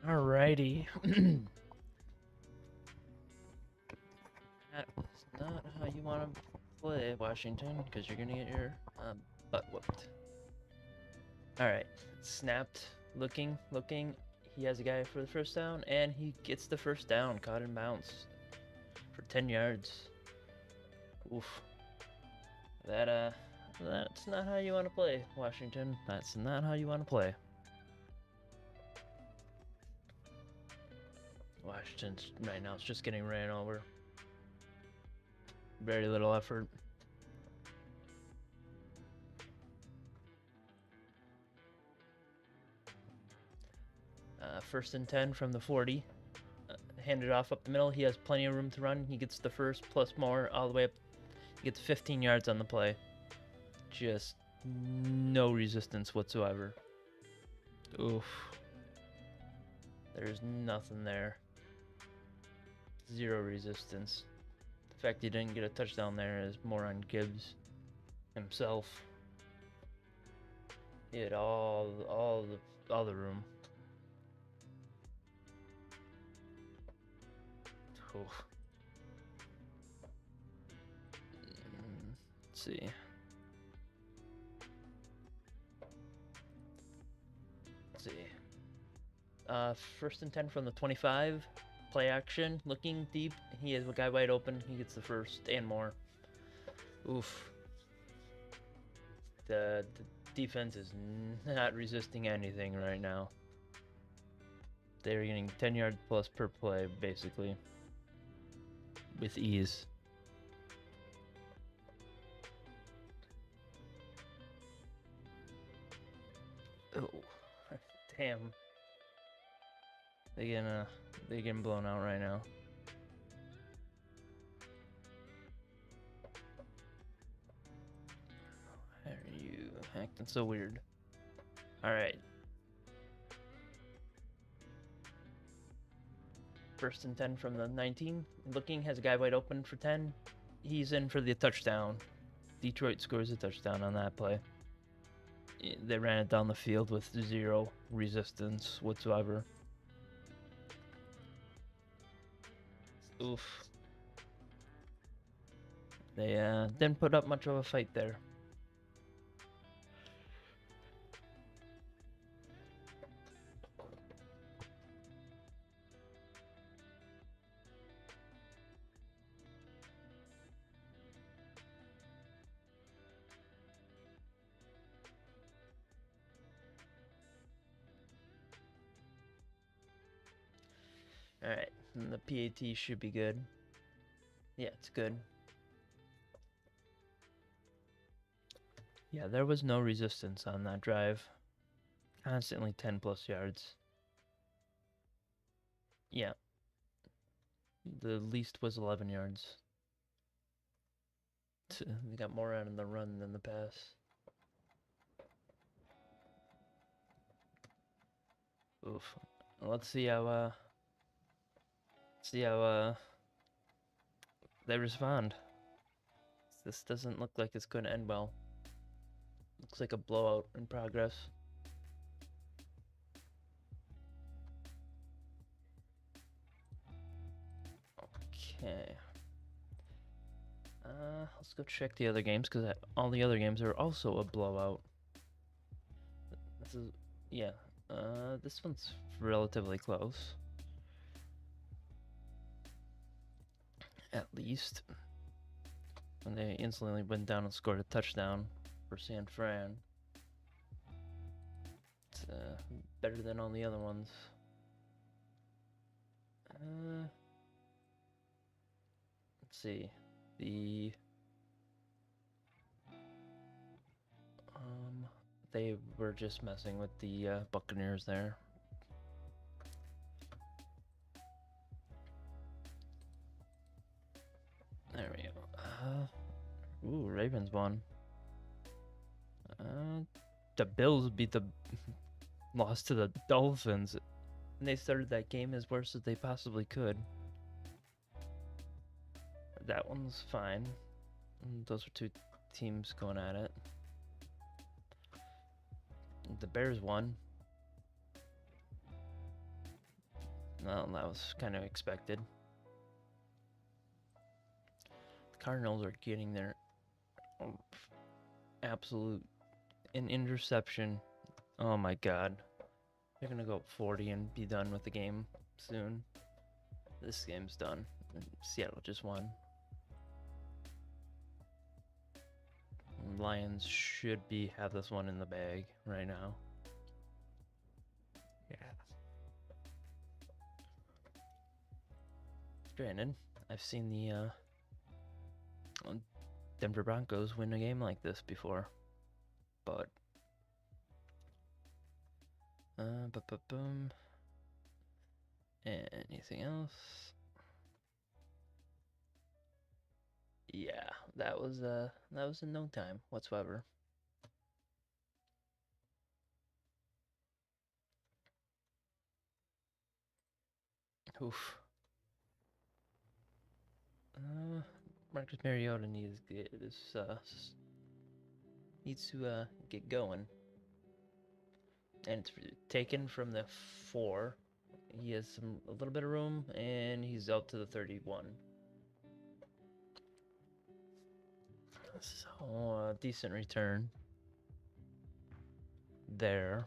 Alrighty. That's not how you want to play, Washington, because you're gonna get your butt whooped. Alright. Snapped. Looking. He has a guy for the first down, and he gets the first down. Caught in bounce for 10 yards. Oof. That's not how you want to play, Washington. That's not how you want to play. Washington right now is just getting ran over. Very little effort. First and 10 from the 40. Handed off up the middle. He has plenty of room to run. He gets the first plus more all the way up. He gets 15 yards on the play. Just no resistance whatsoever. Oof. There's nothing there. Zero resistance. The fact he didn't get a touchdown there is more on Gibbs himself. He had all the room. Oof. Let's see. First and 10 from the 25. Play action. Looking deep. He has a guy wide open. He gets the first and more. Oof. The defense is not resisting anything right now. They're getting 10 yards plus per play, basically. With ease. Oh, damn. They're getting blown out right now. Why are you acting so weird? Alright. First and 10 from the 19. Looking, has a guy wide open for 10. He's in for the touchdown. Detroit scores a touchdown on that play. They ran it down the field with zero resistance whatsoever. Oof. They didn't put up much of a fight there. Alright, and the PAT should be good. Yeah, it's good. Yeah, there was no resistance on that drive. Constantly 10 plus yards. Yeah. The least was 11 yards. They got more out in the run than the pass. Oof. Let's see how they respond. This doesn't look like it's going to end well. Looks like a blowout in progress. Okay. Let's go check the other games because all the other games are also a blowout. This is, yeah. This one's relatively close. At least. And they instantly went down and scored a touchdown for San Fran. It's better than all the other ones. Let's see. They were just messing with the Buccaneers there. There we go. Ooh, Ravens won. The Bills beat lost to the Dolphins. And they started that game as worse as they possibly could. That one's fine. Those are two teams going at it. The Bears won. Well, that was kind of expected. The Cardinals are getting their absolute interception. Oh my god. They're gonna go up 40 and be done with the game soon. This game's done. Seattle just won. Lions should have this one in the bag right now. Yeah. Granted, I've seen the Denver Broncos win a game like this before, but boom. Anything else? Yeah, that was in no time whatsoever. Oof. Marcus Mariota needs to get going, and it's taken from the 4. He has a little bit of room, and he's out to the 31. So decent return there.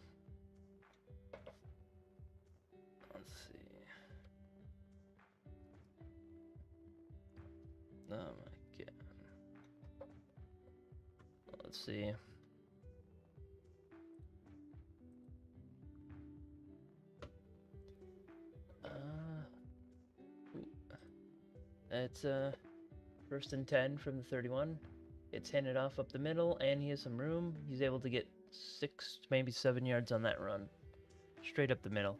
Let's see. Oh my god. Let's see. It's 1st and 10 from the 31. It's handed off up the middle, and he has some room. He's able to get 6, maybe 7 yards on that run. Straight up the middle.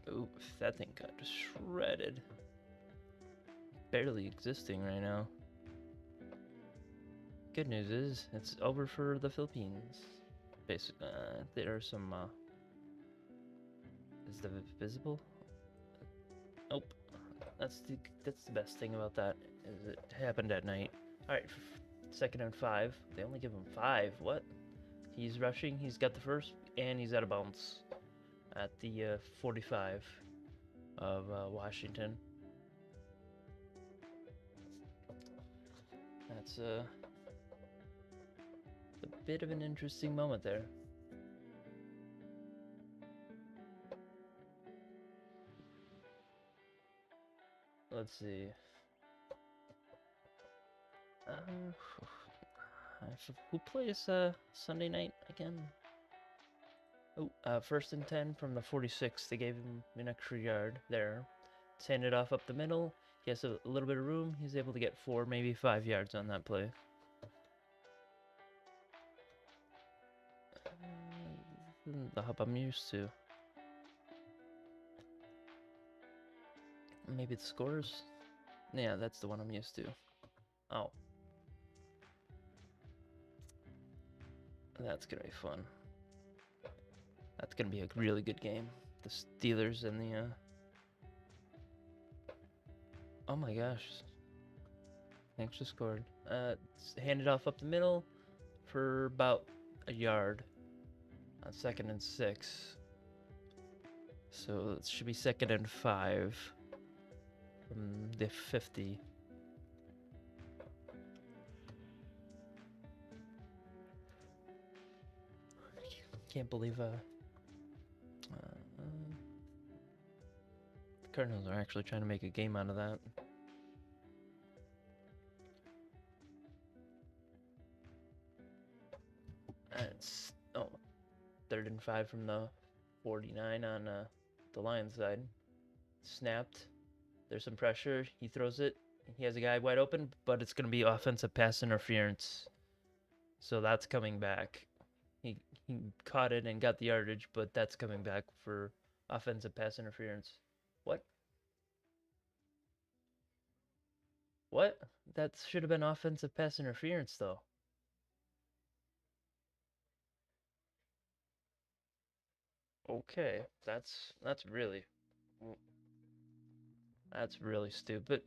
Oof, that thing got shredded. Barely existing right now. Good news is, it's over for the Philippines. Basically, there are some, is the visible? Nope. That's the best thing about that, is it happened at night. Alright, 2nd and 5. They only give him 5. What? He's rushing, he's got the first, and he's out of bounds at the 45 of Washington. That's a bit of an interesting moment there. Let's see. Who plays Sunday night again? Oh, 1st and 10 from the 46. They gave him an extra yard there. It's handed off up the middle. He has a little bit of room. He's able to get 4, maybe 5 yards on that play. The hop I'm used to. Maybe the scores? Yeah, that's the one I'm used to. Oh. That's gonna be fun. That's gonna be a really good game. The Steelers and the oh my gosh. Thanks for scored. It's handed off up the middle for about a yard on 2nd and 6. So it should be 2nd and 5 from the 50. Can't believe the Cardinals are actually trying to make a game out of that. It's 3rd and 5 from the 49 on the Lions side. Snapped. There's some pressure. He throws it. He has a guy wide open, but it's going to be offensive pass interference. So that's coming back. He caught it and got the yardage, but that's coming back for offensive pass interference. What? What? That should have been offensive pass interference, though. Okay, that's really stupid.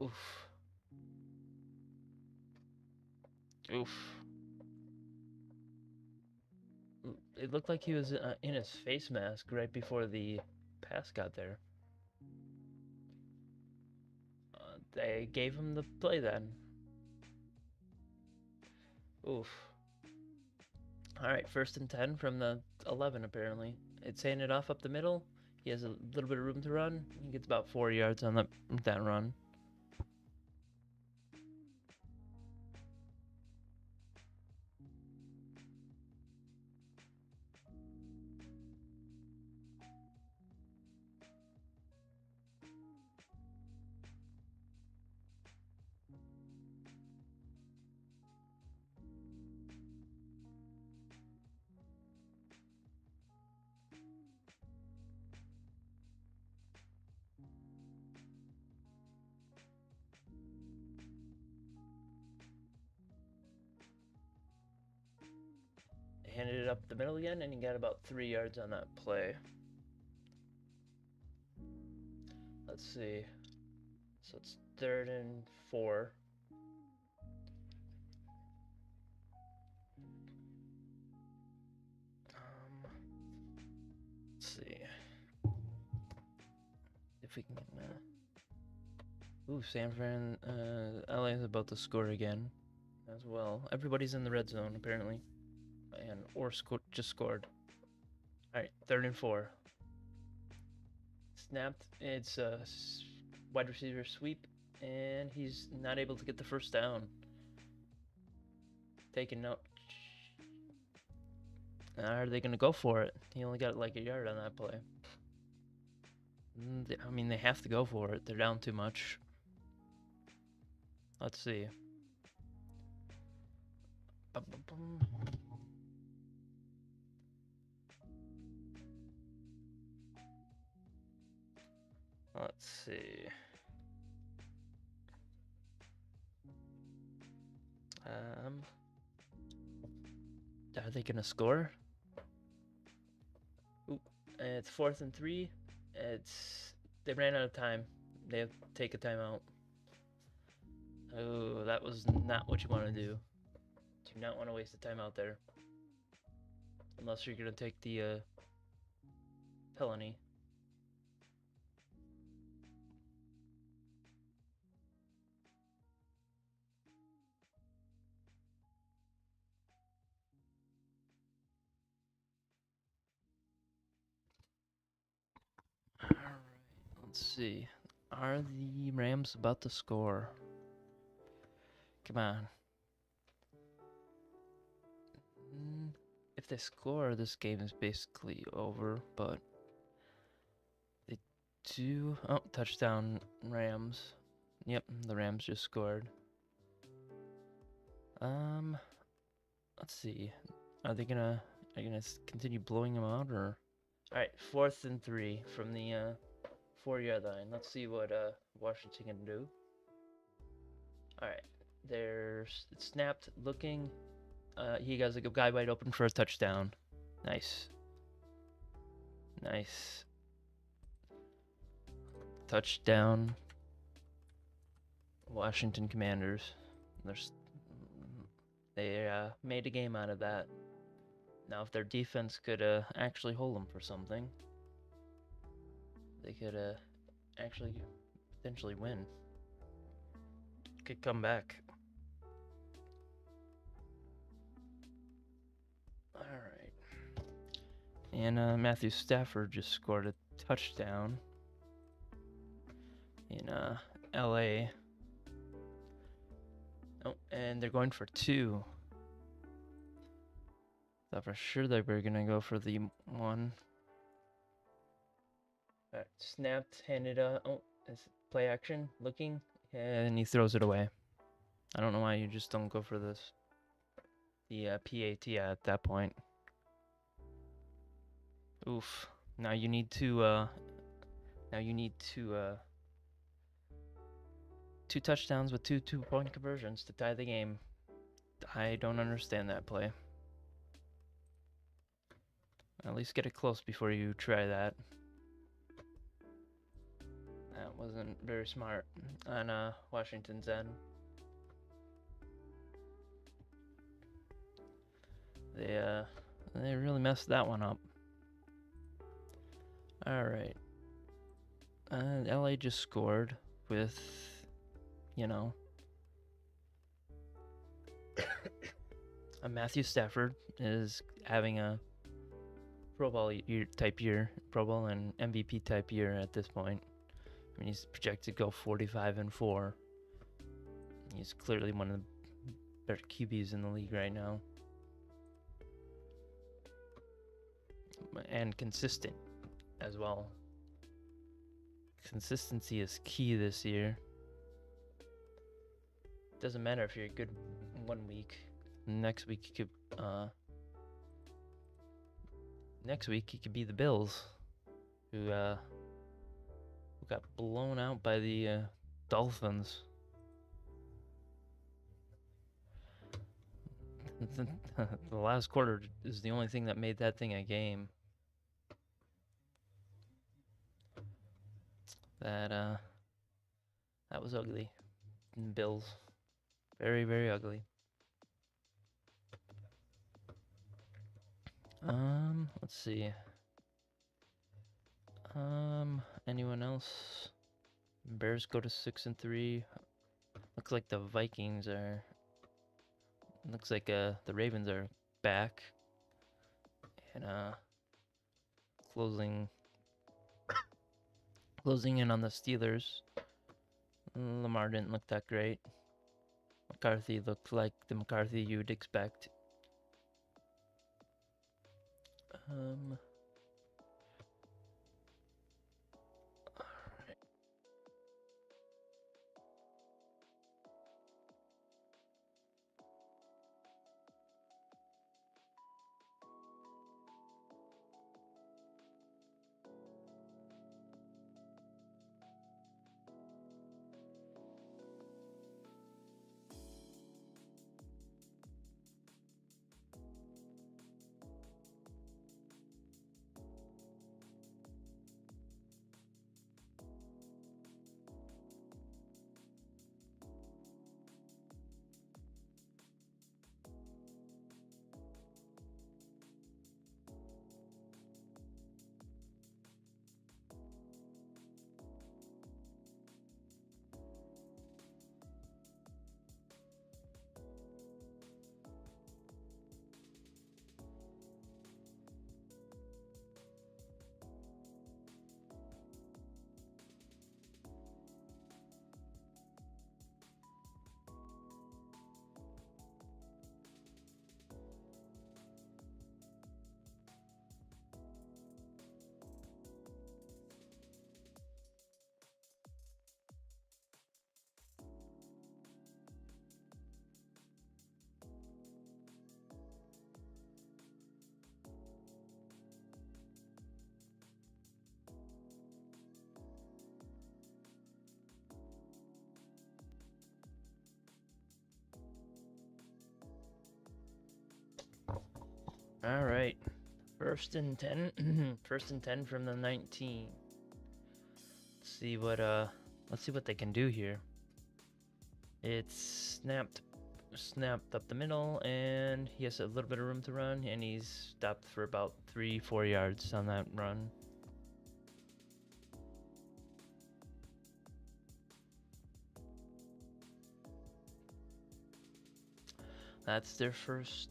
Oof. Oof. it looked like he was in his face mask right before the pass got there. They gave him the play then. Oof. Alright, 1st and 10 from the 11 apparently. It's handed off up the middle. He has a little bit of room to run. He gets about 4 yards on that run. Handed it up the middle again, and he got about 3 yards on that play. Let's see. So it's 3rd and 4. Let's see if we can get that. Ooh, San Fran, LA is about to score again, as well. Everybody's in the red zone apparently, and just scored. All right, 3rd and 4. Snapped. It's a wide receiver sweep, and he's not able to get the 1st down. Taking note. Are they going to go for it? He only got like a yard on that play. I mean, they have to go for it. They're down too much. Let's see. Let's see. Are they gonna score? Ooh, it's 4th and 3. They ran out of time. They have to take a timeout. Oh, that was not what you want to do. Do not want to waste a timeout there. Unless you're gonna take the felony. Alright, let's see. Are the Rams about to score? Come on. If they score, this game is basically over, but they do... Oh, touchdown Rams. Yep, the Rams just scored. Let's see. Are they gonna continue blowing them out, or... Alright, 4th and 3 from the 4-yard line. Let's see what Washington can do. Alright, it's snapped, looking. He has a guy wide open for a touchdown. Nice. Nice. Touchdown. Washington Commanders. They made a game out of that. Now, if their defense could actually hold them for something, they could actually potentially win. Could come back. All right. And Matthew Stafford just scored a touchdown in LA. Oh, and they're going for 2. Thought for sure they were gonna go for the 1. Alright, snapped, handed oh, it's play action, looking, and he throws it away. I don't know why you just don't go for this. The PAT at that point. Oof. Now you need to 2 touchdowns with 2 2-point conversions to tie the game. I don't understand that play. At least get it close before you try that. That wasn't very smart on Washington's end. They really messed that one up. Alright. LA just scored with, you know, Matthew Stafford is having a Pro Bowl type year, Pro Bowl and MVP type year at this point. I mean, he's projected to go 45-4. He's clearly one of the better QBs in the league right now. And consistent as well. Consistency is key this year. Doesn't matter if you're good 1 week. Next week you could be the Bills, who got blown out by the Dolphins. The last quarter is the only thing that made that thing a game. That was ugly. Bills, very, very ugly. Let's see. Anyone else? Bears go to 6-3. Looks like the Vikings are. Looks like the Ravens are back and closing in on the Steelers. Lamar didn't look that great. McCarthy looked like the McCarthy you'd expect. All right, 1st and 10. 1st and 10 from the 19. Let's see what they can do here. It's snapped up the middle, and he has a little bit of room to run, and he's stopped for about 3-4 yards on that run. That's their first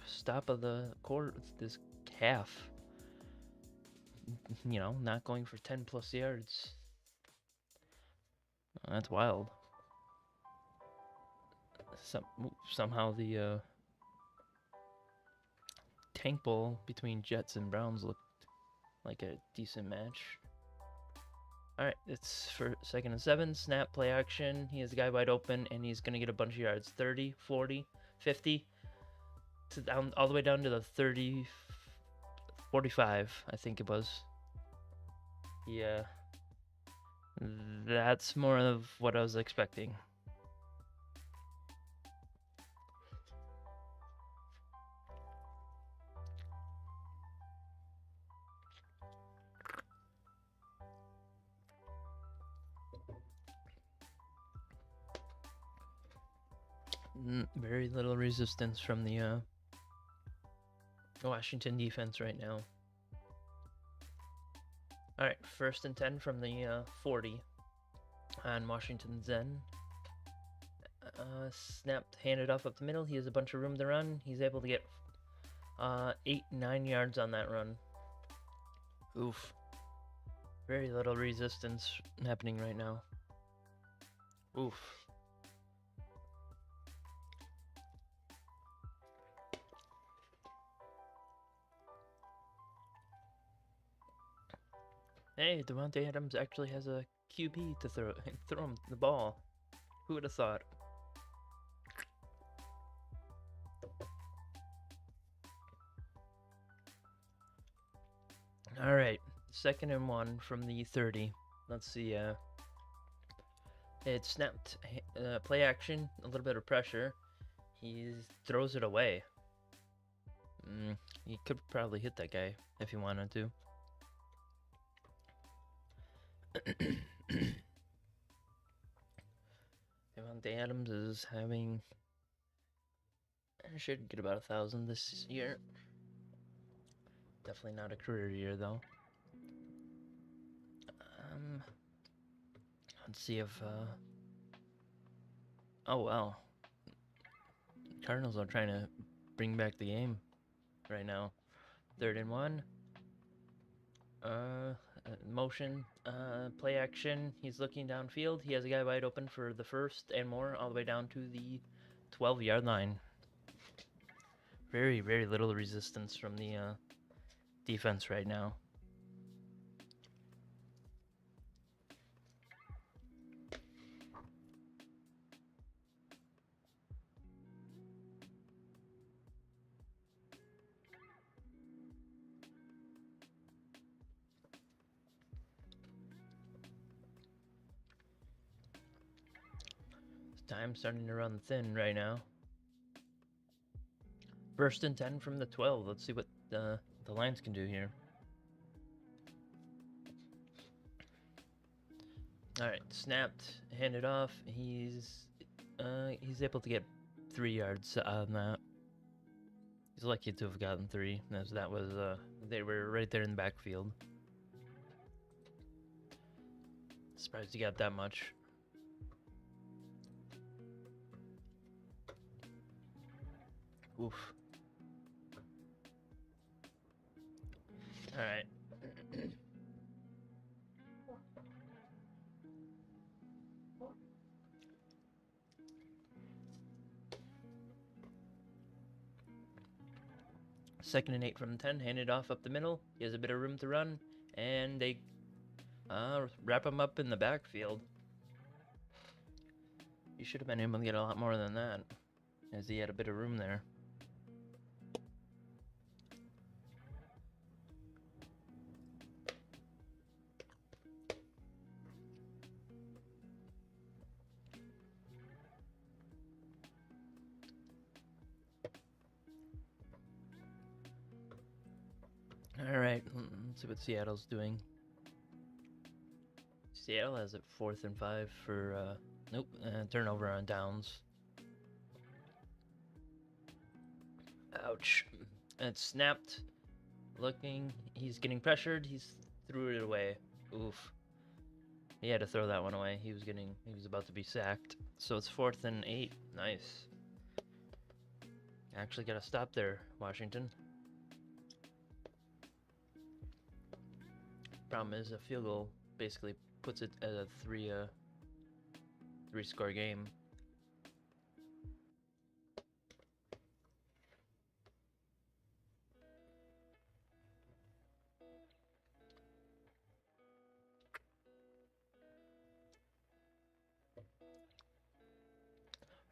stop of the quarter, this half. You know, not going for 10 plus yards. That's wild. Somehow the tank bowl between Jets and Browns looked like a decent match. Alright, it's for 2nd and 7. Snap, play action. He has a guy wide open, and he's going to get a bunch of yards. 30, 40, 50. All the way down to the 30, 45, I think it was. Yeah. That's more of what I was expecting. Very little resistance from the Washington defense right now. All right, 1st and 10 from the 40 on Washington's end. Snapped, handed off up the middle. He has a bunch of room to run. He's able to get 8-9 yards on that run. Oof. Very little resistance happening right now. Oof. Hey, Devontae Adams actually has a QB to throw him the ball. Who would have thought? All right, 2nd and 1 from the 30. Let's see. It snapped. Play action. A little bit of pressure. He throws it away. He could probably hit that guy if he wanted to. Devontae Adams is having. Should get about 1,000 this year. Definitely not a career year though. Let's see if. Oh well. Cardinals are trying to bring back the game right now. 3rd and 1. Motion, play action. He's looking downfield. He has a guy wide open for the 1st and more, all the way down to the 12-yard line. Very, very little resistance from the defense right now. Time starting to run thin right now. 1st and 10 from the 12. Let's see what the Lions can do here. All right, snapped, handed off. He's able to get 3 yards on that. He's lucky to have gotten 3, as that was they were right there in the backfield. Surprised he got that much. Oof. All right. Second and 8 from 10, handed off up the middle. He has a bit of room to run, and they wrap him up in the backfield. He should have been able to get a lot more than that, as he had a bit of room there. All right, let's see what Seattle's doing. Seattle has it 4th and 5 for nope, turnover on downs. Ouch. And it's snapped. Looking, he's getting pressured. He's threw it away. Oof. He had to throw that one away. He was about to be sacked. So it's 4th and 8. Nice. Actually got to stop there, Washington. Problem is, a field goal basically puts it at a three-score game.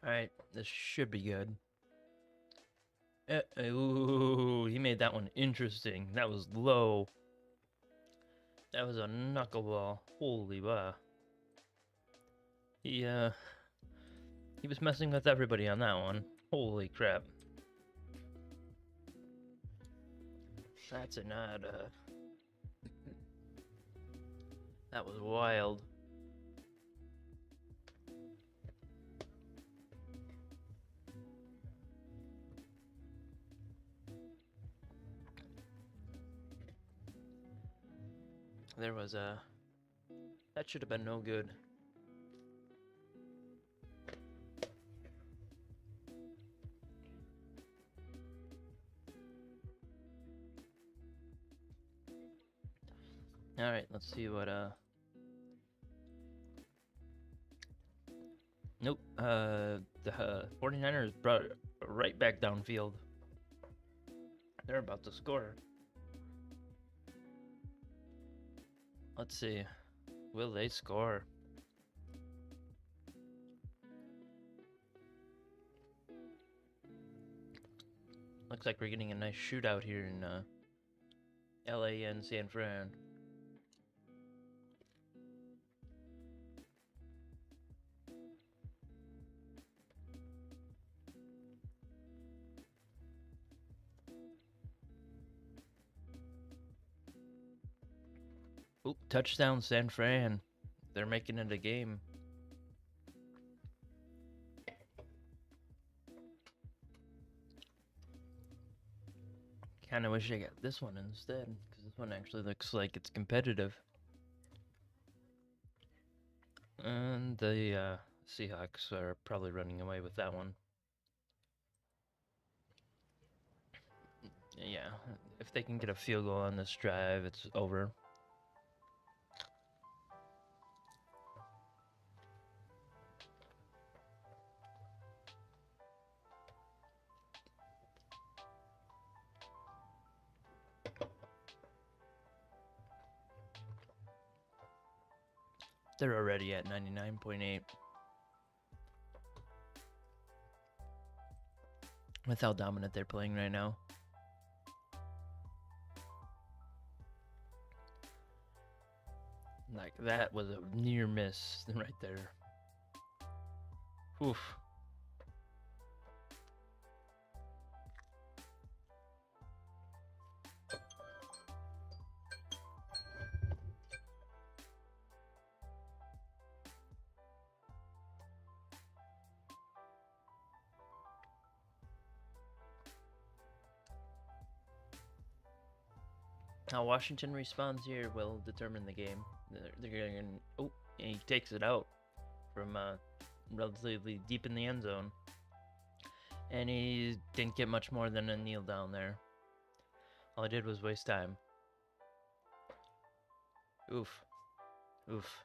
All right, this should be good. Ooh, he made that one interesting. That was low. That was a knuckleball. Holy wow. He was messing with everybody on that one. Holy crap. That's a not that was wild. There was a... That should have been no good. Alright, let's see what, Nope, the 49ers brought it right back downfield. They're about to score. Let's see. Will they score? Looks like we're getting a nice shootout here in LA and San Fran. Oop, touchdown San Fran. They're making it a game. Kinda wish I got this one instead, because this one actually looks like it's competitive. And the Seahawks are probably running away with that one. Yeah, if they can get a field goal on this drive, it's over. They're already at 99.8. With how dominant they're playing right now. Like, that was a near miss right there. Oof. How Washington responds here will determine the game. They're going. Oh, and he takes it out from relatively deep in the end zone, and he didn't get much more than a kneel down there. All he did was waste time. Oof, oof.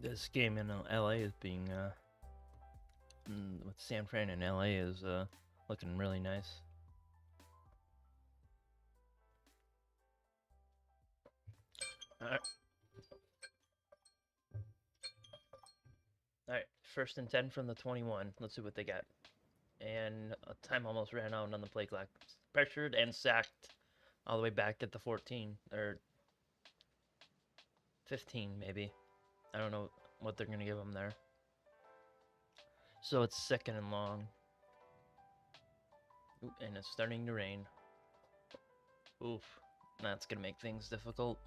This game in LA is being, with San Fran and LA is looking really nice. Alright. Alright, 1st and 10 from the 21. Let's see what they got. And time almost ran out on the play clock. Pressured and sacked all the way back at the 14. Or 15, maybe. I don't know what they're going to give them there. So it's 2nd and long. Ooh, and it's starting to rain. Oof. That's going to make things difficult.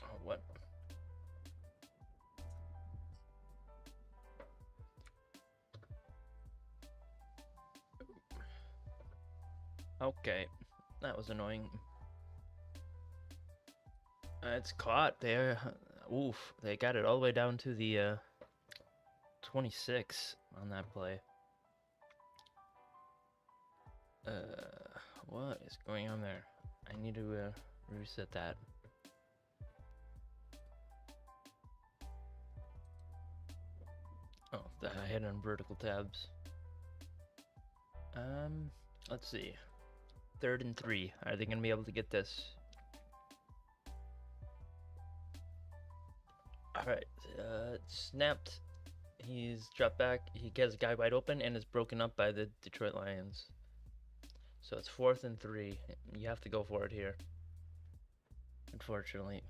Oh, what? Okay. That was annoying. It's caught there. Oof. They got it all the way down to the 26 on that play. What is going on there? I need to reset that. Oh, I hit on vertical tabs. Let's see. 3rd and 3. Are they gonna be able to get this? Alright, snapped. He's dropped back. He gets a guy wide open and is broken up by the Detroit Lions. So it's 4th and 3. You have to go for it here. Unfortunately.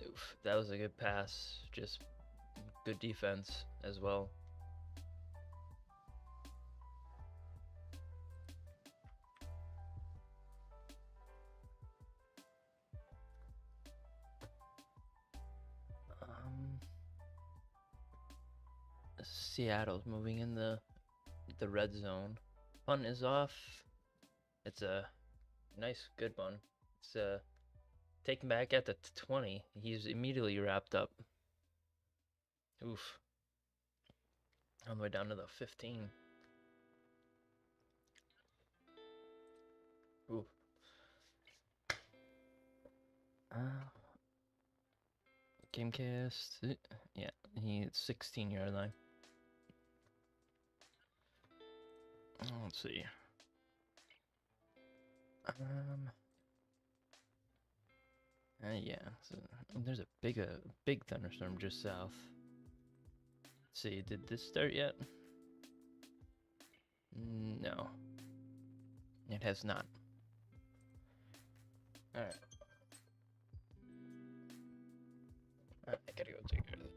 Oof, that was a good pass. Just good defense as well. Seattle's moving in the red zone. Punt is off. It's a nice, good one. It's taken back at the 20. He's immediately wrapped up. Oof. All the way down to the 15. Oof. Gamecast. Yeah, he's 16-yard line. Let's see. Yeah. So there's a big thunderstorm just south. Let's see. Did this start yet? No. It has not. All right. I gotta go take care of it.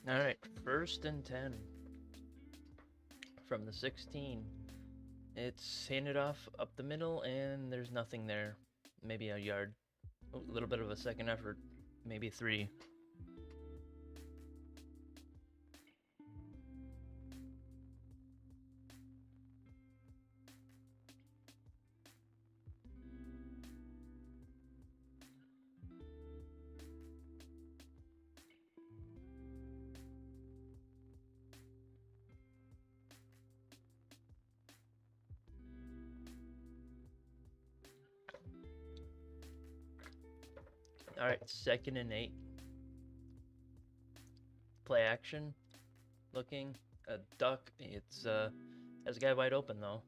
All right, 1st and 10 from the 16. It's handed off up the middle, and there's nothing there. Maybe a yard. A little bit of a second effort. Maybe 3. All right, 2nd and 8. Play action. Looking. A duck. It's has a guy wide open though.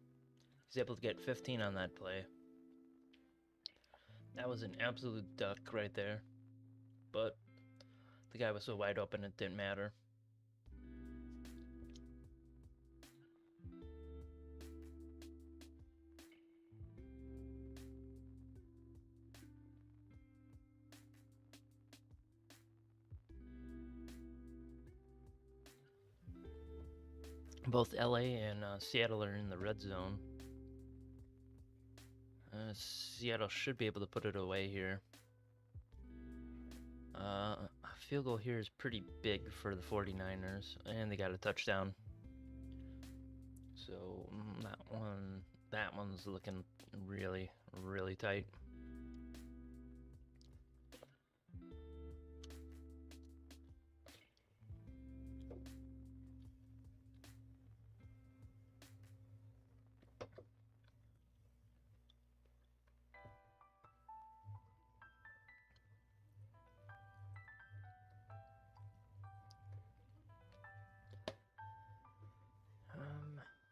He's able to get 15 on that play. That was an absolute duck right there. But the guy was so wide open it didn't matter. Both LA and Seattle are in the red zone. Seattle should be able to put it away here. A field goal here is pretty big for the 49ers, and they got a touchdown. So that one's looking really, really tight.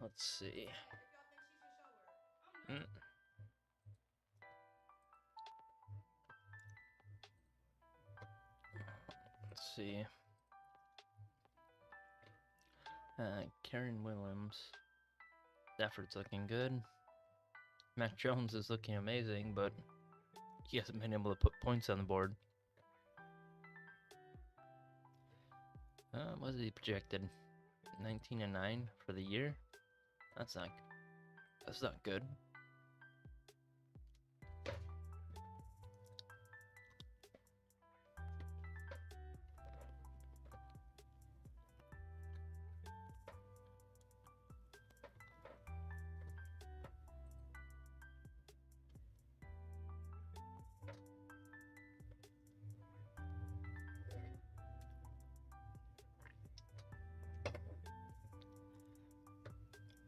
Let's see. Let's see. Karen Williams. Stafford's looking good. Matt Jones is looking amazing, but he hasn't been able to put points on the board. What is he projected? 19-9 for the year? That's not good.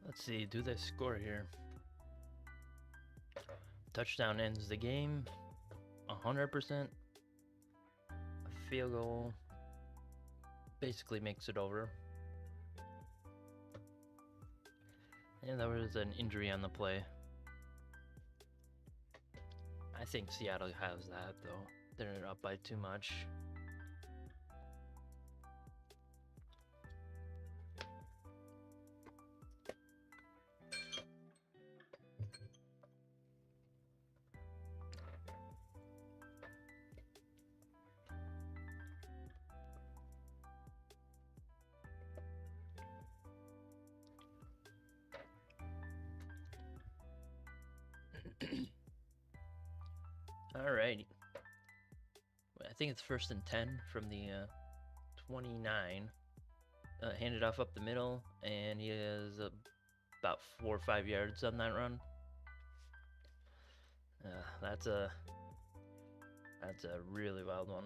Let's see, do they score here? Touchdown ends the game. 100%. A field goal basically makes it over. And there was an injury on the play. I think Seattle has that, though. They're up by too much. Alrighty. I think it's 1st and 10 from the 29. Handed off up the middle, and he has about 4 or 5 yards on that run. That's a really wild one.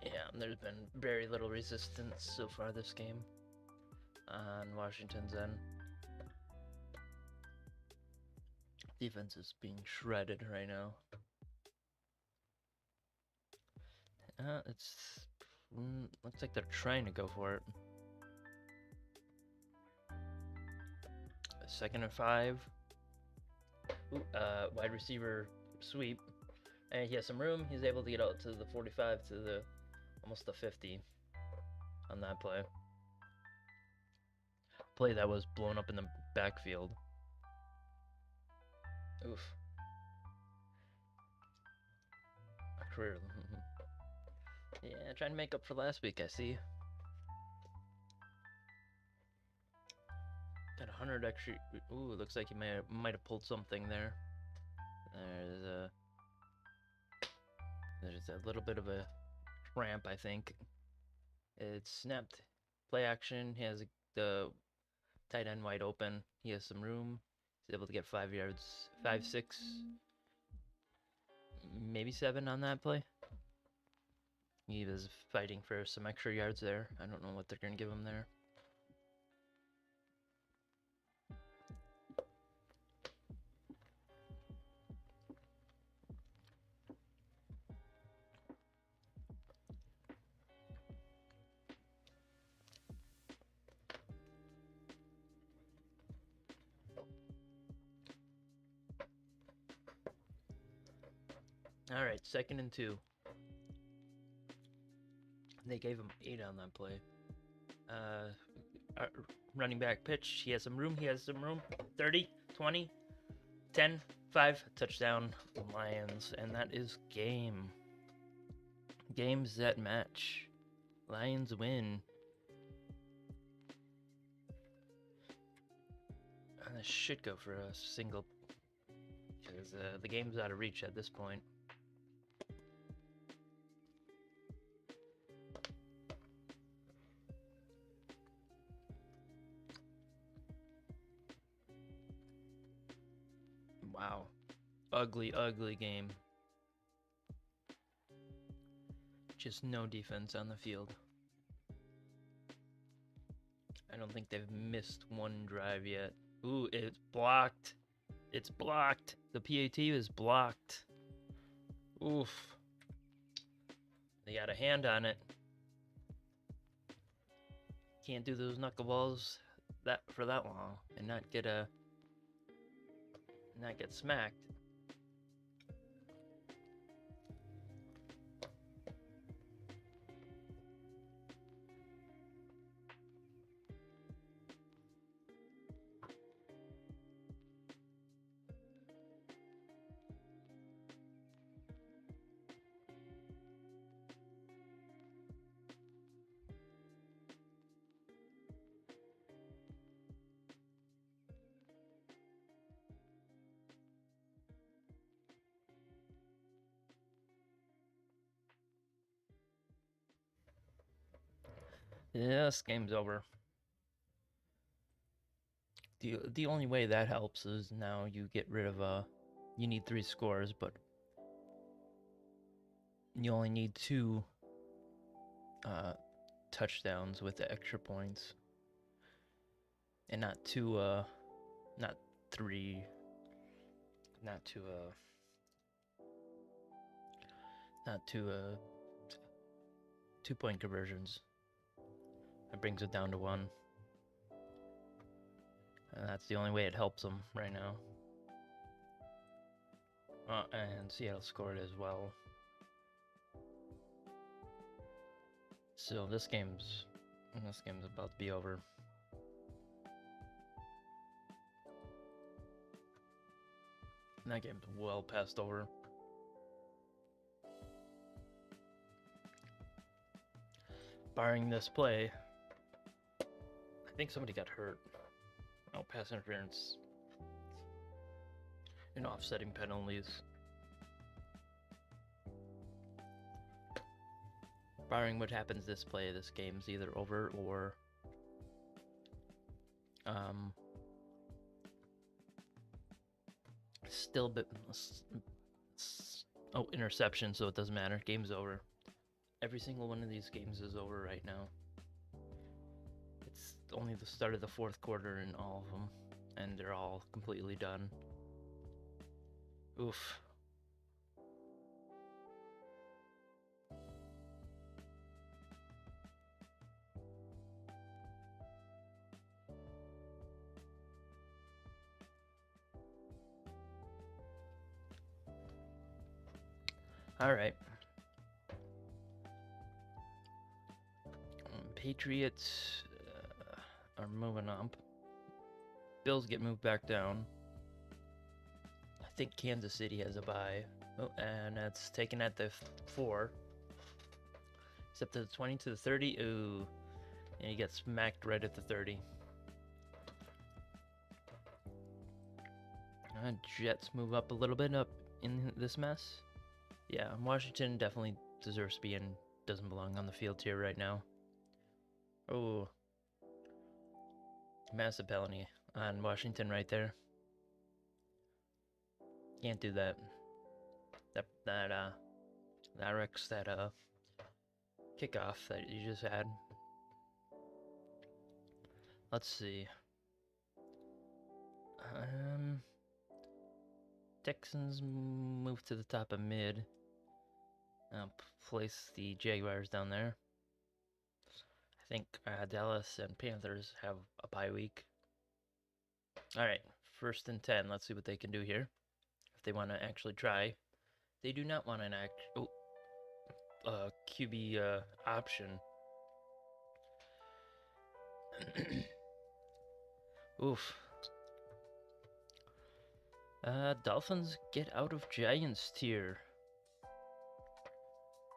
Yeah, there's been very little resistance so far this game on Washington's end. Defense is being shredded right now. Looks like they're trying to go for it. 2nd and 5. Ooh, wide receiver sweep, and he has some room. He's able to get out to the 45 to the almost the 50 on that play. Play that was blown up in the backfield. Oof. A career. Yeah, trying to make up for last week, I see. Got 100 extra. Ooh, looks like he might have pulled something there. There's a little bit of a ramp, I think. It's snapped. Play action. He has the tight end wide open. He has some room. He's able to get 5 yards, 5, 6, maybe 7 on that play. He was fighting for some extra yards there. I don't know what they're going to give him there. All right, 2nd and 2. They gave him 8 on that play. Running back pitch. He has some room. 30, 20, 10, 5. Touchdown, Lions. And that is game. Games that match. Lions win. This should go for a single. Because the game's out of reach at this point. Wow. Ugly, ugly game. Just no defense on the field. I don't think they've missed one drive yet. Ooh, it's blocked. It's blocked. The PAT is blocked. Oof. They got a hand on it. Can't do those knuckleballs for that long and not get smacked. Yeah, this game's over. The only way that helps is now you get rid of you need 3 scores, but you only need 2 touchdowns with the extra points, and not 3, not 2-point conversions. That brings it down to 1. And that's the only way it helps them right now. And Seattle scored as well. So this game's about to be over. And that game's well past over. Barring this play, I think somebody got hurt. Oh, pass interference and offsetting penalties. Barring what happens this play, this game's either over or still bit. Oh, interception, so it doesn't matter. Game's over. Every single one of these games is over right now. It's only the start of the fourth quarter in all of them, and they're all completely done. Oof. All right. Patriots are moving up. Bills get moved back down. I think Kansas City has a bye. Oh, and that's taken at the 4. Except to the 20 to the 30. Ooh. And he gets smacked right at the 30. Jets move up a little bit up in this mess. Yeah, Washington definitely deserves to be in. Doesn't belong on the field here right now. Oh. Massive penalty on Washington right there. Can't do that. That wrecks that kickoff that you just had. Let's see. Texans move to the top of mid. Place the Jaguars down there. I think Dallas and Panthers have a bye week. Alright, 1st and 10. Let's see what they can do here. If they want to actually try. They do not want an QB option. Oof. Dolphins get out of Giants tier.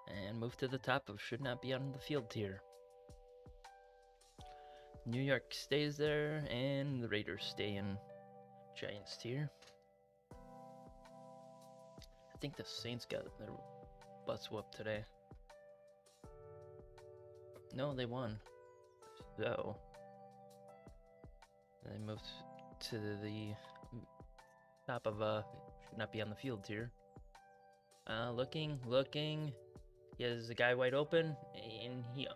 And move to the top of should not be on the field tier. New York stays there, and the Raiders stay in Giants tier. I think the Saints got their butts whooped today. No, they won. So they moved to the top of should not be on the field tier. Looking. He has a guy wide open, and he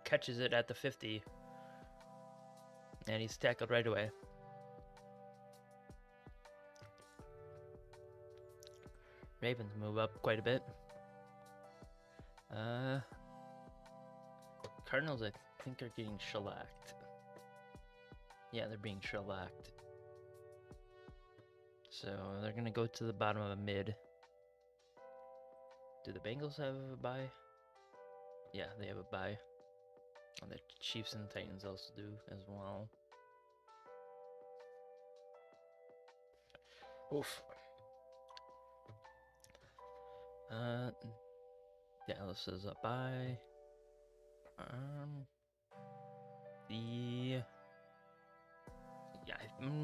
catches it at the 50. And he's tackled right away. Ravens move up quite a bit. Cardinals, I think, are getting shellacked. Yeah, they're being shellacked. So they're going to go to the bottom of a mid. Do the Bengals have a bye? Yeah, they have a bye. And the Chiefs and Titans also do as well. Oof. Dallas is a bye. I'm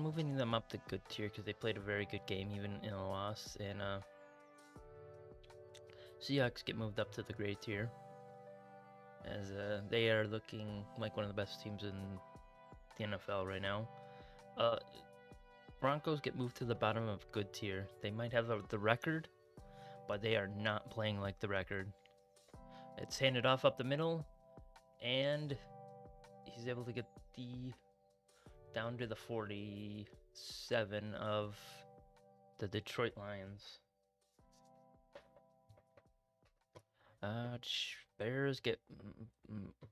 moving them up to good tier because they played a very good game even in a loss. And Seahawks get moved up to the gray tier, as they are looking like one of the best teams in the NFL right now. Broncos get moved to the bottom of good tier. They might have the record, but they are not playing like the record. It's handed off up the middle, and he's able to get down to the 47 of the Detroit Lions. Bears get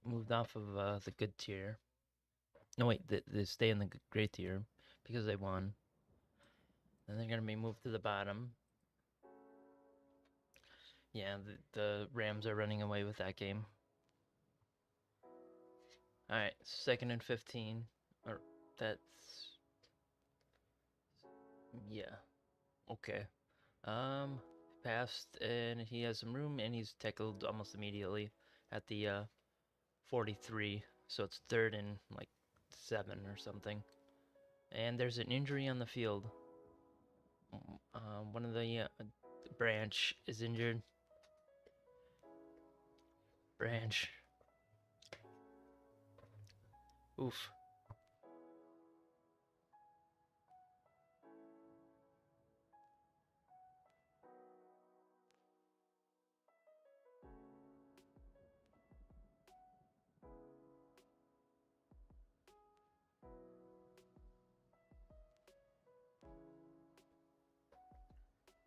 moved off of the good tier. No, wait, they stay in the gray tier because they won. Then they're going to be moved to the bottom. Yeah, the Rams are running away with that game. Alright, 2nd and 15. Or, that's... Yeah. Okay. Passed, and he has some room, and he's tackled almost immediately at the 43. So it's 3rd and like 7 or something. And there's an injury on the field. One of the Branch is injured. Branch. Oof.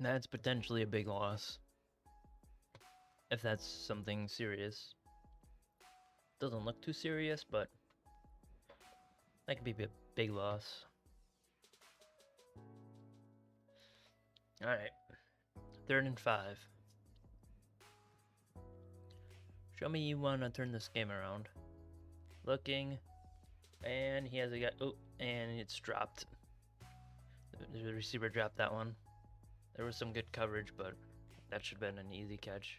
That's potentially a big loss. If that's something serious. Doesn't look too serious, but that could be a big loss. Alright. 3rd and 5. Show me you want to turn this game around. Looking. And he has a guy. Oh, and it's dropped. The receiver dropped that one. There was some good coverage, but that should have been an easy catch.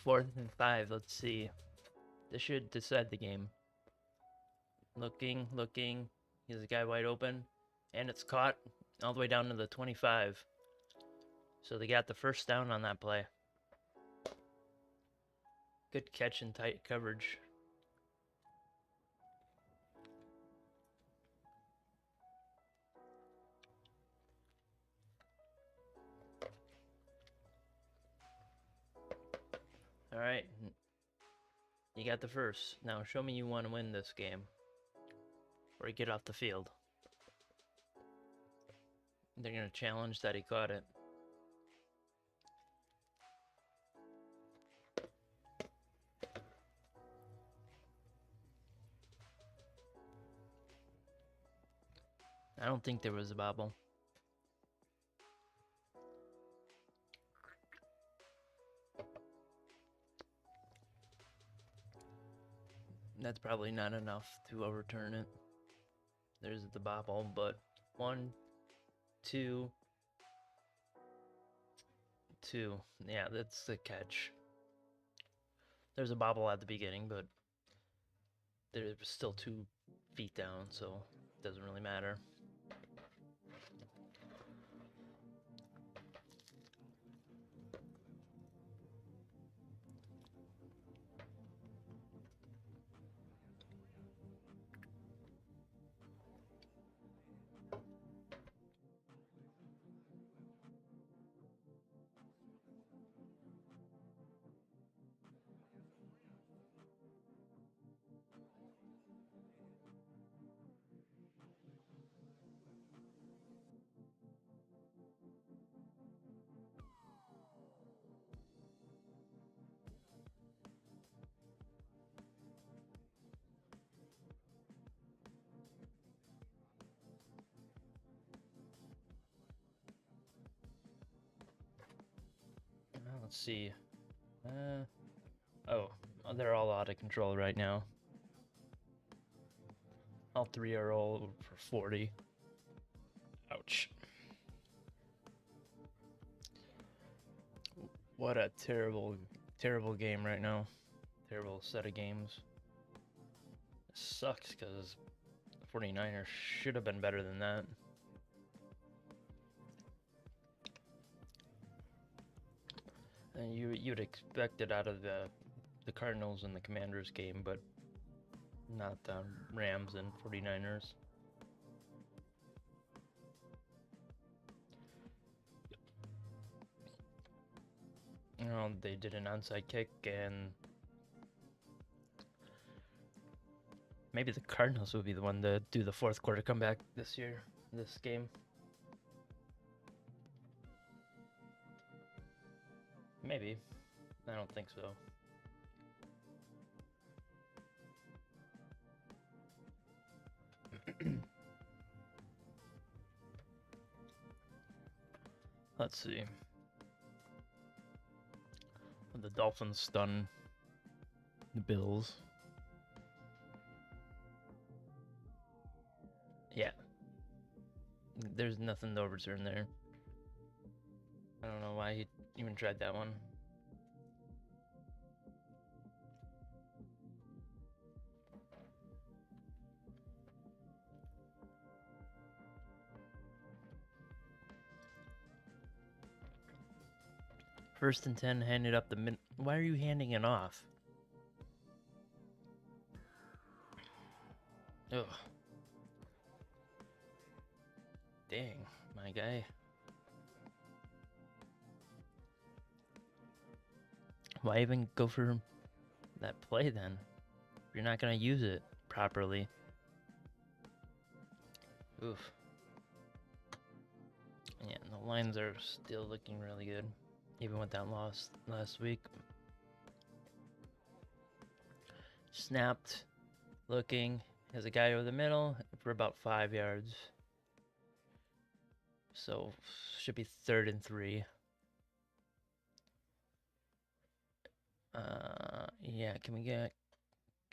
Fourth and 5, let's see. This should decide the game. Looking. He's a guy wide open. And it's caught all the way down to the 25. So they got the first down on that play. Good catch and tight coverage. Alright. You got the first. Now show me you want to win this game. Or get off the field. They're going to challenge that he caught it. I don't think there was a bobble. That's probably not enough to overturn it. There's the bobble, but 1, 2, 2. Yeah, that's the catch. There's a bobble at the beginning, but there's still 2 feet down, so it doesn't really matter. Let's see. Oh, they're all out of control right now. All 3 are all for 40. Ouch. What a terrible game right now. Terrible set of games. It sucks because the 49ers should have been better than that. And you'd expect it out of the Cardinals and the Commanders game, but not the Rams and 49ers. You know, they did an onside kick, and maybe the Cardinals will be the one to do the fourth quarter comeback this year, this game. Maybe. I don't think so. Let's see. The Dolphins stun the Bills. Yeah. There's nothing to overturn there. I don't know why he even tried that one. First and 10, handed up the mid. Why are you handing it off? Ugh. Dang, my guy. Why even go for that play then? You're not gonna use it properly. Oof. Yeah, the lines are still looking really good, even with that loss last week. Snapped, looking, has a guy over the middle for about 5 yards. So, should be 3rd and 3. Yeah, can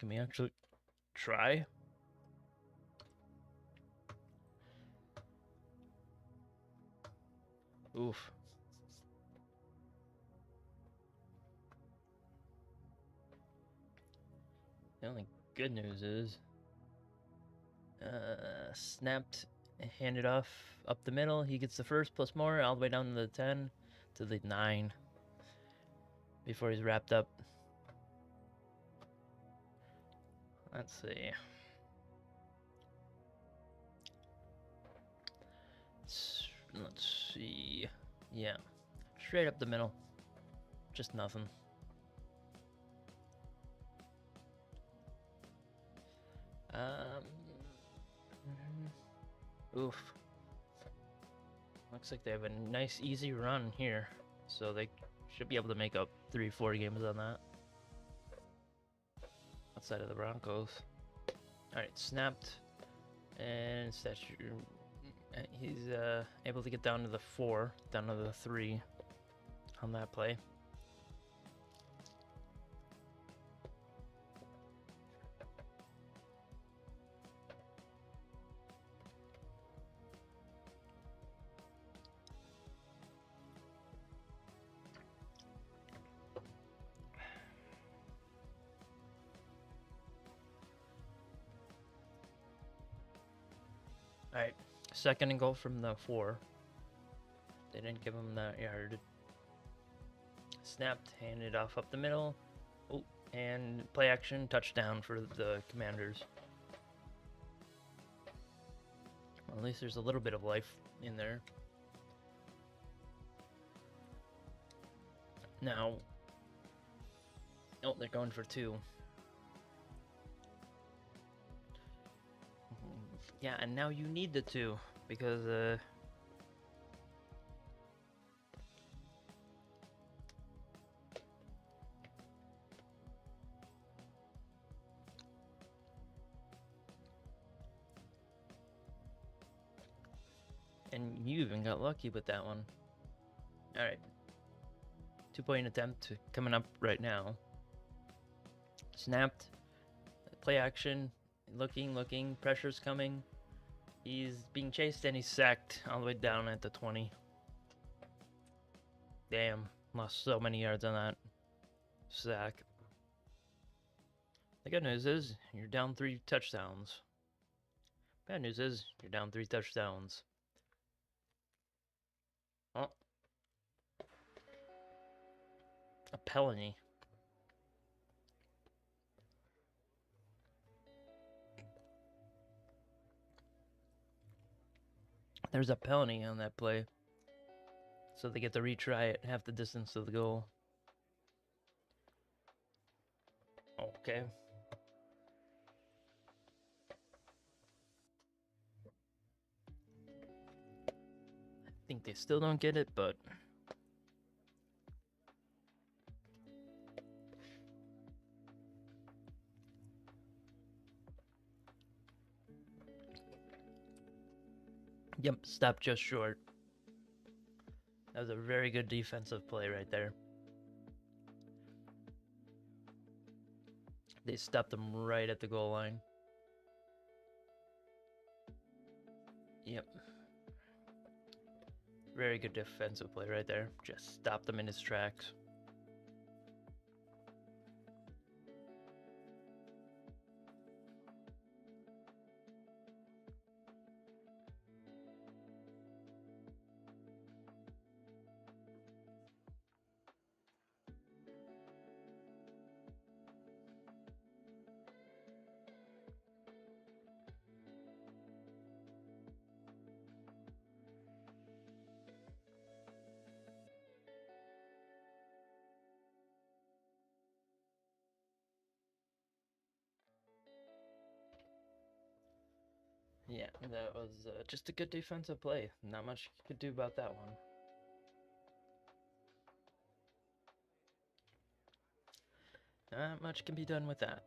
we actually try? Oof. The only good news is, snapped, handed off up the middle. He gets the first plus more all the way down to the 10 to the 9 before he's wrapped up. Let's see. Let's see. Yeah, straight up the middle. Just nothing. Oof. Looks like they have a nice, easy run here, so they should be able to make up 3-4 games on that. Outside of the Broncos. All right, snapped, and he's able to get down to the 4, down to the 3 on that play. All right, 2nd and goal from the 4. They didn't give him that yard. Snapped, handed off up the middle. Oh, and play action, touchdown for the Commanders. Well, at least there's a little bit of life in there. Now, oh, they're going for 2. Yeah, and now you need the 2 because and you even got lucky with that one. All right, 2-point attempt coming up right now. Snapped, play action. Looking, pressure's coming. He's being chased and he's sacked all the way down at the 20. Damn, lost so many yards on that sack. The good news is you're down 3 touchdowns. Bad news is you're down 3 touchdowns. Oh. A penalty. There's a penalty on that play. So they get to retry it half the distance of the goal. Okay. I think they still don't get it, but yep, stopped just short. That was a very good defensive play right there. They stopped them right at the goal line. Yep. Very good defensive play right there. Just stopped him in his tracks. Yeah, that was just a good defensive play. Not much you could do about that one. Not much can be done with that.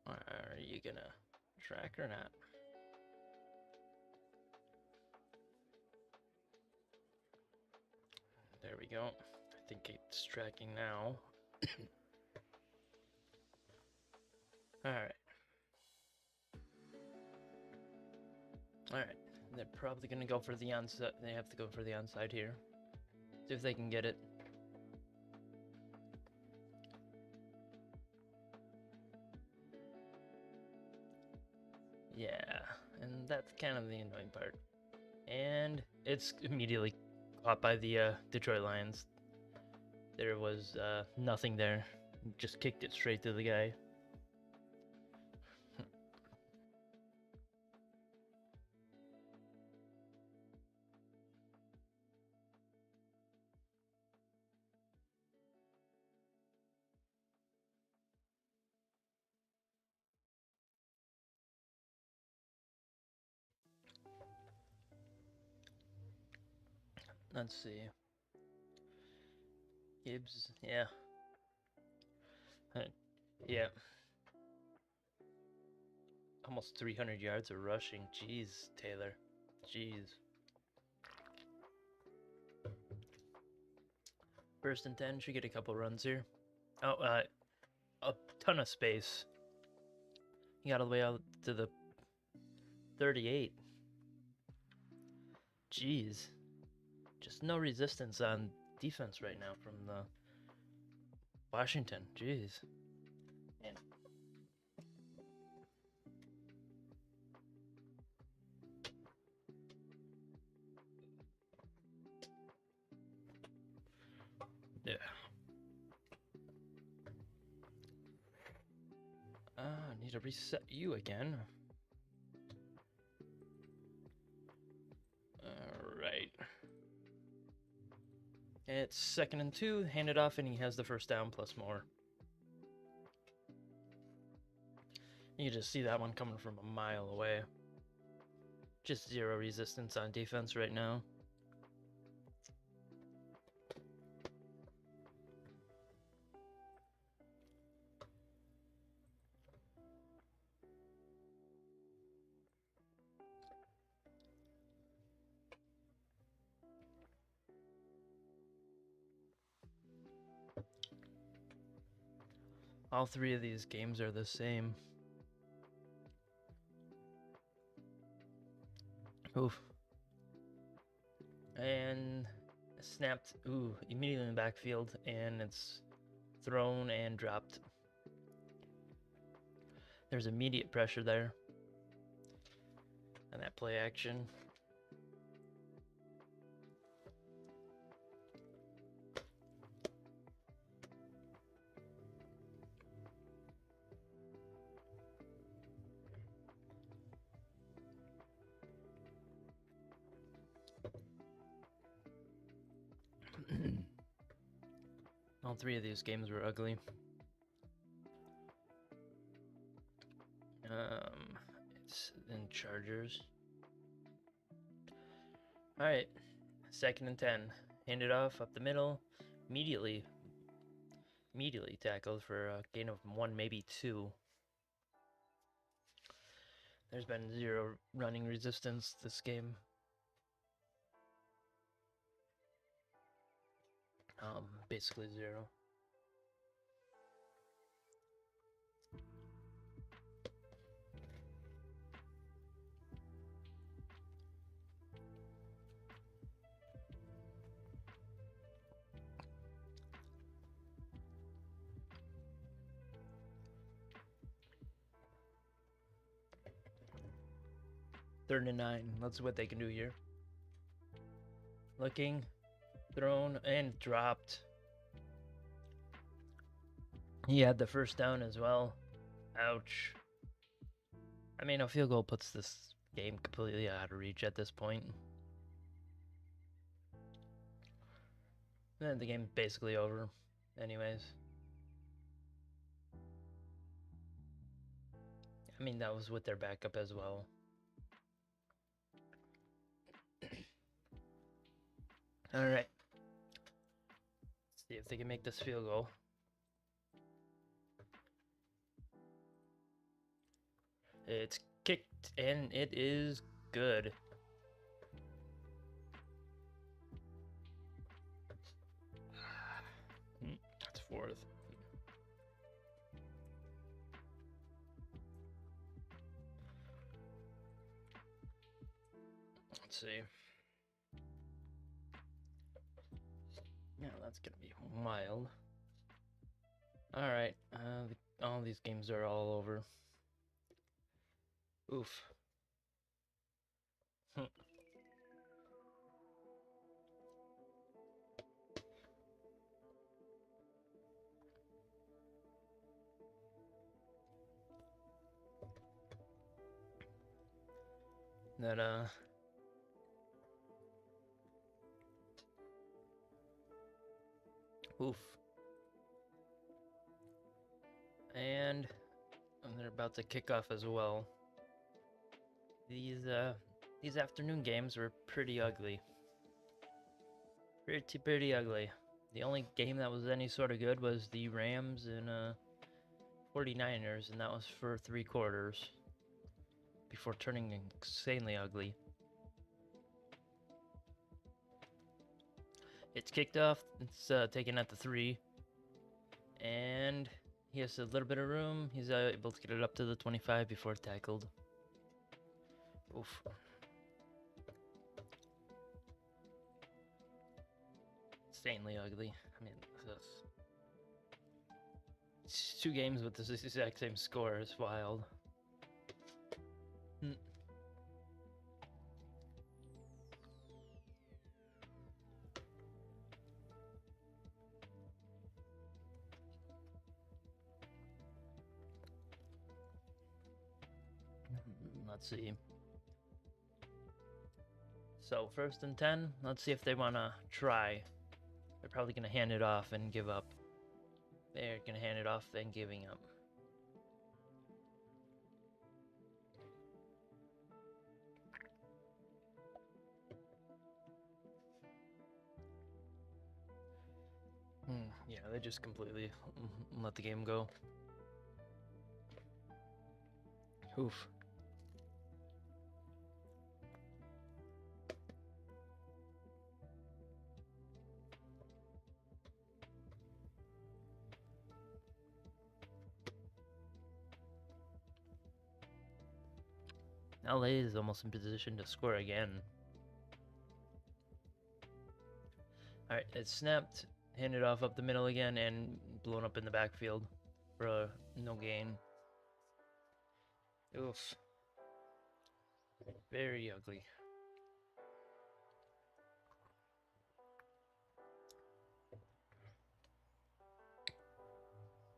Are you gonna track or not? There we go. I think it's tracking now. Alright. Alright. They're probably gonna go for the onside. They have to go for the onside here. See if they can get it. Yeah, and that's kind of the annoying part. And it's immediately caught by the Detroit Lions. There was nothing there. Just kicked it straight to the guy. Let's see. Gibbs, yeah. Yeah. Almost 300 yards of rushing. Jeez, Taylor. Jeez. First and 10, should get a couple runs here. Oh, a ton of space. He got all the way out to the 38. Jeez. Just no resistance on defense right now from the Washington. Jeez. And yeah. I need to reset you again. Alright. It's 2nd and 2. Hand it off, and he has the first down plus more. You just see that one coming from a mile away. Just zero resistance on defense right now. All three of these games are the same. Oof. And snapped, immediately in the backfield, and it's thrown and dropped. There's immediate pressure there. And that play action. All three of these games were ugly. It's in Chargers. All right, 2nd and 10. Hand it off up the middle. Immediately tackled for a gain of 1, maybe 2. There's been 0 running resistance this game. Basically 0. Third and 9. Let's see what they can do here. Looking, thrown, and dropped. He had the first down as well. Ouch. I mean, a field goal puts this game completely out of reach at this point. And the game's basically over anyways. I mean, that was with their backup as well. All right. Let's see if they can make this field goal. It's kicked, and it is good. That's 4th. Let's see. Yeah, that's gonna be wild. All right, all these games are all over. Oof. That oof. And they're about to kick off as well. These afternoon games were pretty ugly. Pretty ugly. The only game that was any sort of good was the Rams and 49ers, and that was for 3 quarters before turning insanely ugly. It's kicked off. It's taken at the 3, and he has a little bit of room. He's able to get it up to the 25 before tackled. Oof. Insanely ugly. I mean, it's 2 games with the exact same score. It's wild. Let's see. So 1st and 10. Let's see if they want to try. They're probably going to hand it off and give up. They're going to hand it off and giving up. Yeah, they just completely let the game go. Oof. LA is almost in position to score again. Alright, it's snapped, handed off up the middle again, and blown up in the backfield for a no gain. Oof. Very ugly.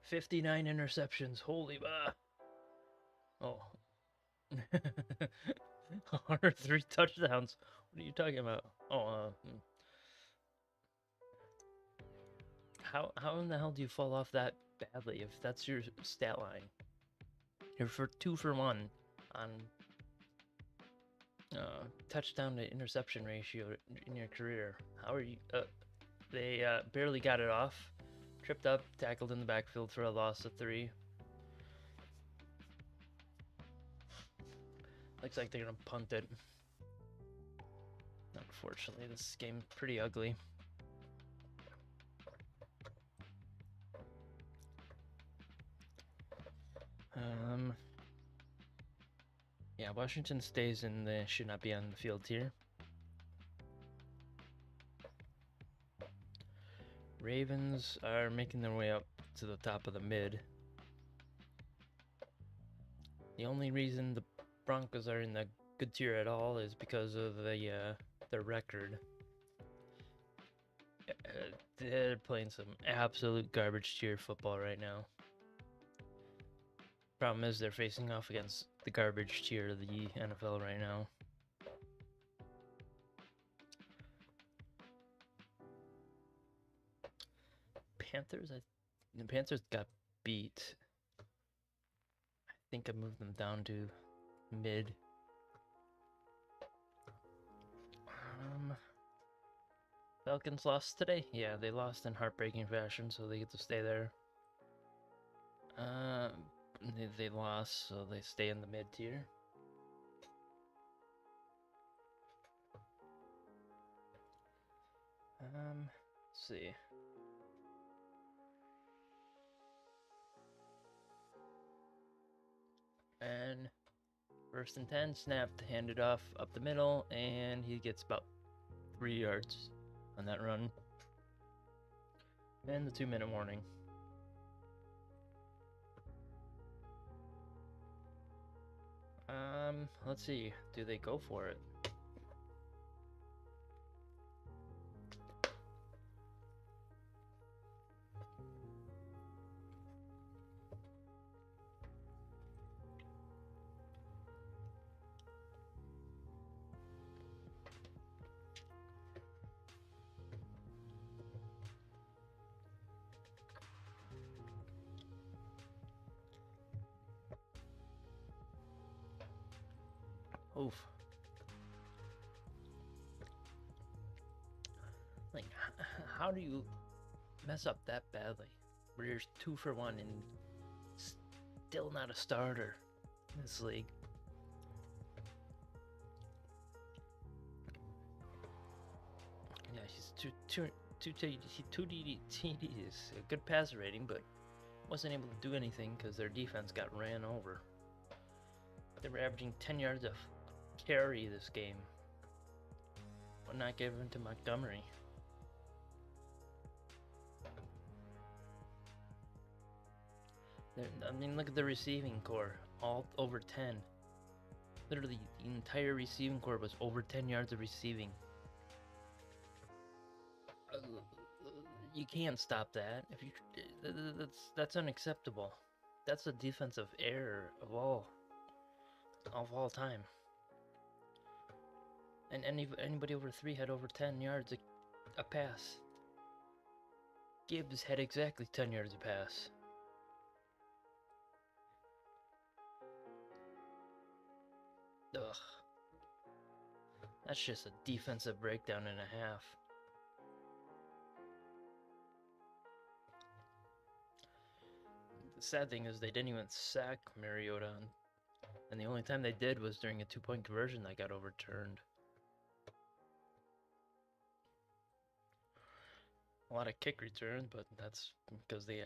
"59 interceptions. Holy bah. Oh. 103 touchdowns. What are you talking about? Oh, how in the hell do you fall off that badly if that's your stat line? You're for 2 for 1 on touchdown to interception ratio in your career. How are you? They barely got it off. Tripped up, tackled in the backfield for a loss of 3. Looks like they're gonna punt it. Unfortunately, this game's pretty ugly. Yeah, Washington stays in the should not be on the field here. Ravens are making their way up to the top of the mid. The only reason the Broncos are in the good tier at all is because of their record. They're playing some absolute garbage tier football right now. Problem is they're facing off against the garbage tier of the NFL right now. The Panthers got beat. I think I moved them down to mid. Falcons lost today? Yeah, they lost in heartbreaking fashion, so they get to stay there. They lost, so they stay in the mid tier. Let's see. And 1st and 10, snapped, handed off up the middle, and he gets about 3 yards on that run. And the 2-minute warning. Let's see. Do they go for it? Oof. Like, how do you mess up that badly? Where you're 2 for 1 and still not a starter in this league. Yeah, he's two TDs, a good passer rating, but wasn't able to do anything because their defense got ran over. They were averaging 10 yards of carry this game. Why not give him to Montgomery? I mean, look at the receiving core, all over 10. Literally, the entire receiving core was over 10 yards of receiving. You can't stop that. If you, that's unacceptable. That's a defensive error of all time. And anybody over 3 had over 10 yards a pass. Gibbs had exactly 10 yards a pass. Ugh. That's just a defensive breakdown and a half. The sad thing is they didn't even sack Mariota, and the only time they did was during a 2-point conversion that got overturned. A lot of kick returns, but that's because they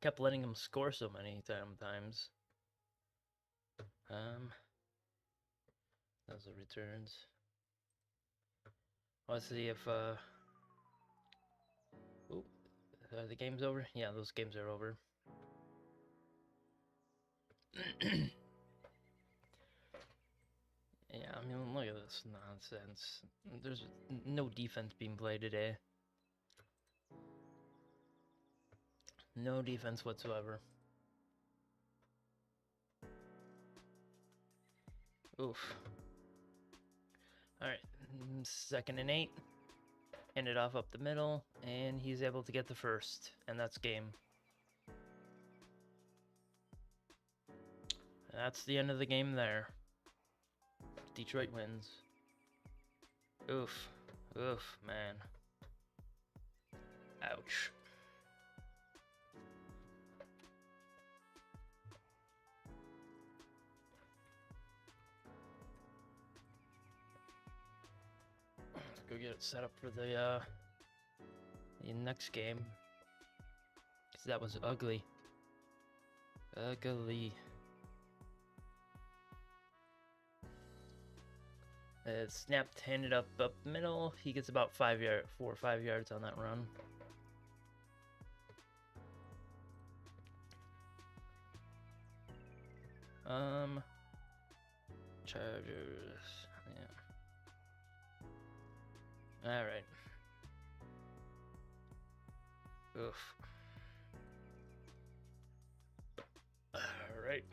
kept letting them score so many times. Those are returns. Let's see if the game's over? Yeah, those games are over. Yeah, I mean, look at this nonsense. There's no defense being played today. No defense whatsoever. Oof. Alright, 2nd and 8. hand it off up the middle, and he's able to get the first, and that's game. That's the end of the game there. Detroit wins. Oof. Oof, man. Ouch. Let's go get it set up for the next game. 'Cause that was ugly. Ugly. Snapped, handed up the middle. He gets about 4 or 5 yards on that run. Chargers. Yeah. All right. Oof. All right.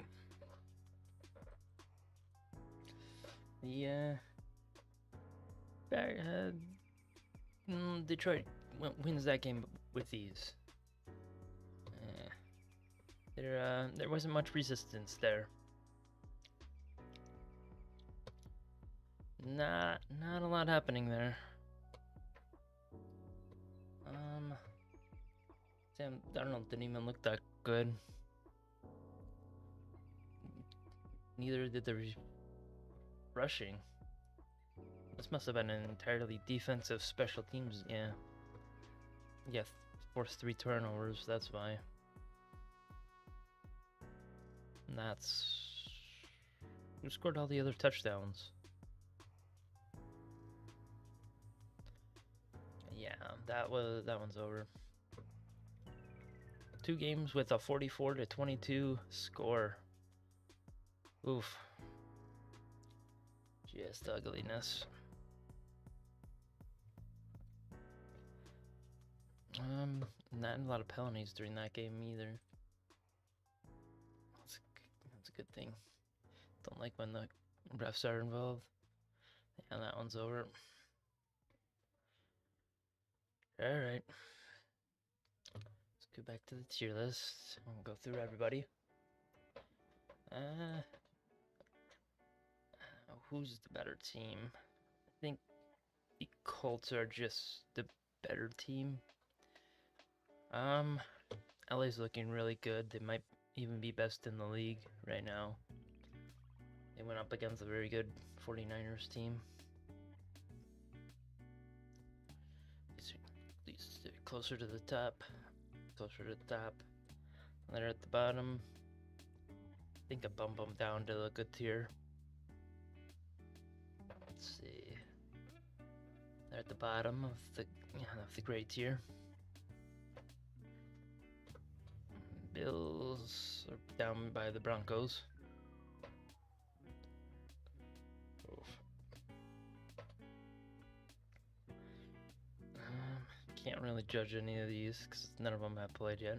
Detroit wins that game with ease. There wasn't much resistance there. Not a lot happening there. Sam Darnold didn't even look that good. Neither did the rushing. This must have been an entirely defensive special teams. Yeah, forced 3 turnovers. That's why. And that's who scored all the other touchdowns. Yeah, that one's over. 2 games with a 44-22 score. Oof. Just ugliness. Not a lot of penalties during that game either. That's a good thing. Don't like when the refs are involved. Yeah, that one's over. Alright. Let's go back to the tier list. I'll go through everybody. Who's the better team? I think the Colts are just the better team. LA's looking really good. They might even be best in the league right now. They went up against a very good 49ers team. These closer to the top. Closer to the top. They're at the bottom. I think I bump them down to the good tier. Let's see. They're at the bottom of the great tier. Bills are down by the Broncos. Can't really judge any of these because none of them have played yet.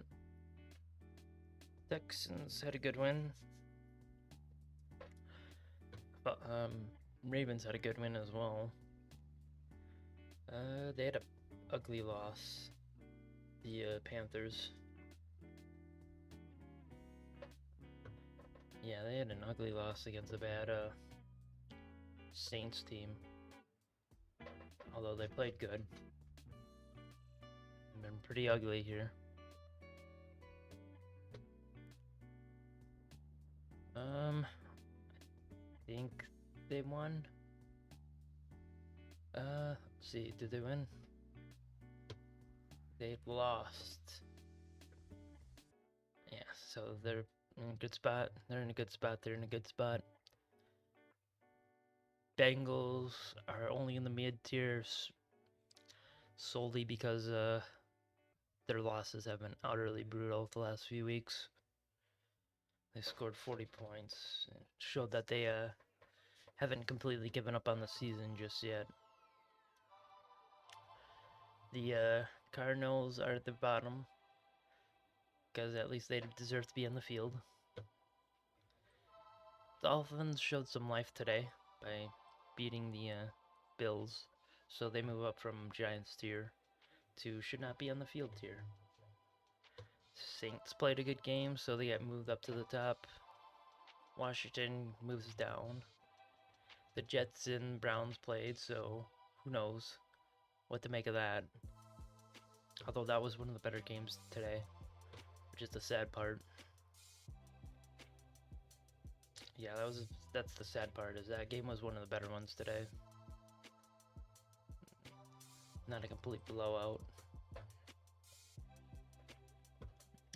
Texans had a good win. But Ravens had a good win as well. They had a ugly loss. The Panthers. Yeah, they had an ugly loss against a bad Saints team. Although they played good. Been pretty ugly here. I think they won. Let's see, did they win? They lost. Yeah, so they're in a good spot. They're in a good spot. They're in a good spot. Bengals are only in the mid tiers solely because their losses have been utterly brutal the last few weeks. They scored 40 points. It showed that they haven't completely given up on the season just yet. The Cardinals are at the bottom because at least they deserve to be on the field. Dolphins showed some life today by beating the Bills So they move up from Giants tier to should not be on the field tier. Saints played a good game, so they get moved up to the top. Washington moves down. The Jets and Browns played, so who knows what to make of that. Although that was one of the better games today, which is the sad part. Yeah, that's the sad part, is that game was one of the better ones today. Not a complete blowout.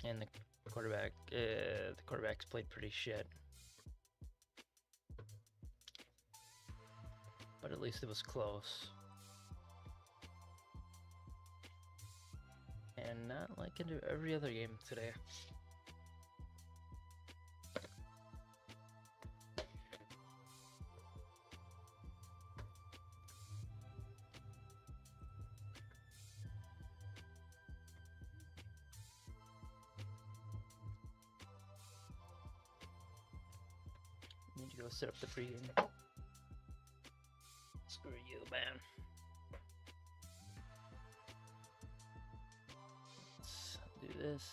And the quarterbacks played pretty shit. But at least it was close. And not like into every other game today. Need to go set up the pregame. Screw you, man. Let's do this.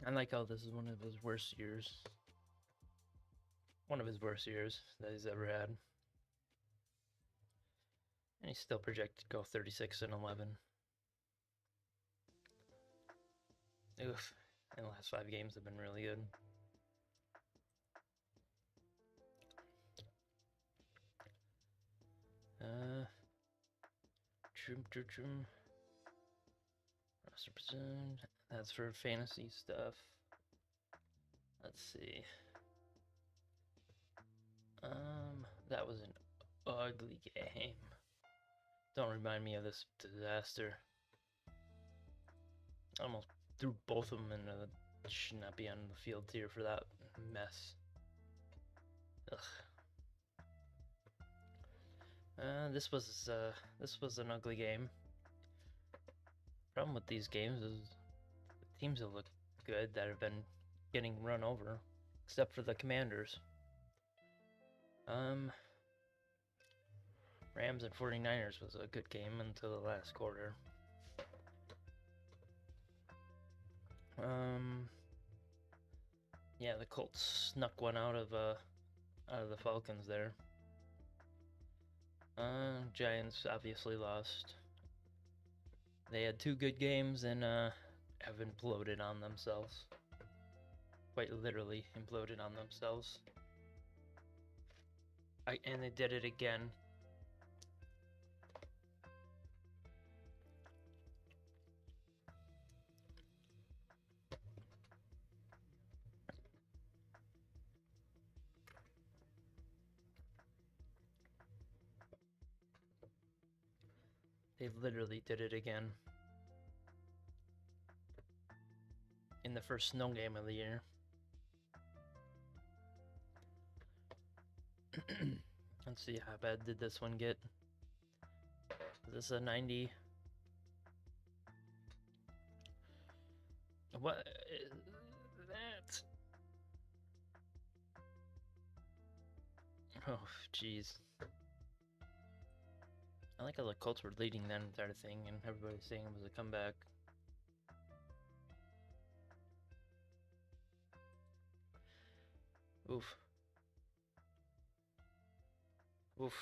I like how this is one of his worst years. One of his worst years that he's ever had. And he's still projected to go 36-11. Oof. And the last 5 games have been really good. Trum. Roster presumed. That's for fantasy stuff. Let's see. That was an ugly game. Don't remind me of this disaster. I almost threw both of them in the should not be on the field tier for that mess. Ugh. This was an ugly game. Problem with these games is the teams that look good that have been getting run over, except for the Commanders. Rams and 49ers was a good game until the last quarter. Yeah, the Colts snuck one out of the Falcons there. Giants obviously lost. They had 2 good games and have imploded on themselves. Quite literally imploded on themselves. And they did it again. They literally did it again. In the first snow game of the year. Let's see, how bad did this one get? Is this a 90? What is that? Oh, jeez. I like how the Colts were leading that entire thing and everybody was saying it was a comeback. Oof. Oof.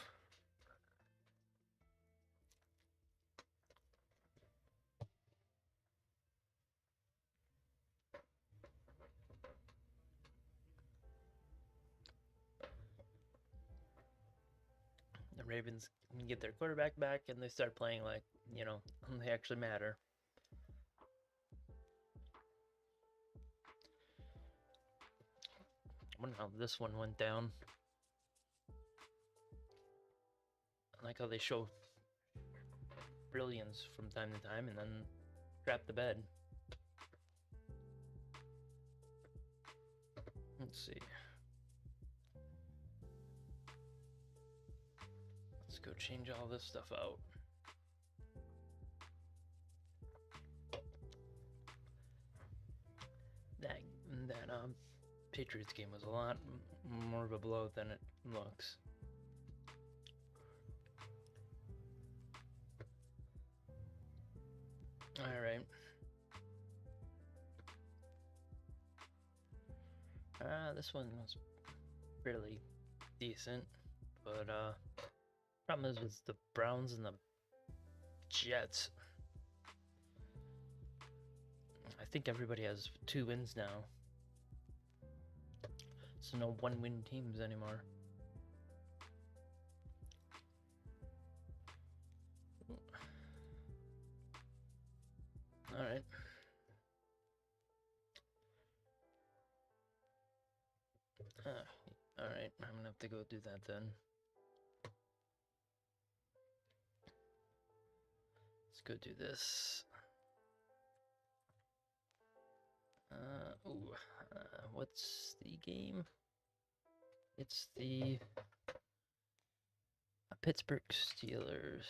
The Ravens get their quarterback back and they start playing like, you know, they actually matter. I wonder how this one went down. I like how they show brilliance from time to time and then crap the bed. Let's see. Let's go change all this stuff out. That Patriots game was a lot more of a blow than it looks. All right. This one was really decent, but problem is with the Browns and the Jets. I think everybody has 2 wins now, so no 1-win teams anymore. All right. All right, I'm gonna have to go do that then. Let's go do this. What's the game? It's the Pittsburg Steelers.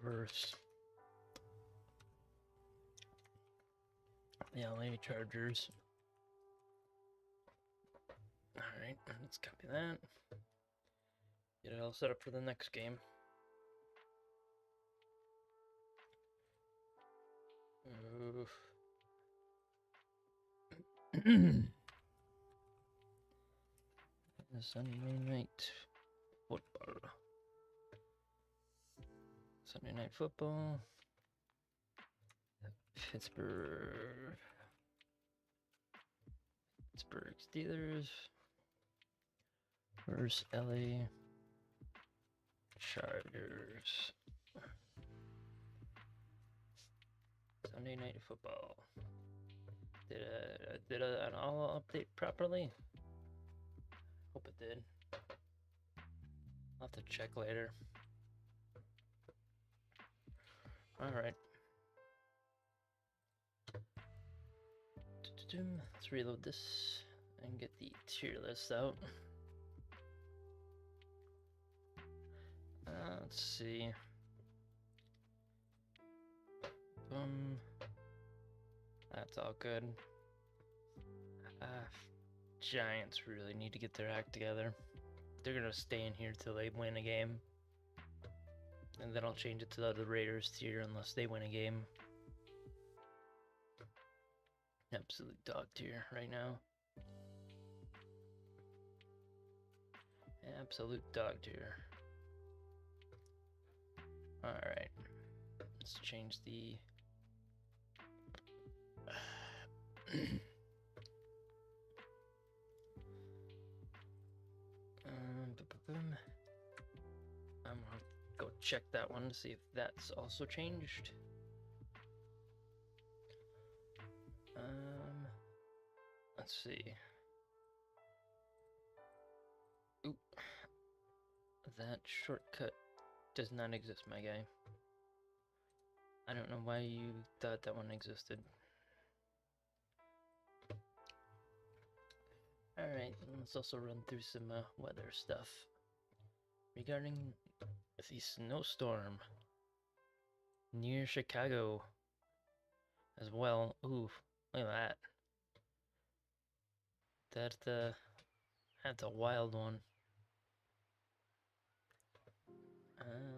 Versus the LA Chargers. Alright, let's copy that. Get it all set up for the next game. Sunday night football. Sunday night football. Pittsburg Steelers versus LA Chargers. Sunday night football. Did an all update properly? Hope it did. I'll have to check later. Alright. Let's reload this and get the tier list out. Let's see. That's all good. Giants really need to get their act together. They're gonna stay in here till they win a game, and then I'll change it to the Raiders tier unless they win a game. Absolute dog tier right now. Absolute dog tier. Alright. Let's change the... I'm gonna go check that one to see if that's also changed. Let's see. Oop. That shortcut does not exist, my guy. I don't know why you thought that one existed. Alright, let's also run through some weather stuff. Regarding the snowstorm near Chicago as well. Ooh, look at that. That's a wild one.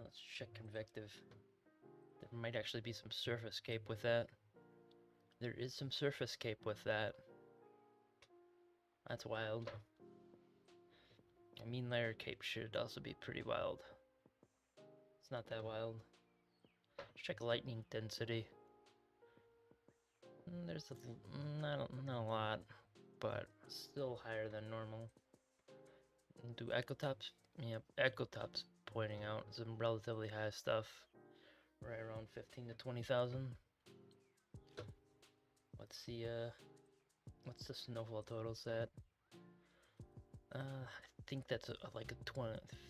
Let's check convective. There might actually be some surface cape with that. There is some surface cape with that. That's wild. A mean layer cape should also be pretty wild. It's not that wild. Let's check lightning density. There's not a lot, but still higher than normal. Do echo tops? Yep, echo tops pointing out some relatively high stuff, right around 15 to 20,000. What's the snowfall total set? I think that's like a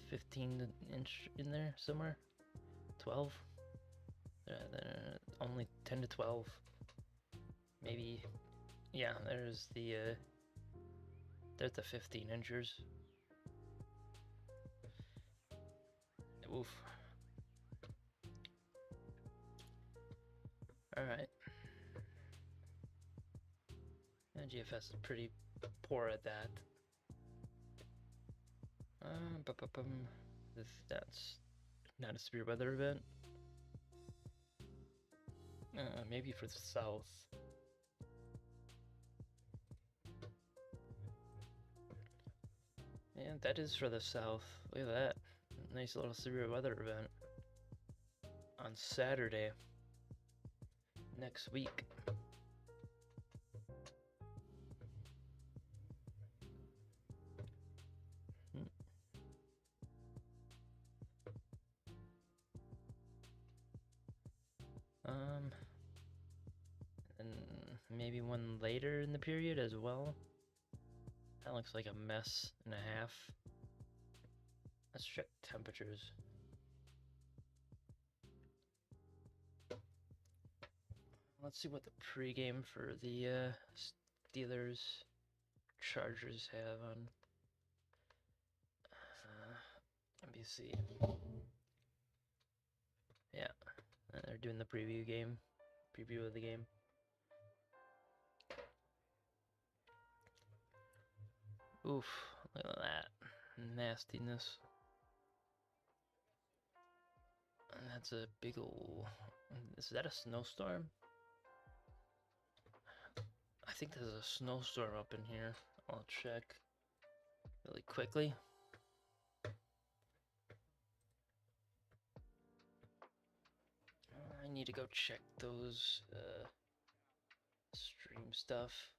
15 inch in there somewhere. 12. Only 10 to 12. Maybe. Yeah, there's the 15 inchers. Oof. Alright. GFS is pretty poor at that. That's not a severe weather event. Maybe for the south. Yeah, that is for the south. Look at that. Nice little severe weather event. On Saturday. Next week. And maybe one later in the period as well. That looks like a mess and a half. Let's check temperatures. Let's see what the pregame for the Steelers Chargers have on NBC. Yeah, they're doing the preview of the game. Oof, look at that nastiness. And that's a big ol'. Is that a snowstorm? I think there's a snowstorm up in here. I'll check really quickly. I need to go check those stream stuff.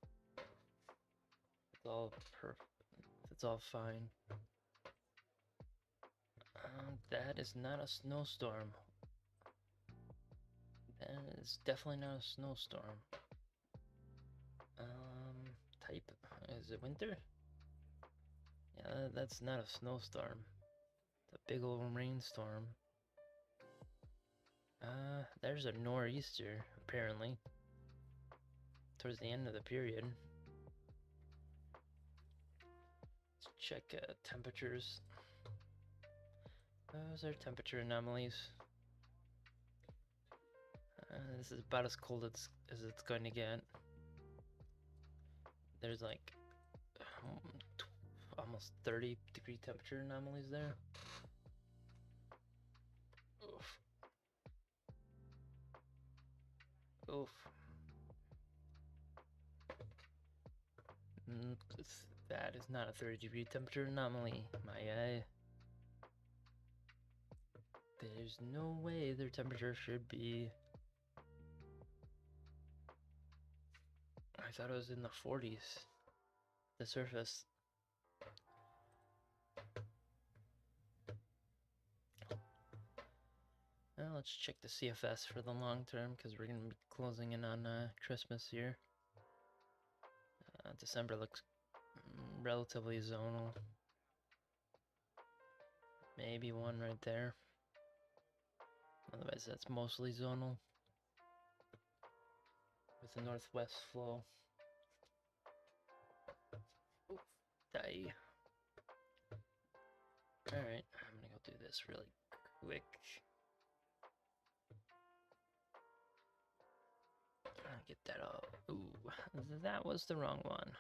It's all perfect. It's all fine. That is not a snowstorm. That is definitely not a snowstorm. Type, is it winter? Yeah, that's not a snowstorm. It's a big old rainstorm. There's a nor'easter, apparently. Towards the end of the period. Let's check temperatures. Those are temperature anomalies. This is about as cold as it's going to get. There's like almost 30-degree temperature anomalies there. Oof. Oof. That is not a 30-degree temperature anomaly, my eye. There's no way their temperature should be. I thought it was in the 40s. The surface. Well, let's check the CFS for the long term because we're going to be closing in on Christmas here. December looks relatively zonal. Maybe one right there. Otherwise, that's mostly zonal. With the northwest flow. Oof, die. Alright, I'm gonna go do this really quick. Get that all. Ooh, that was the wrong one.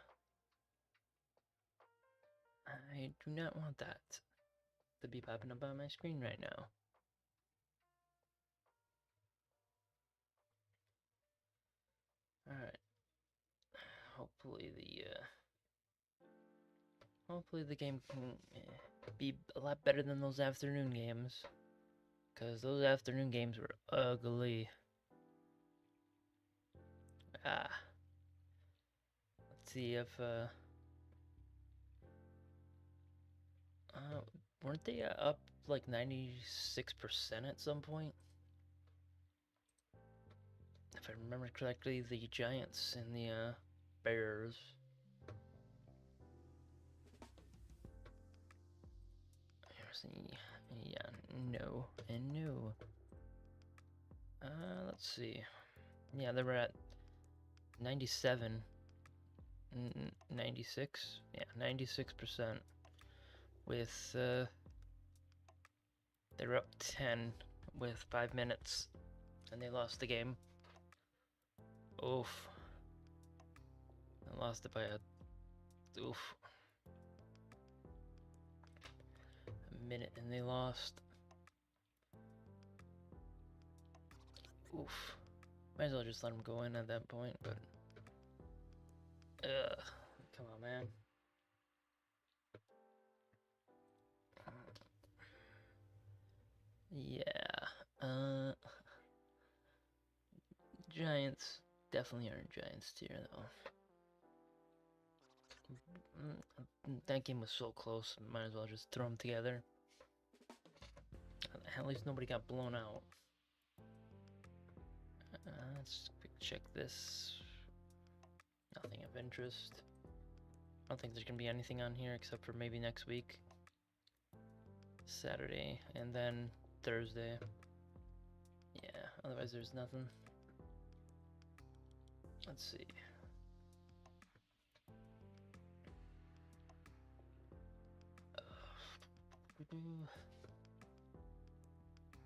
I do not want that to be popping up on my screen right now. Alright. Hopefully the game can be a lot better than those afternoon games. Because those afternoon games were ugly. Let's see if weren't they up like 96% at some point? if I remember correctly, the Giants and the Bears. Here's the, yeah, no, and no. Let's see. Yeah, they were at 97, 96, yeah, 96%. With they were up 10 with 5 minutes, and they lost the game. Oof. I lost it by a oof. A minute, and they lost. Oof. Might as well just let them go in at that point, but come on, man. Yeah. Giants definitely aren't Giants tier though. That game was so close. Might as well just throw them together. At least nobody got blown out. Let's quick check this. Nothing of interest. I don't think there's gonna be anything on here except for maybe next week. Saturday and then Thursday. Yeah, otherwise there's nothing. Let's see.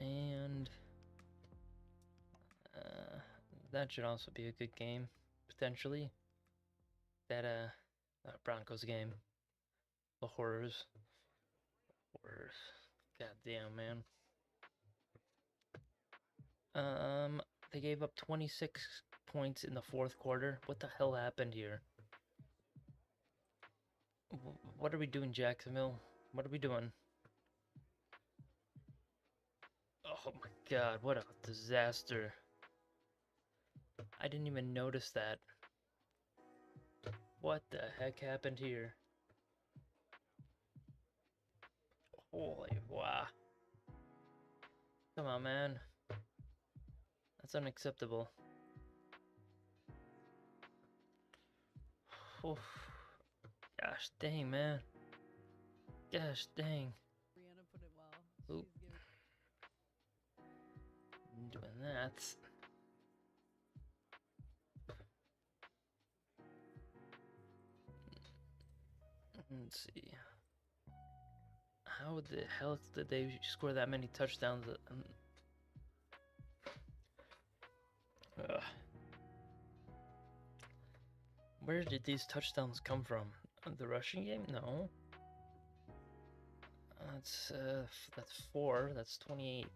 And that should also be a good game, potentially. That Broncos game. The horrors. God damn, man. They gave up 26 points in the fourth quarter. What the hell happened here? What are we doing, Jacksonville? What are we doing? Oh my god, what a disaster. I didn't even notice that. What the heck happened here? Holy wow. Come on, man. That's unacceptable. Oof. Gosh dang, man. Gosh dang. Brianna put it well. Oop. Doing that. Let's see. How the hell did they score that many touchdowns? Where did these touchdowns come from? The rushing game? No. That's 4. That's 28.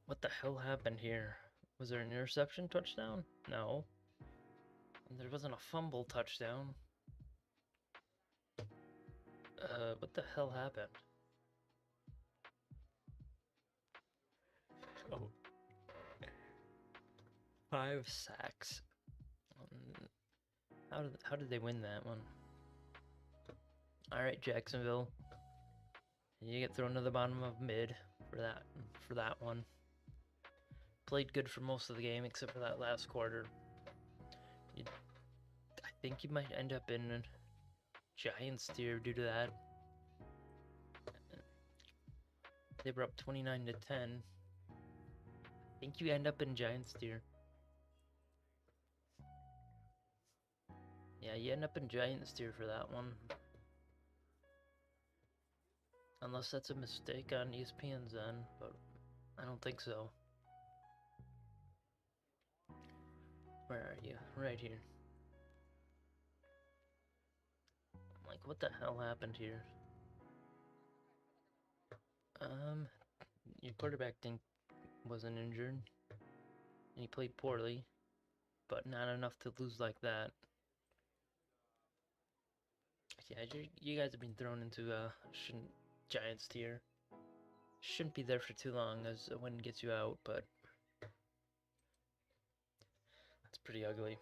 What the hell happened here? Was there an interception touchdown? No. There wasn't a fumble touchdown. What the hell happened? Oh. 5 sacks. How did they win that one? All right, Jacksonville. You get thrown to the bottom of mid for that one. Played good for most of the game except for that last quarter. I think you might end up in Giants tier due to that. They were up 29-10. I think you end up in Giants tier. Yeah, you end up in Giants tier for that one. Unless that's a mistake on ESPN's end, but I don't think so. Where are you? Right here. I'm like, what the hell happened here? Your quarterback wasn't injured. And he played poorly, but not enough to lose like that. Yeah, you guys have been thrown into Giants tier. Shouldn't be there for too long as a win gets you out, but that's pretty ugly.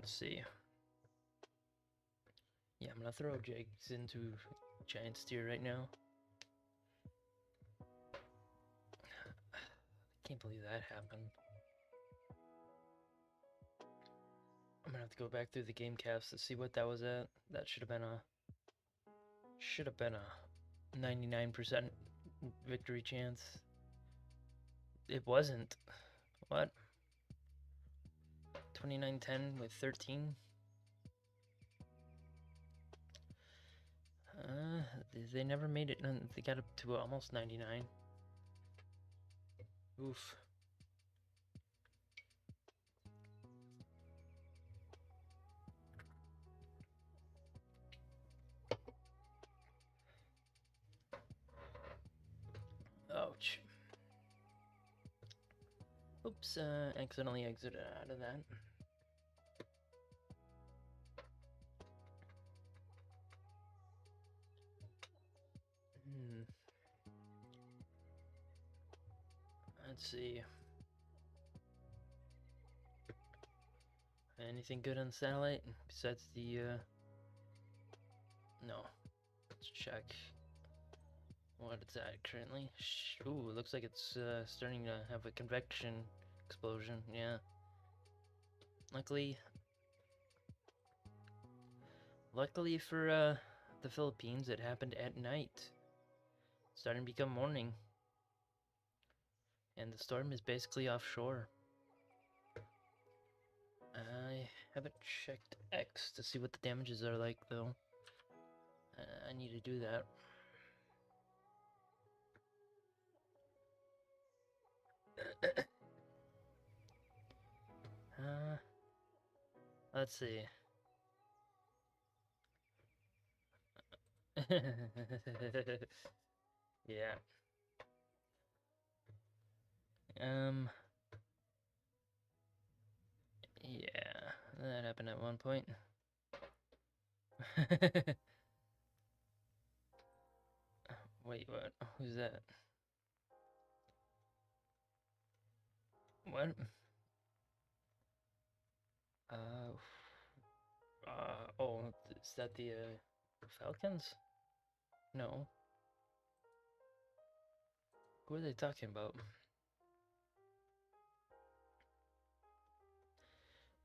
Let's see. Yeah, I'm gonna throw Jags into Giants tier right now. I can't believe that happened. I'm gonna have to go back through the game caps to see what that was at. That should have been a 99% victory chance. It wasn't. What? 29-10 with 13. They never made it. They got up to almost 99. Oof. Ouch. Oops, accidentally exited out of that. Let's see. Anything good on satellite besides the, no. Let's check what it's at currently. Ooh, it looks like it's starting to have a convection explosion, yeah. Luckily for the Philippines, it happened at night. It's starting to become morning. And the storm is basically offshore. I haven't checked X to see what the damages are like, though. I need to do that. Let's see. Yeah. Yeah, that happened at one point. Wait, what? Who's that? What? Oh, is that the Falcons? No. Who are they talking about?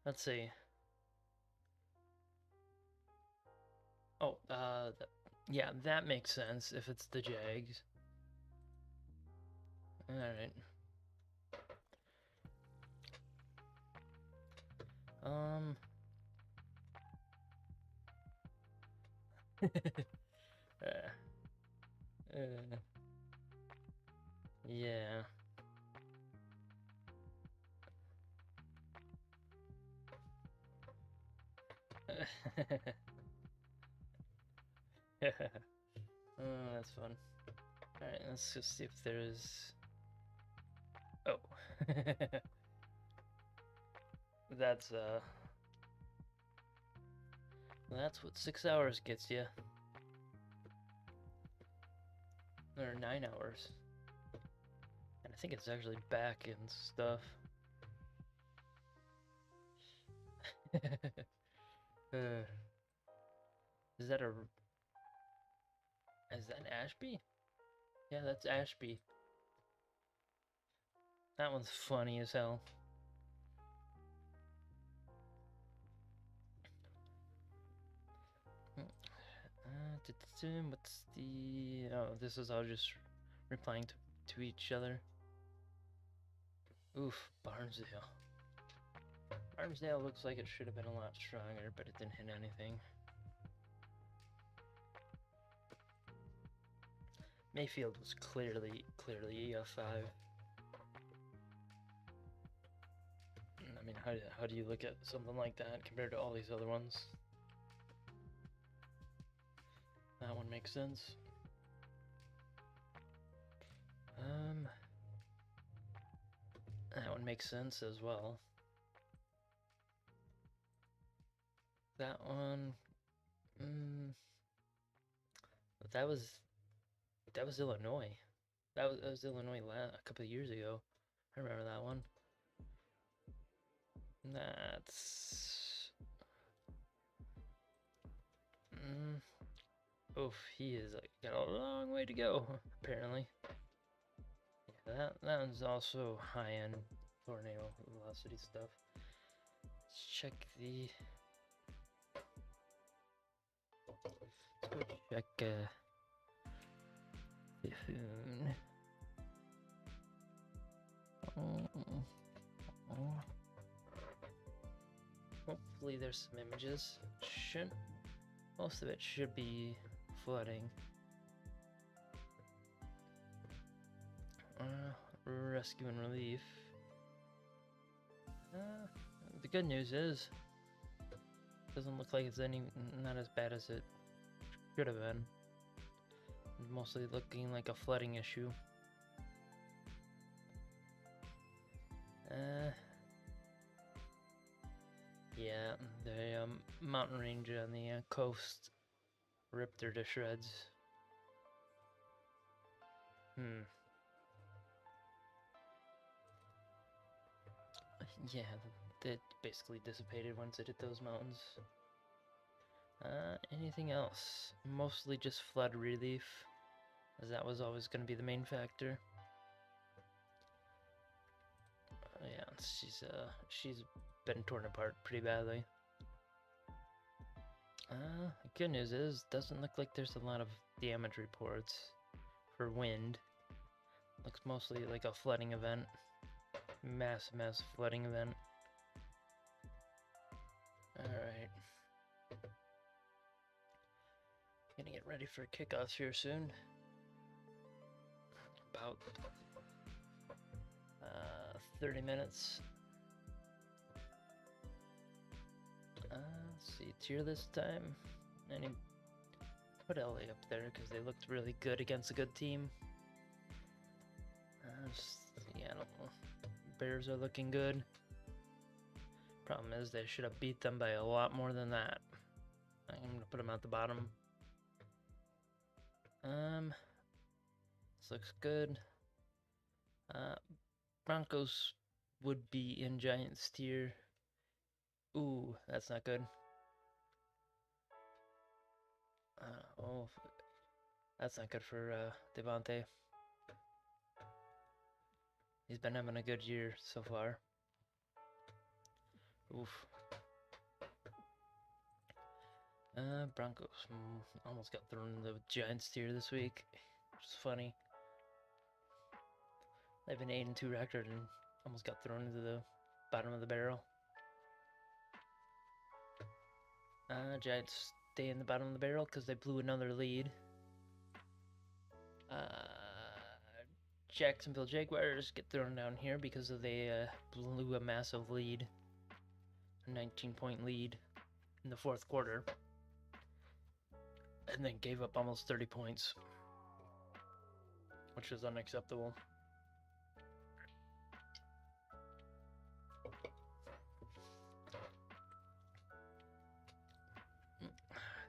Let's see. Oh, yeah, that makes sense if it's the Jags. Alright. Yeah. Oh, that's fun. Alright, let's just see if there's... Oh. That's what 6 hours gets you. Or 9 hours. And I think it's actually back and stuff. Is that Ashby? Yeah, that's Ashby. That one's funny as hell. What's the... Oh, this is all just replying to each other. Oof, Barnesdale. Barnesdale looks like it should have been a lot stronger, but it didn't hit anything. Mayfield was clearly EF5. I mean, how do you look at something like that compared to all these other ones? That one makes sense. That one makes sense as well. That one, but that was Illinois. That was Illinois a couple of years ago. I remember that one. That's Oof, he is got a long way to go, apparently. Yeah, that one's also high-end tornado velocity stuff. Let's check the... Let's go check, Typhoon. Hopefully there's some images. Most of it should be flooding. Rescue and relief. The good news is, it doesn't look like it's not as bad as it should have been. It's mostly looking like a flooding issue. Yeah, the mountain range on the coast ripped her to shreds. Yeah, it basically dissipated once it hit those mountains. Anything else? Mostly just flood relief, as that was always going to be the main factor. Yeah, she's been torn apart pretty badly. The good news is, doesn't look like there's a lot of damage reports for wind. Looks mostly like a flooding event. Massive flooding event. Alright. Gonna get ready for kickoff here soon. About 30 minutes. Let's see, tier this time. Put LA up there because they looked really good against a good team. Yeah, I don't know. Bears are looking good. Problem is, they should have beat them by a lot more than that. I'm gonna put them at the bottom. This looks good. Broncos would be in Giants tier. Ooh, that's not good. Oh, that's not good for Devontae. He's been having a good year so far. Oof. Broncos almost got thrown in the Giants tier this week, which is funny. They have an 8-2 record and almost got thrown into the bottom of the barrel. Giants stay in the bottom of the barrel because they blew another lead. Jacksonville Jaguars get thrown down here because they blew a massive lead, a 19-point lead in the fourth quarter, and then gave up almost 30 points, which is unacceptable.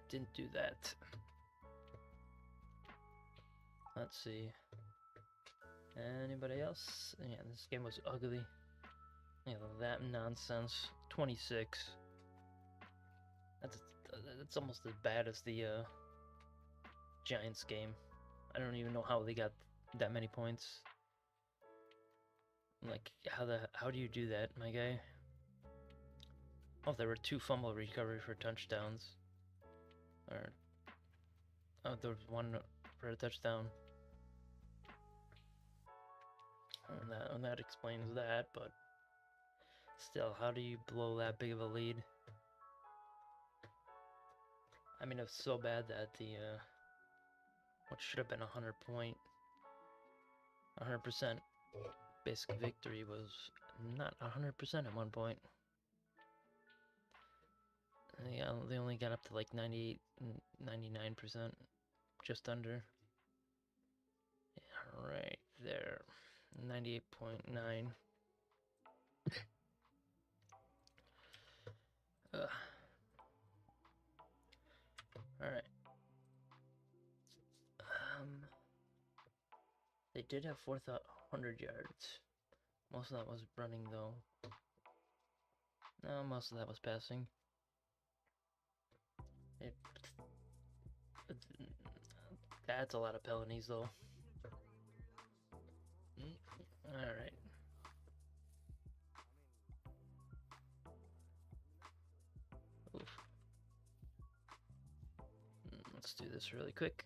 Didn't do that. Let's see. Anybody else? Yeah, this game was ugly. Yeah, that nonsense. 26. That's almost as bad as the Giants game. I don't even know how they got that many points. Like, how do you do that, my guy? Oh, there were 2 fumble recovery for touchdowns. Oh, there was 1 for a touchdown. And that explains that, but still, how do you blow that big of a lead? I mean, it's so bad that the what should have been 100% basic victory was not 100% at one point. Yeah, they only got up to like 98, 99%, just under. Yeah, right there. 98.9. Alright. They did have 400 yards. Most of that was running, though. No, most of that was passing. That's a lot of felonies, though. Alright. Let's do this really quick.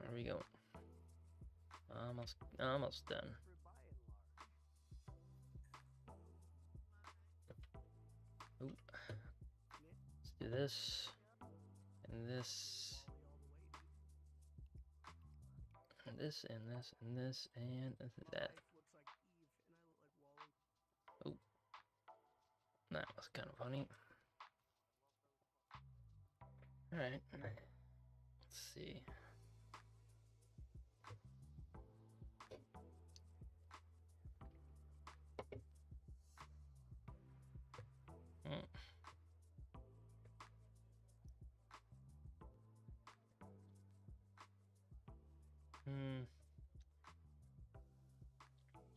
There we go. Almost done. Ooh. Let's do this, and this, and this, and this, and this, and that. Oh, that was kind of funny. All right, let's see.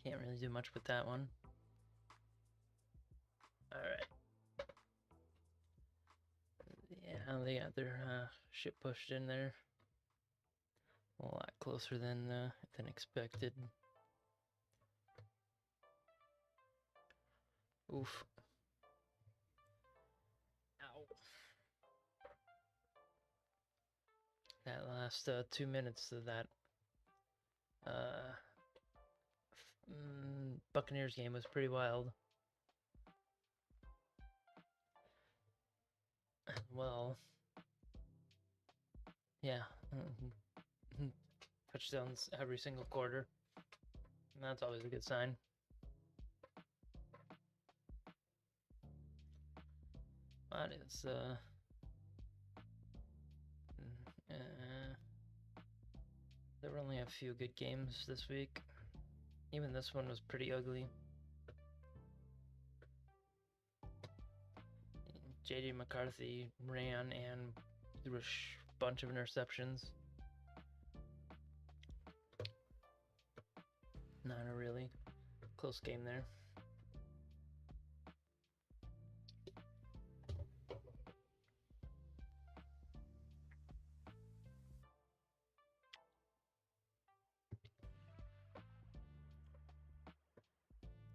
Can't really do much with that one. Alright. Yeah, they got their shit pushed in there. A lot closer than expected. Oof. Ow. That last 2 minutes of that Buccaneers game was pretty wild. Well, yeah, touchdowns every single quarter. And that's always a good sign. But it's there were only a few good games this week. Even this one was pretty ugly. J.D. McCarthy ran and threw a bunch of interceptions. Not a really close game there.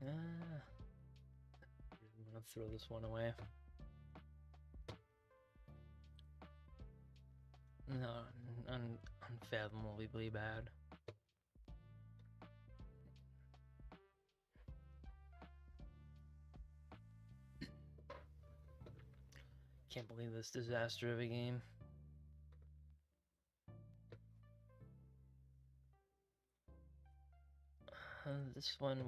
I'm gonna throw this one away. No, unfathomably bad. Can't believe this disaster of a game. This one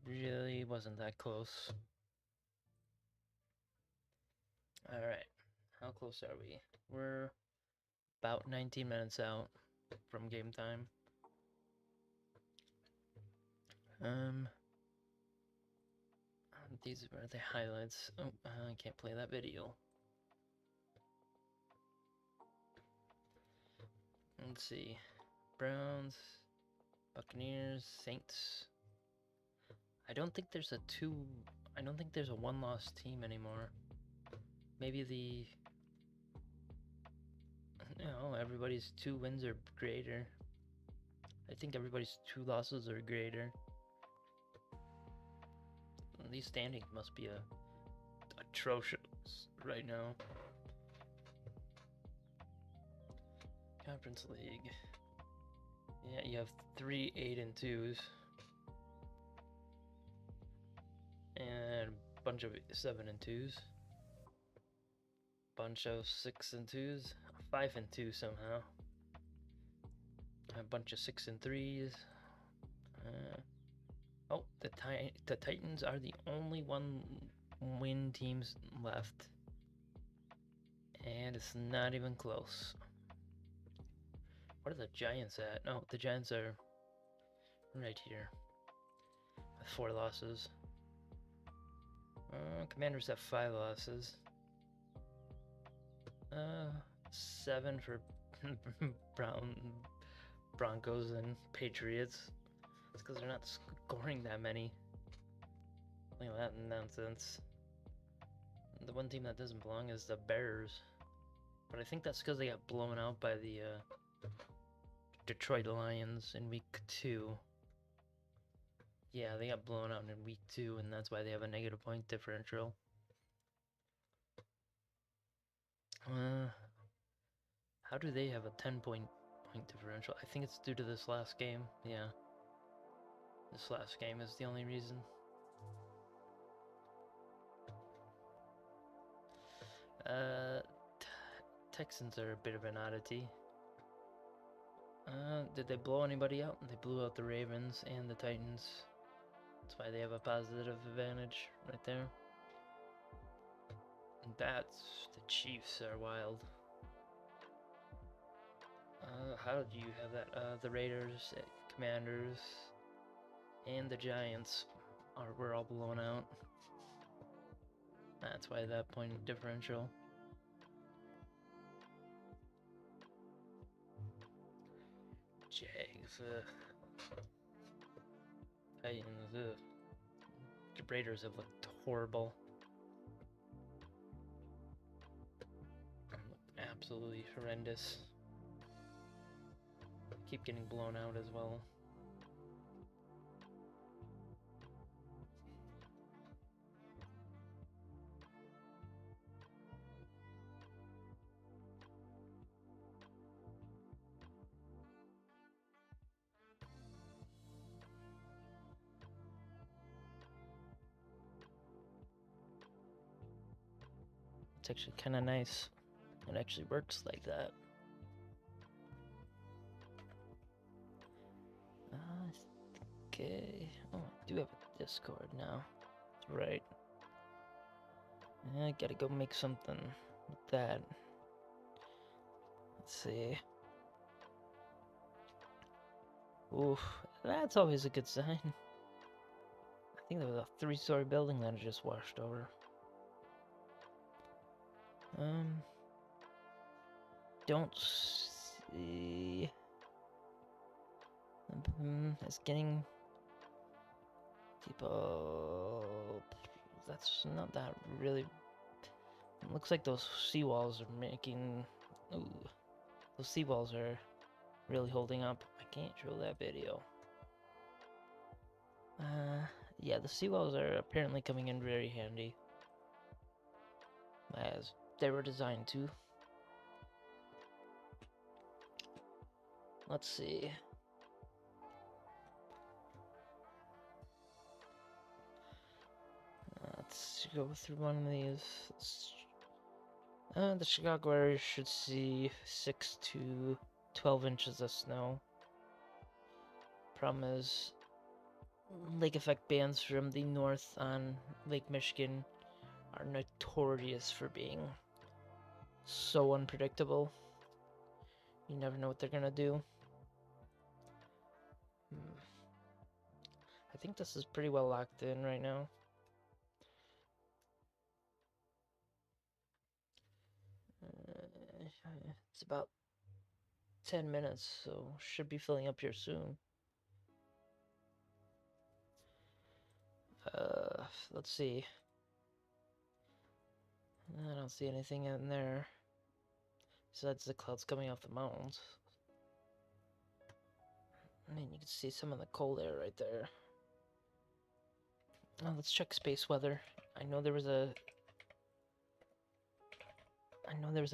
really wasn't that close. Alright, how close are we? We're about 19 minutes out from game time. These are the highlights. Oh, I can't play that video. Let's see. Browns, Buccaneers, Saints. I don't think there's a one-loss team anymore. Maybe everybody's 2 wins or greater. I think everybody's 2 losses or greater. These standings must be atrocious right now. Conference League. Yeah, you have 3 8-2s. And a bunch of 7-2s. Bunch of 6-2s. 5-2 somehow. A bunch of 6-3s. The Titans are the only 1-win teams left. And it's not even close. What are the Giants at? No, the Giants are right here. With 4 losses. Commanders have 5 losses. 7 for Broncos and Patriots. It's because they're not scoring that many. Look at that nonsense. The one team that doesn't belong is the Bears. But I think that's because they got blown out by the Detroit Lions in week 2. Yeah, they got blown out in week 2, and that's why they have a negative point differential. How do they have a 10-point differential? I think it's due to this last game. Yeah. This last game is the only reason. Texans are a bit of an oddity. Did they blow anybody out? They blew out the Ravens and the Titans. That's why they have a positive advantage right there. And that's the Chiefs are wild. How do you have that? The Raiders, Commanders, and the Giants were all blown out. That's why that point differential. Jags, Titans, the Raiders have looked horrible. Absolutely horrendous. Keep getting blown out as well. It's actually kind of nice. It actually works like that. Okay. Oh, I do have a Discord now. That's right. I gotta go make something with that. Let's see. Oof, that's always a good sign. I think there was a 3-story building that just washed over. Don't see. It's getting people. That's not that really. It looks like those seawalls are making. Ooh, those seawalls are really holding up. I can't show that video. Yeah, the seawalls are apparently coming in very handy, as they were designed to. Let's see. Let's go through one of these. The Chicago area should see 6 to 12 inches of snow. Problem is, lake effect bands from the north on Lake Michigan are notorious for being so unpredictable. You never know what they're gonna do. I think this is pretty well locked in right now. It's about 10 minutes, so should be filling up here soon. Let's see. I don't see anything in there besides the clouds coming off the mountains. I mean, you can see some of the cold air right there. Let's check space weather. I know there was a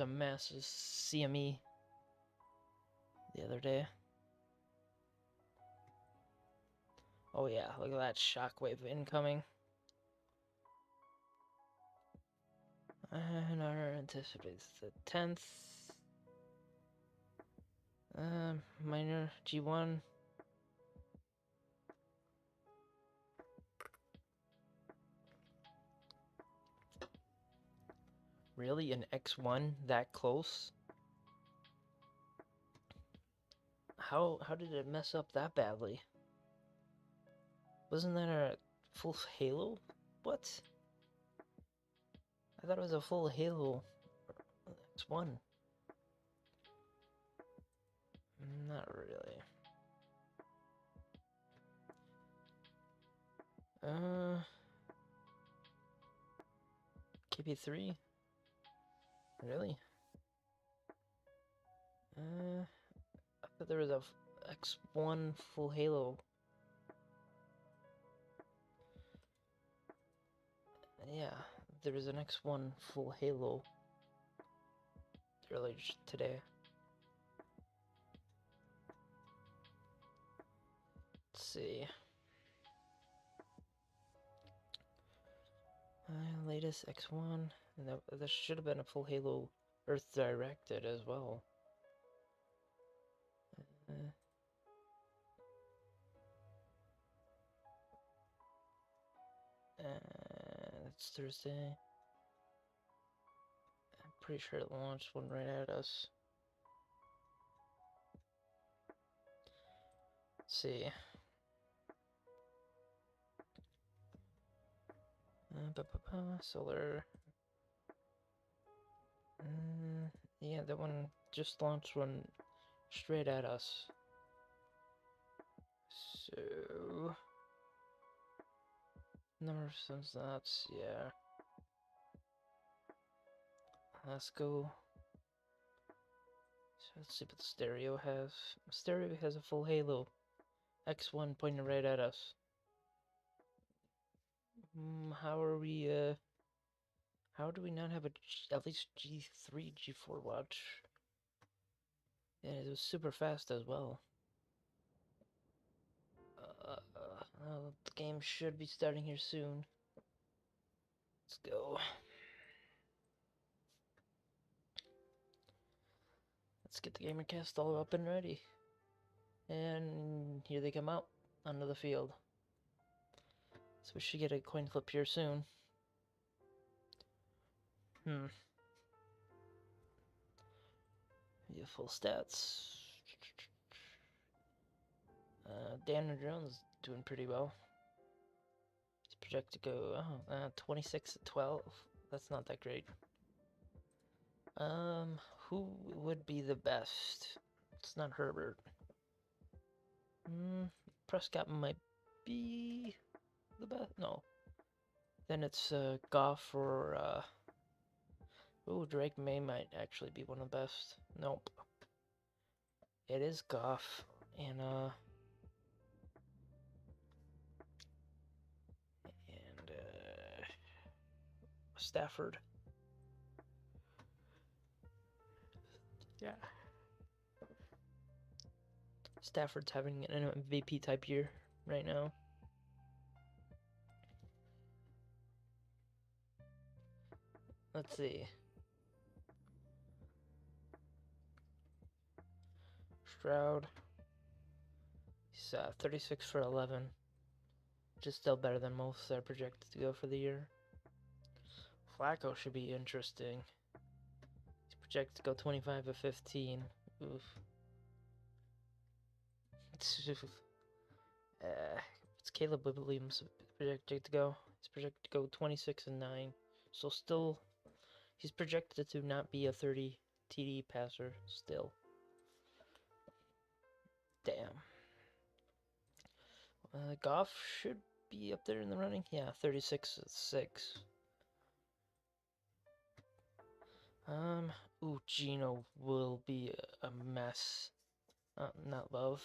massive CME the other day. Oh yeah, look at that shockwave incoming. And our anticipates the 10th. Minor G1. Really, an X1 that close? How did it mess up that badly? Wasn't that a full halo? What? I thought it was a full halo X1. Not really. KP3? Really? I thought there was a X1 full Halo. Yeah, there was an X1 full Halo earlier today. Let's see. Latest X1, and that should have been a full Halo Earth directed as well. It's Thursday. I'm pretty sure it launched one right at us. Let's see. Solar. Yeah, that one just launched one straight at us. So, number of slots, yeah. Let's go. So let's see what the stereo has. Stereo has a full Halo. X1 pointing right at us. How are we, how do we not have at least G3, G4 watch? And it was super fast as well. The game should be starting here soon. Let's go. Let's get the GamerCast all up and ready. And here they come out onto the field. So we should get a coin flip here soon. Yeah, full stats. Daniel Jones doing pretty well. He's projected to go 26-12. That's not that great. Who would be the best? It's not Herbert. Prescott might be the best. No. Then it's Goff or Drake May might actually be one of the best. Nope. It is Goff and Stafford. Yeah. Stafford's having an MVP type year right now. Let's see. Stroud. He's 36 for 11. Which is still better than most that are projected to go for the year. Flacco should be interesting. He's projected to go 25 of 15. Oof. It's Caleb Williams projected to go. He's projected to go 26 and 9. So still, he's projected to not be a 30 TD passer still. Damn. Goff should be up there in the running. Yeah, 36-6. Gino will be a mess. Not Love.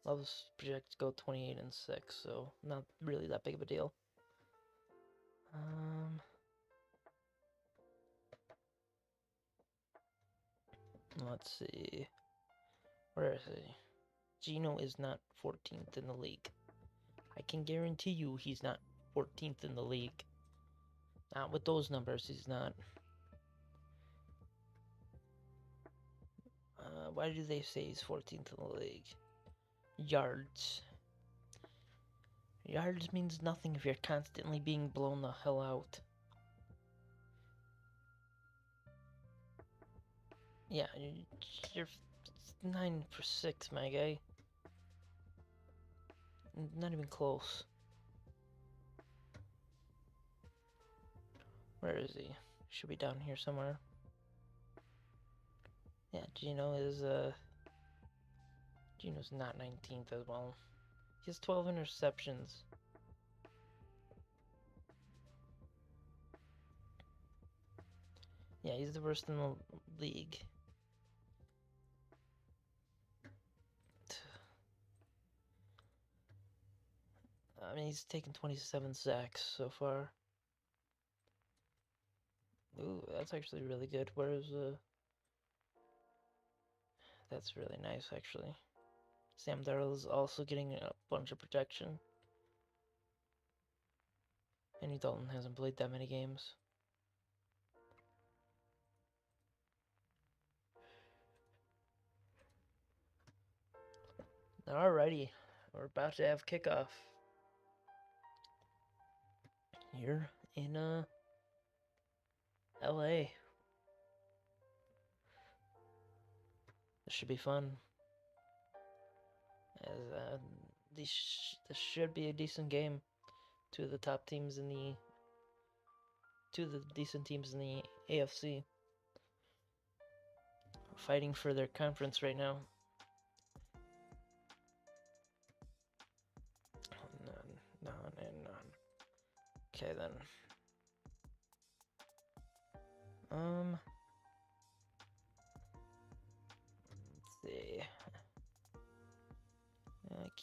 Love's projected to go 28 and 6, so not really that big of a deal. Let's see. Where is he? Gino is not 14th in the league. I can guarantee you he's not 14th in the league. Not with those numbers, he's not. Why do they say he's 14th in the league? Yards. Yards means nothing if you're constantly being blown the hell out. Yeah, you're 9 for 6, my guy. Not even close. Where is he? Should be down here somewhere. Yeah, Gino's not 19th as well. He has 12 interceptions. Yeah, he's the worst in the league. I mean, he's taken 27 sacks so far. Ooh, that's actually really good. Where's That's really nice, actually. Sam Darnold's also getting a bunch of protection. Andy Dalton hasn't played that many games. Alrighty, we're about to have kickoff here in LA. This should be fun. As this should be a decent game. Two of the decent teams in the AFC fighting for their conference right now. None. Okay then. Let's see.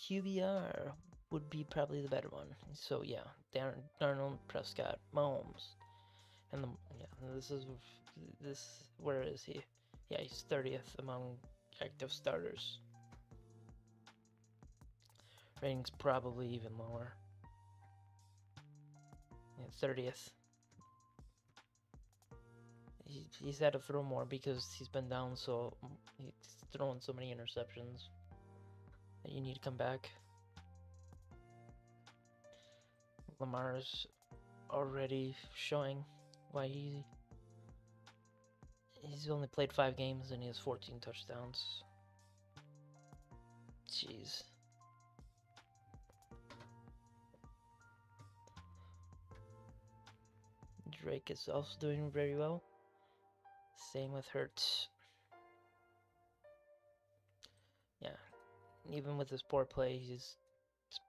QBR would be probably the better one. So yeah, Darnold, Prescott, Mahomes, and where is he? Yeah, he's 30th among active starters. Rating's probably even lower. Yeah, 30th. He's had to throw more because he's been down, so he's throwing so many interceptions that you need to come back. Lamar's already showing why he's only played 5 games and he has 14 touchdowns. Jeez. Drake is also doing very well. Same with Hurts. Yeah, even with his poor play, he's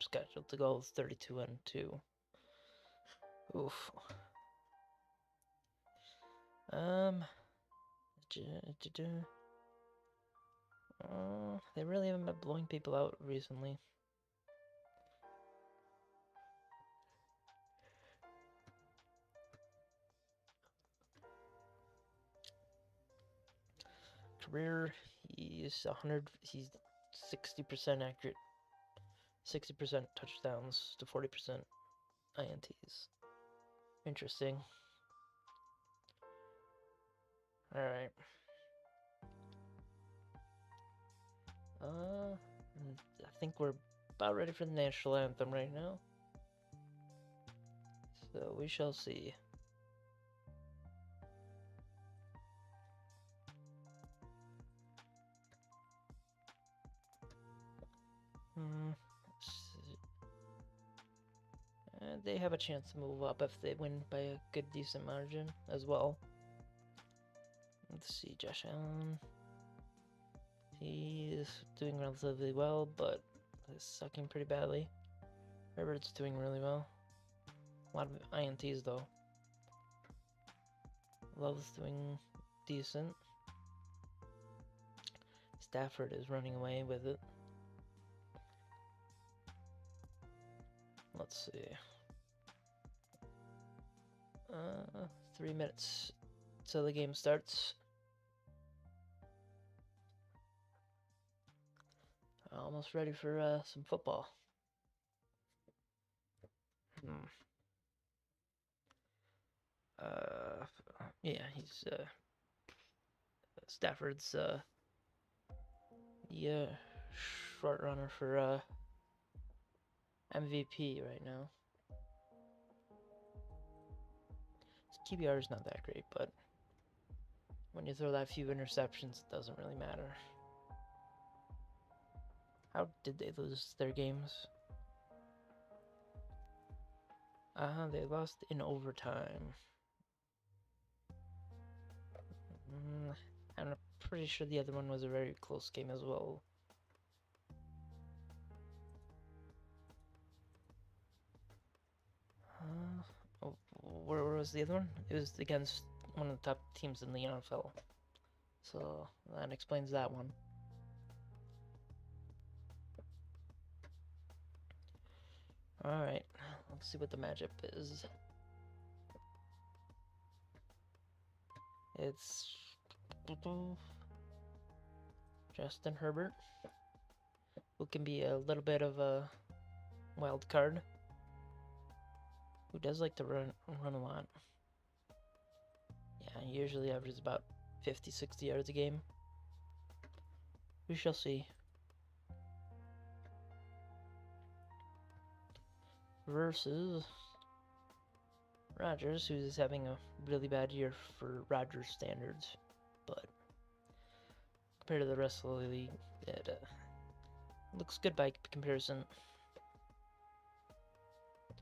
scheduled to go 32-2. Oof. They really haven't been blowing people out recently. Career, he's 60% accurate, 60% touchdowns to 40% INTs. Interesting. Alright. I think we're about ready for the national anthem right now. So we shall see. They have a chance to move up if they win by a good, decent margin as well. Let's see, Josh Allen. He's doing relatively well, but is sucking pretty badly. Herbert's doing really well. A lot of INTs though. Love's doing decent. Stafford is running away with it. Let's see. 3 minutes till the game starts. Almost ready for some football. Yeah, he's Stafford's short runner for MVP right now. His QBR is not that great, but when you throw that few interceptions, it doesn't really matter. How did they lose their games? They lost in overtime. I'm pretty sure the other one was a very close game as well. Where was the other one? It was against one of the top teams in the NFL. So that explains that one. Alright, let's see what the matchup is. It's Justin Herbert, who can be a little bit of a wild card, who does like to run a lot. Yeah, he usually averages about 50-60 yards a game. We shall see. Versus Rodgers, who's having a really bad year for Rodgers standards, but compared to the rest of the league, it looks good by comparison. I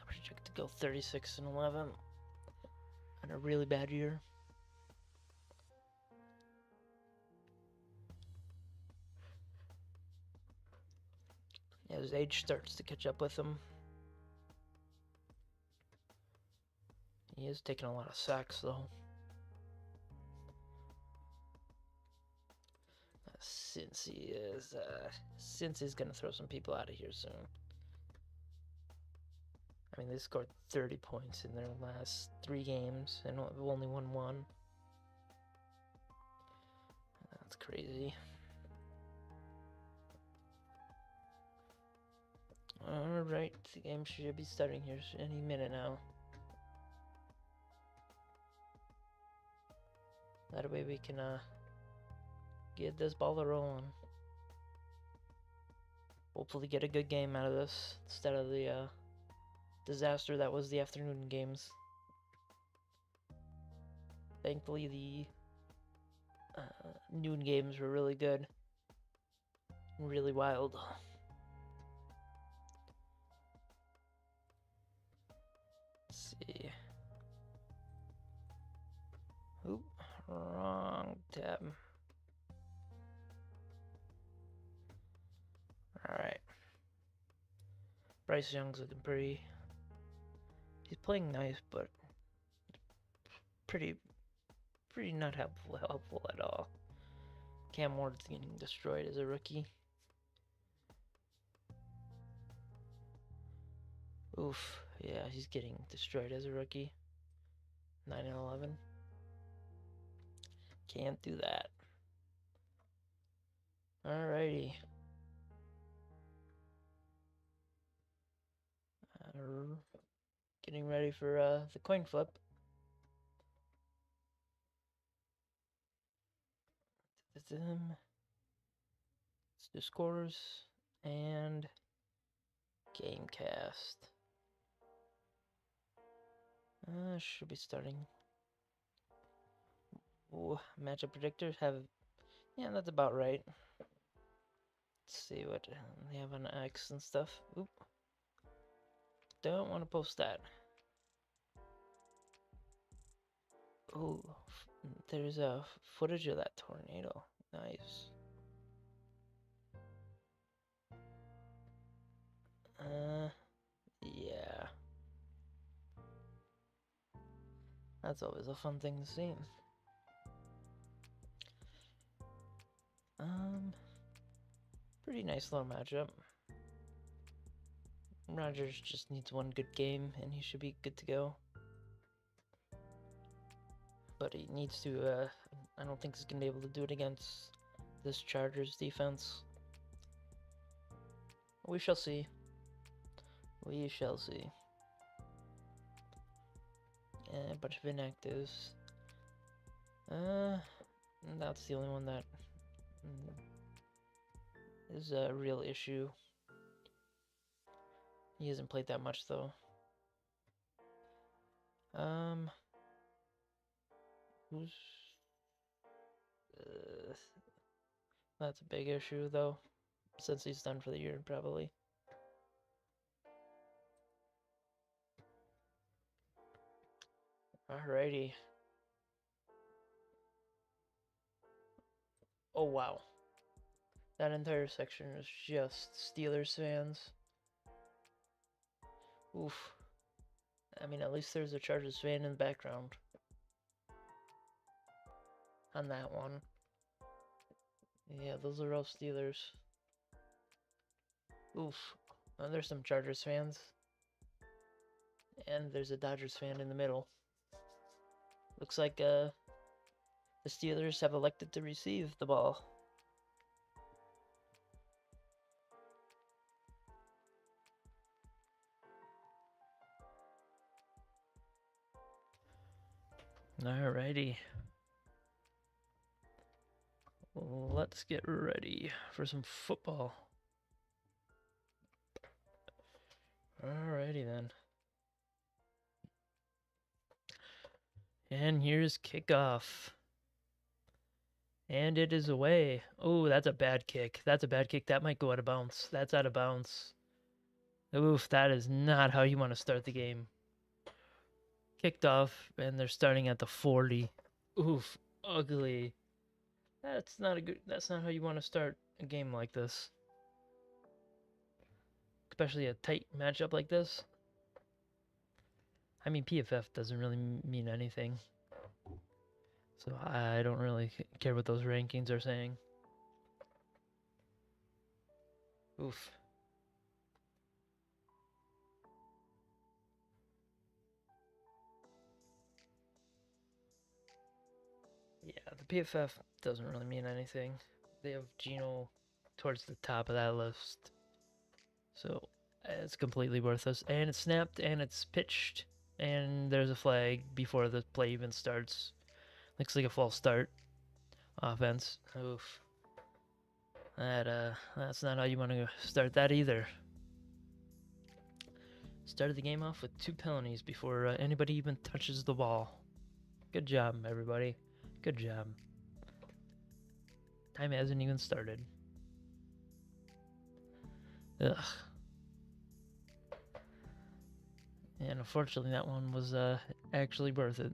project to go 36-11 on a really bad year. Yeah, his age starts to catch up with him. He is taking a lot of sacks, though. Since he's gonna throw some people out of here soon. I mean, they scored 30 points in their last 3 games and only won 1. That's crazy. Alright, the game should be starting here any minute now. That way we can get this ball rolling. Hopefully get a good game out of this instead of the disaster that was the afternoon games. Thankfully the noon games were really good. Really wild. Let's see. Oop, wrong tab. Alright. Bryce Young's looking pretty... He's playing nice, but pretty not helpful at all. Cam Ward's getting destroyed as a rookie. Oof, yeah, he's getting destroyed as a rookie. 9-11. Can't do that. Alrighty. Getting ready for the coin flip. Let's do scores and game cast. Should be starting. Ooh, matchup predictors have, yeah, that's about right. Let's see what they have on X and stuff. Oop. Don't want to post that. Oh, there's a footage of that tornado. Nice. Yeah. That's always a fun thing to see. Pretty nice little matchup. Rodgers just needs one good game and he should be good to go. But he needs to, I don't think he's gonna be able to do it against this Chargers defense. We shall see. We shall see. A bunch of inactives. That's the only one that is a real issue. He hasn't played that much though. Who's that's a big issue though, since he's done for the year probably. Alrighty. Oh wow. That entire section is just Steelers fans. Oof. I mean, at least there's a Chargers fan in the background. on that one. Yeah, those are all Steelers. Oof. Oh, there's some Chargers fans. And there's a Dodgers fan in the middle. Looks like the Steelers have elected to receive the ball. Alrighty. Let's get ready for some football. Alrighty then. And here's kickoff. And it is away. Oh, that's a bad kick. That's a bad kick. That might go out of bounds. That's out of bounds. Oof, that is not how you want to start the game. Kicked off, and they're starting at the 40. Oof, ugly. That's not how you want to start a game like this. Especially a tight matchup like this. I mean, PFF doesn't really mean anything. So I don't really care what those rankings are saying. Oof. Yeah, the PFF doesn't really mean anything. They have Geno towards the top of that list. So it's completely worthless. And it's snapped and it's pitched. And there's a flag before the play even starts. Looks like a false start. Offense. Oof. That's not how you want to start that either. Started the game off with 2 penalties before anybody even touches the ball. Good job, everybody. Good job. Time hasn't even started. Ugh. And unfortunately, that one was actually worth it.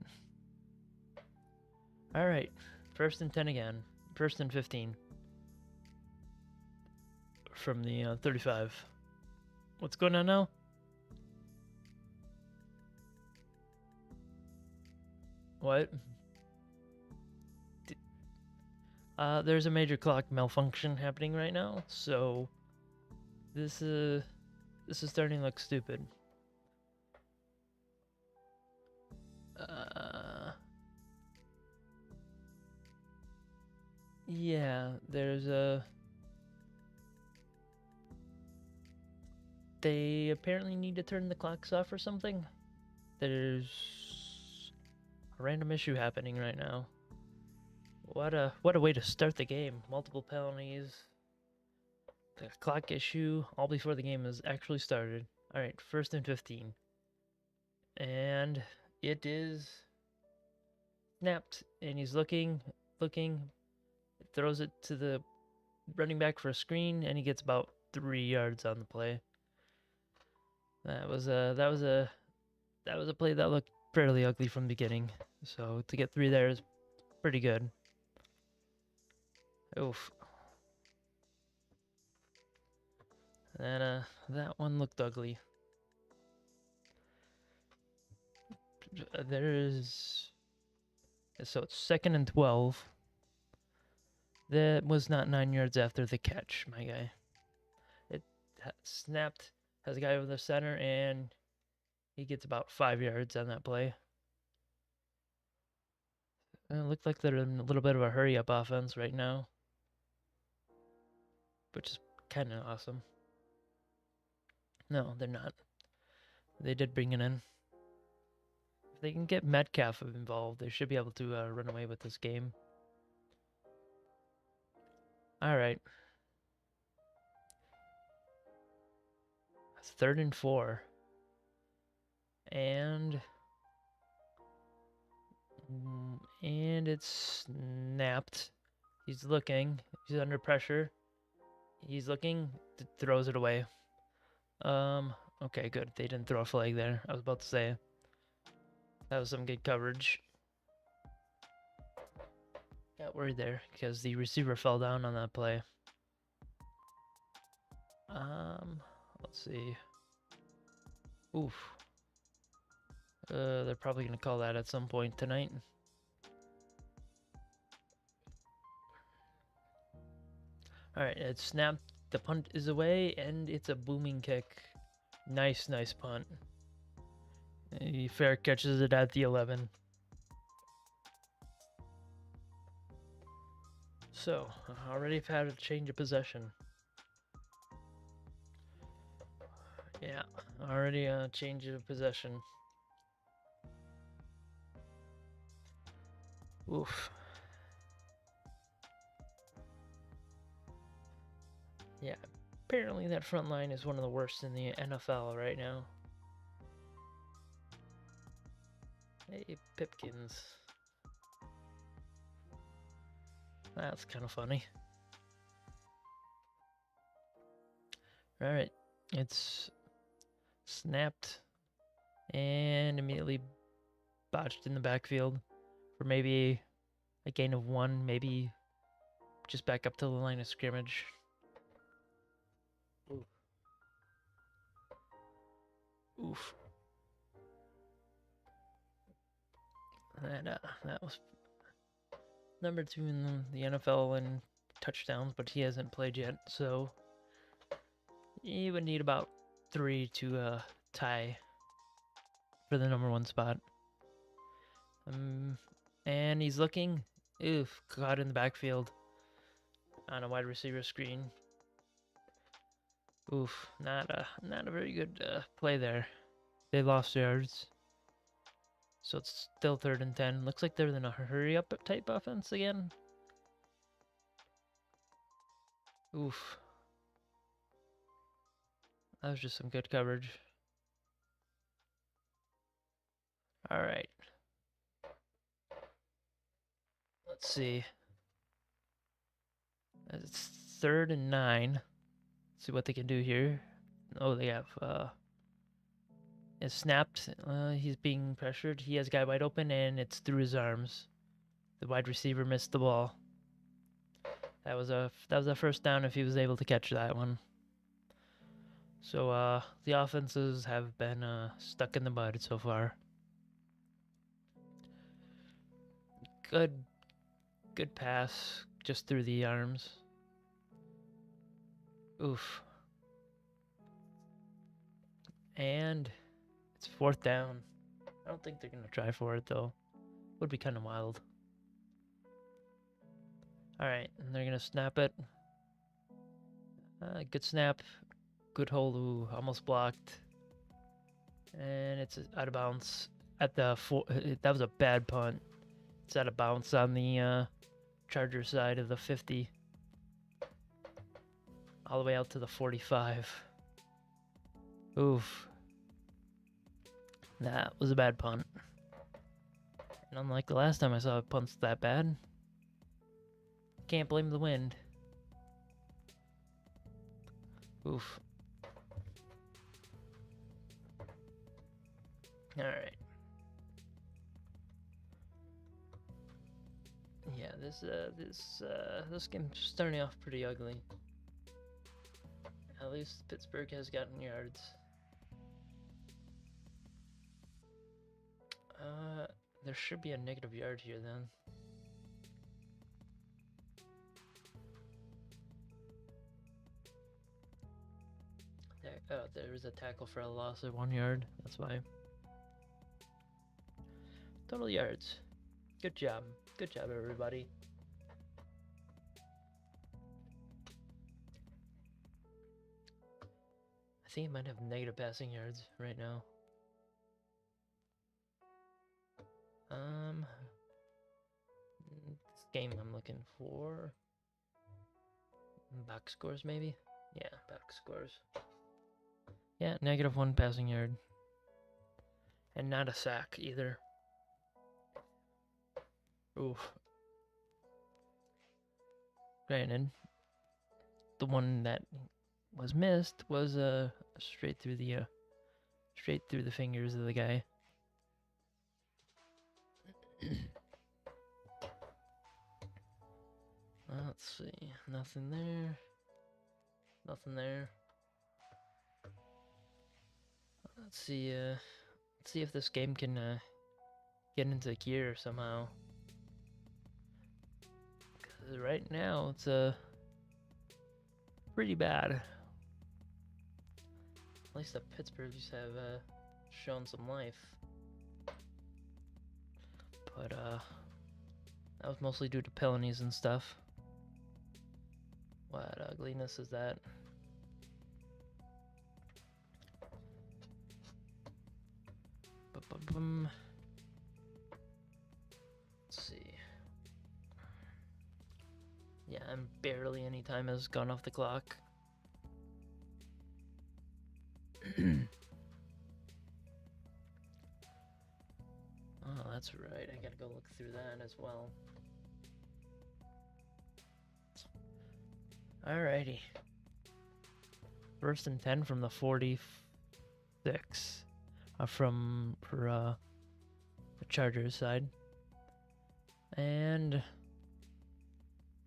Alright. 1st and 10 again. 1st and 15. From the 35. What's going on now? What? There's a major clock malfunction happening right now, so this is starting to look stupid. Yeah, there's a. They apparently need to turn the clocks off or something. There's a random issue happening right now. What a way to start the game. Multiple penalties. The clock issue all before the game has actually started. Alright, 1st and 15. And it is snapped. And he's looking. Throws it to the running back for a screen, and he gets about 3 yards on the play. That was a play that looked fairly ugly from the beginning. So to get 3 there is pretty good. Oof. And that one looked ugly. So it's 2nd and 12. That was not 9 yards after the catch, my guy. It snapped, has a guy over the center, and he gets about 5 yards on that play. And it looked like they're in a little bit of a hurry-up offense right now, which is kind of awesome. No, they're not. They did bring it in. If they can get Metcalf involved, they should be able to run away with this game. Alright. That's 3rd and 4. And it's snapped. He's looking. He's under pressure. He's looking. Throws it away. Okay, good. They didn't throw a flag there. I was about to say. That was some good coverage. Got worried there because the receiver fell down on that play. Let's see. Oof. They're probably gonna call that at some point tonight. Alright, it snapped. The punt is away, and it's a booming kick. Nice punt. Fair catches it at the 11. So, already had a change of possession. Yeah, already a change of possession. Oof. Yeah, apparently that front line is one of the worst in the NFL right now. Hey, Pipkins. That's kind of funny. Alright, it's snapped and immediately botched in the backfield for maybe a gain of 1, maybe just back up to the line of scrimmage. Oof. Oof. That was number 2 in the NFL in touchdowns, but he hasn't played yet, so he would need about 3 to tie for the number 1 spot. And he's looking. Oof, caught in the backfield on a wide receiver screen. Oof, not a very good play there. They lost yards. So it's still 3rd and 10. Looks like they're in a hurry up type offense again. Oof. That was just some good coverage. Alright. Let's see. It's 3rd and 9. Let's see what they can do here. Oh, they have it's snapped. He's being pressured. He has a guy wide open, and it's through his arms. The wide receiver missed the ball. That was a 1st down if he was able to catch that one. So the offenses have been stuck in the mud so far. Good pass just through the arms. Oof. And it's 4th down. I don't think they're gonna try for it though. Would be kind of wild. Alright, and they're gonna snap it. Good snap. Good hold. Ooh, almost blocked. And it's out of bounds at the that was a bad punt. It's out of bounds on the Chargers side of the 50. All the way out to the 45. Oof. That was a bad punt. And unlike the last time I saw punts that bad, can't blame the wind. Oof. Alright. Yeah, this game's starting off pretty ugly. At least Pittsburgh has gotten yards. There should be a negative yard here then. There was a tackle for a loss of 1 yard. That's why. Total yards. Good job. Good job, everybody. I think it might have negative passing yards right now. This game I'm looking for box scores maybe? Yeah, box scores. Yeah, -1 passing yard. And not a sack either. Oof. Granted, the one that was missed was straight through the fingers of the guy. Let's see. Nothing there. Nothing there. Let's see if this game can get into gear somehow. 'Cause right now it's pretty bad. At least the Pittsburghs have shown some life. But that was mostly due to penalties and stuff. What ugliness is that? Let's see. Yeah, and barely any time has gone off the clock. Oh, that's right. I gotta go look through that as well. Alrighty. 1st and 10 from the 46. For the Chargers side. And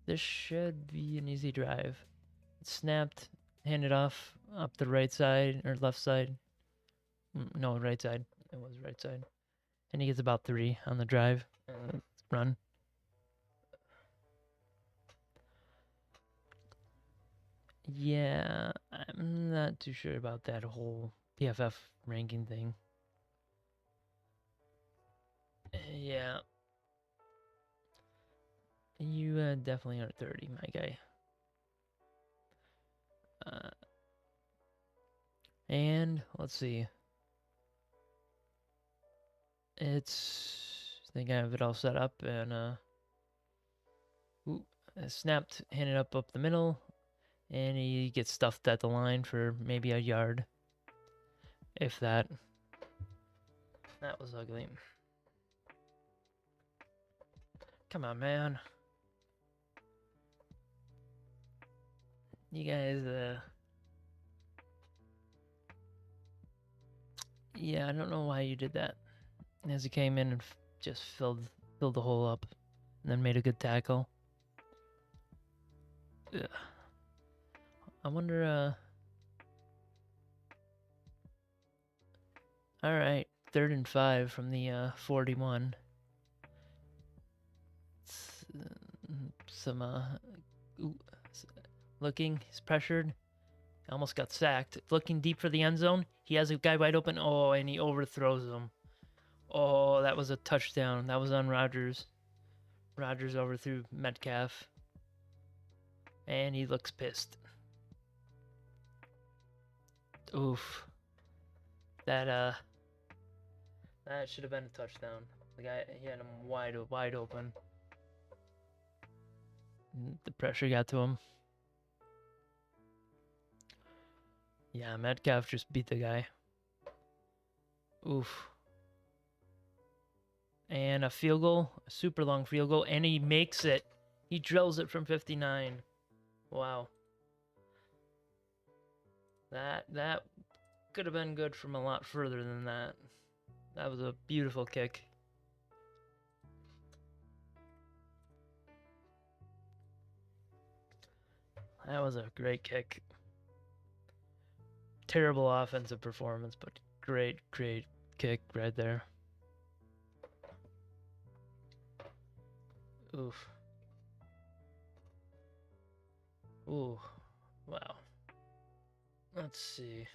this should be an easy drive. It's snapped, handed off up the right side or left side. No, right side. It was right side. And he gets about 3 on the drive. Run. Yeah, I'm not too sure about that whole PFF ranking thing. Yeah. You definitely are 30, my guy. And let's see. I think I have it all set up, and snapped, handed up the middle, and he gets stuffed at the line for maybe a yard, if that. That was ugly. Come on, man. You guys, yeah, I don't know why you did that. As he came in and just filled the hole up, and then made a good tackle. Ugh. I wonder, Alright, 3rd and 5 from the 41. Looking, he's pressured. Almost got sacked. Looking deep for the end zone. He has a guy wide open. Oh, and he overthrows him. Oh, that was a touchdown. That was on Rodgers. Rodgers overthrew Metcalf. And he looks pissed. Oof. That should have been a touchdown. The guy, he had him wide open. The pressure got to him. Yeah, Metcalf just beat the guy. Oof. And a field goal, a super long field goal, and he makes it. He drills it from 59. Wow. That could have been good from a lot further than that. That was a beautiful kick. That was a great kick. Terrible offensive performance, but great kick right there. Oof. Ooh. Wow. Let's see.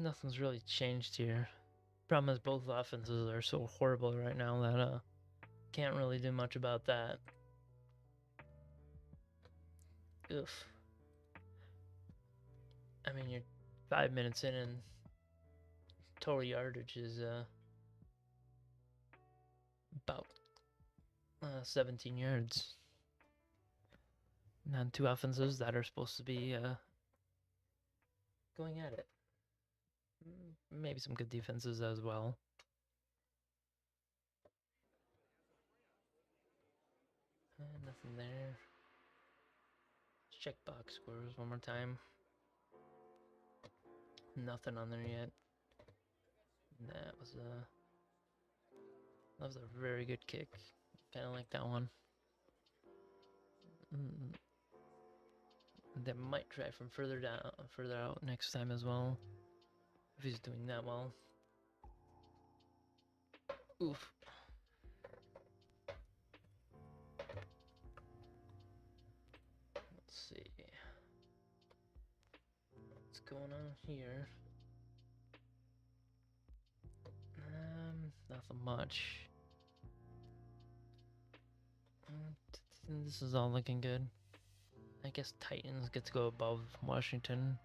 Nothing's really changed here. Problem is both offenses are so horrible right now that can't really do much about that. Oof. I mean, you're 5 minutes in and total yardage is about 17 yards. And two offenses that are supposed to be going at it. Maybe some good defenses as well. Nothing there. Let's check box scores one more time. Nothing on there yet. That was a very good kick. Kind of like that one. They might try from further out next time as well. If he's doing that well. Oof. going on here? Nothing much. This is all looking good. I guess Titans get to go above Washington.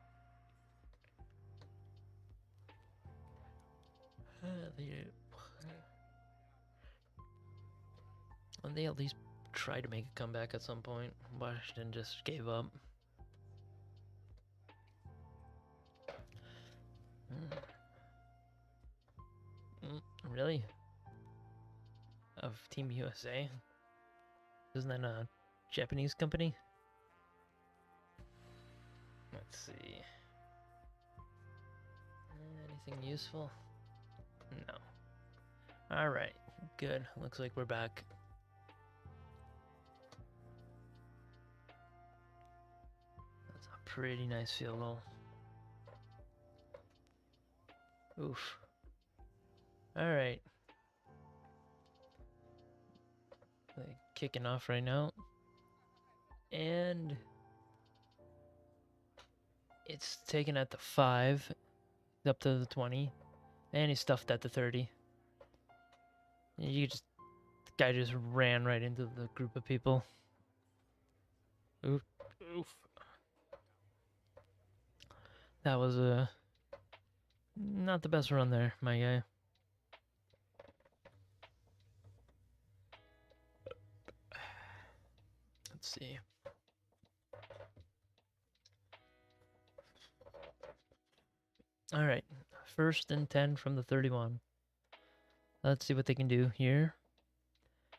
They at least tried to make a comeback at some point. Washington just gave up. Really? Of Team USA? Isn't that a Japanese company? Let's see. Anything useful? No. Alright, good. Looks like we're back. That's a pretty nice field goal. Oof. Alright. Kicking off right now. And it's taken at the 5, up to the 20, and he stuffed at the 30. The guy just ran right into the group of people. Oof. That was not the best run there, my guy. Let's see. All right, 1st and 10 from the 31. Let's see what they can do here.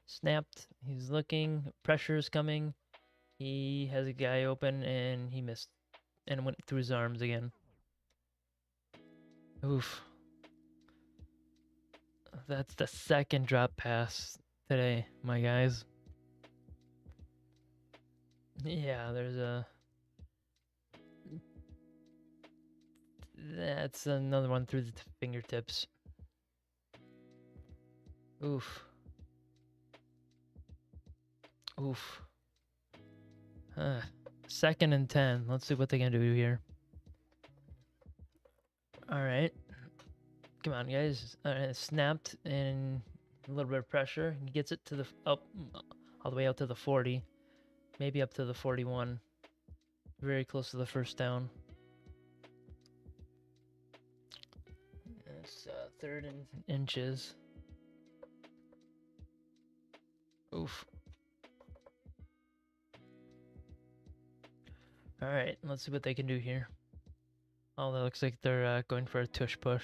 Snapped. He's looking. Pressure's coming. He has a guy open, and he missed. And went through his arms again. Oof. That's the 2nd drop pass today, my guys. Yeah, there's a... That's another one through the fingertips. Oof. Oof. 2nd and 10. Let's see what they can do here. Alright. Come on, guys. Alright, snapped and a little bit of pressure. He gets it to the all the way out to the 40. Maybe up to the 41. Very close to the 1st down. It's 3rd and inches. Oof. Alright, let's see what they can do here. Oh, that looks like they're going for a tush push.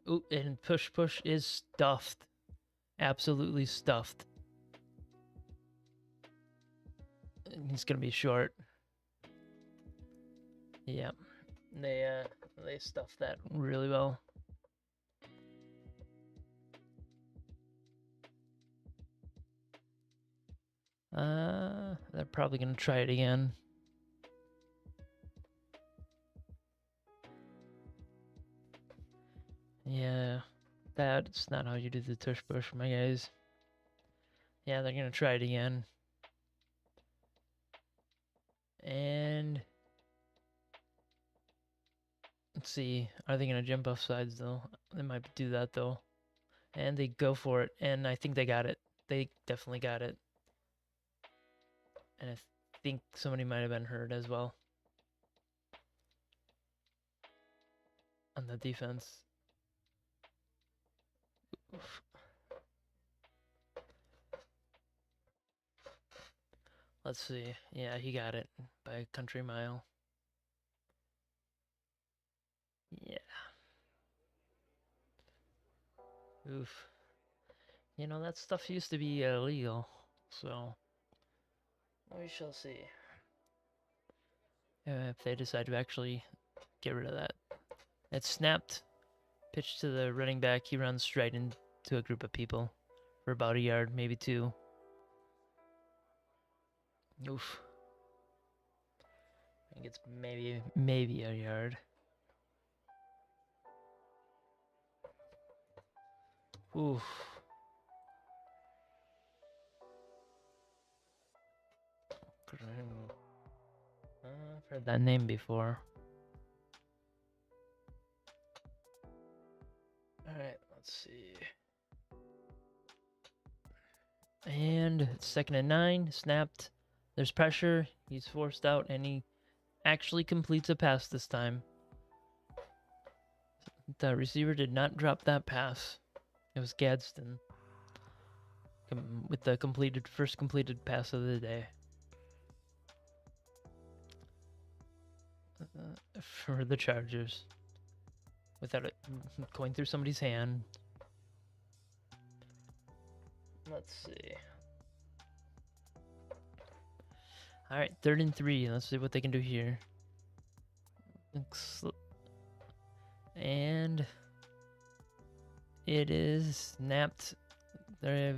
Ooh, and push is stuffed. Absolutely stuffed. He's gonna be short. Yeah, they stuffed that really well. They're probably gonna try it again. Yeah, that's not how you do the tush push, my guys. Yeah, they're gonna try it again. And let's see, are they gonna jump off sides though? They might do that though. And they go for it, and I think they got it. They definitely got it. And I think somebody might have been hurt as well on the defense. Oof. Let's see. Yeah, he got it by a country mile. Yeah. Oof. You know, that stuff used to be illegal, so we shall see if they decide to actually get rid of that. It's snapped, pitched to the running back. He runs straight into a group of people for about a yard, maybe 2. Oof. I think it's maybe a yard. Oof. I've heard that name before. Alright, let's see. And it's 2nd and 9, snapped. There's pressure. He's forced out, and he actually completes a pass this time. The receiver did not drop that pass. It was Gadsden with the first completed pass of the day. For the Chargers. Without it going through somebody's hand. Let's see. Alright, 3rd and 3. Let's see what they can do here. And it is snapped. There,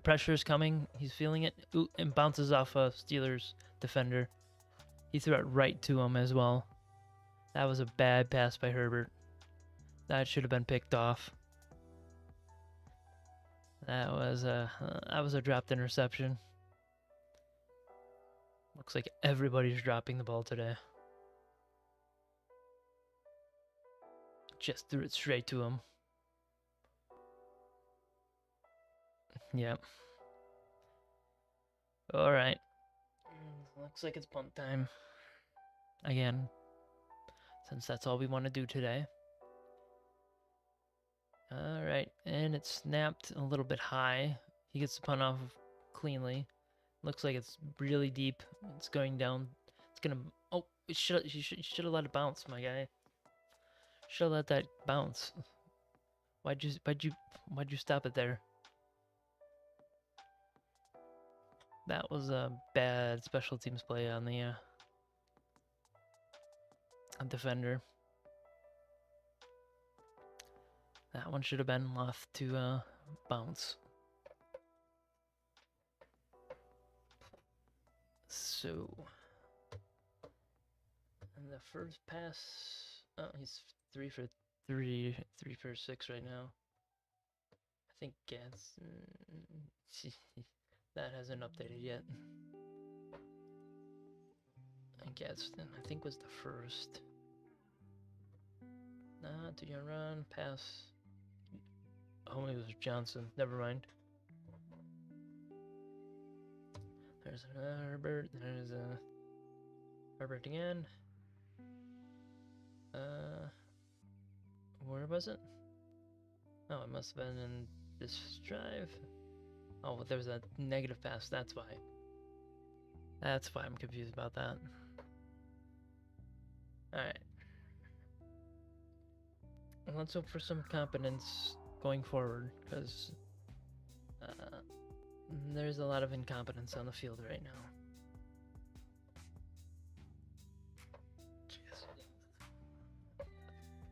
pressure's coming. He's feeling it. Ooh, and bounces off a Steelers defender. He threw it right to him as well. That was a bad pass by Herbert. That should have been picked off. That was a dropped interception. Looks like everybody's dropping the ball today. Just threw it straight to him. Yep. Alright. Looks like it's punt time. Again. Since that's all we want to do today. Alright, and it snapped a little bit high. He gets the punt off cleanly. Looks like it's really deep. It's going down. It's gonna... Oh, you should have let it bounce, my guy. Should have let that bounce. Why'd you stop it there? That was a bad special teams play on the defender. That one should have been left to bounce. So, and the first pass, oh, he's 3 for 6 right now. I think that hasn't updated yet. And Gadsden, I think, was the first. 2-yard run, pass. Oh, it was Johnson. Never mind. There's another Herbert. There's a Herbert again. Where was it? Oh, it must have been in this drive. Oh, well, there was a negative pass. That's why. That's why I'm confused about that. Alright. Let's hope for some competence going forward, because there's a lot of incompetence on the field right now. Jeez.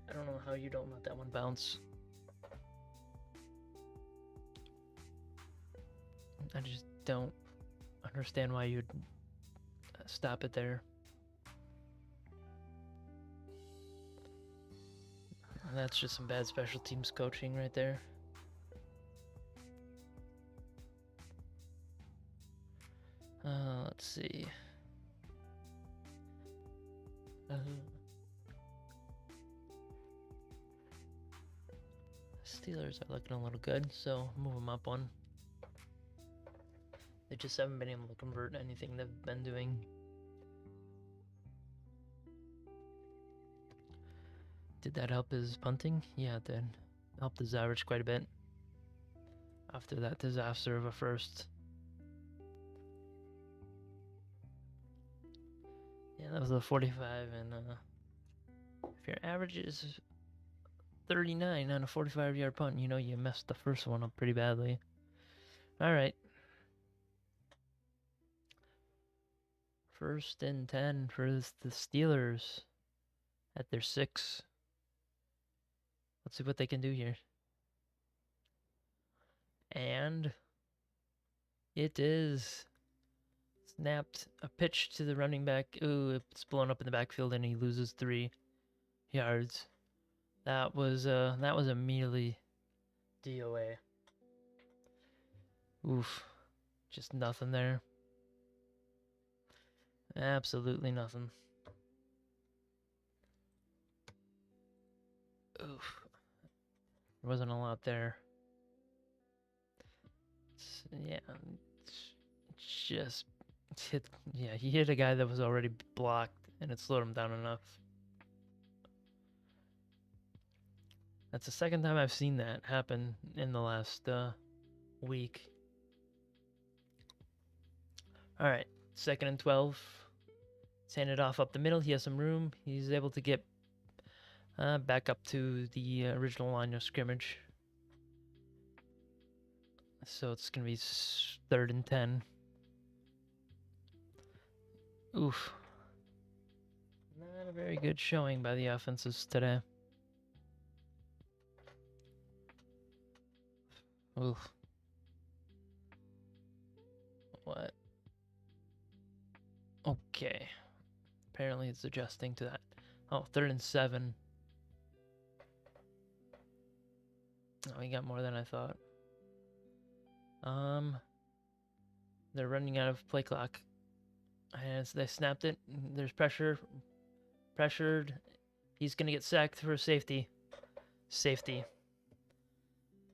I don't know how you don't let that one bounce. I just don't understand why you'd stop it there. That's just some bad special teams coaching right there. Let's see. Steelers are looking a little good, so move them up one. They just haven't been able to convert anything they've been doing. Did that help his punting? Yeah, it did. Helped his average quite a bit. After that disaster of a first. Yeah, that was a 45, and if your average is 39 on a 45-yard punt, you know you messed the first one up pretty badly. Alright. 1st and 10 for the Steelers at their 6. Let's see what they can do here. And it is snapped. A pitch to the running back. Ooh, it's blown up in the backfield and he loses 3 yards. That was immediately DOA. Oof. Just nothing there. Absolutely nothing. Oof. There wasn't a lot there. Yeah, just hit. Yeah, he hit a guy that was already blocked, and it slowed him down enough. That's the second time I've seen that happen in the last week. All right, 2nd and 12. Let's hand it off up the middle. He has some room. He's able to get back up to the original line of scrimmage. So it's going to be 3rd and 10. Oof. Not a very good showing by the offenses today. Oof. What? Okay. Apparently it's adjusting to that. Oh, 3rd and 7. Oh, he got more than I thought. They're running out of play clock. As they snapped it, there's pressure. Pressured. He's gonna get sacked for safety. Safety.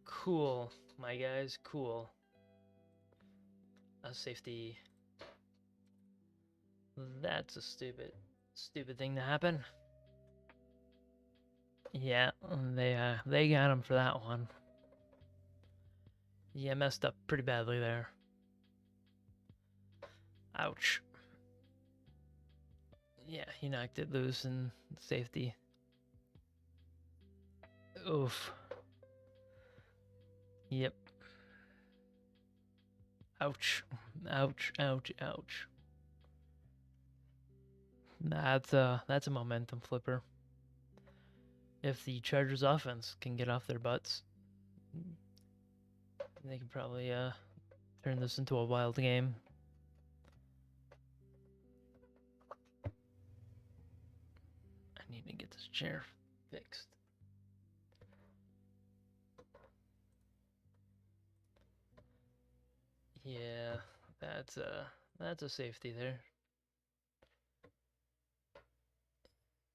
Cool, my guys. Cool. A safety. That's a stupid thing to happen. Yeah, they got him for that one. Yeah, messed up pretty badly there. Ouch. Yeah, he knocked it loose in safety. Oof. Yep. Ouch. Ouch, ouch, ouch. That's a momentum flipper. If the Chargers offense can get off their butts, they can probably turn this into a wild game. I need to get this chair fixed. Yeah, that's a safety there.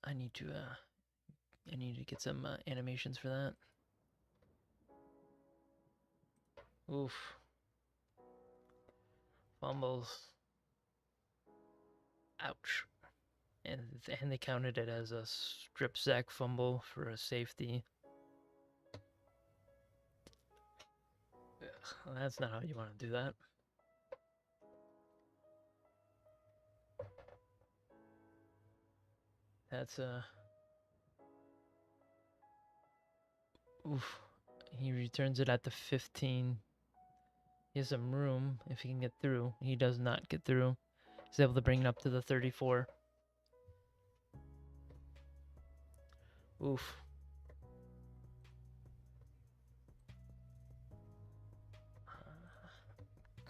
I need to get some animations for that. Oof. Fumbles. Ouch. And they counted it as a strip sack fumble for a safety. Ugh, that's not how you want to do that. That's oof. He returns it at the 15. He has some room if he can get through. He does not get through. He's able to bring it up to the 34. Oof.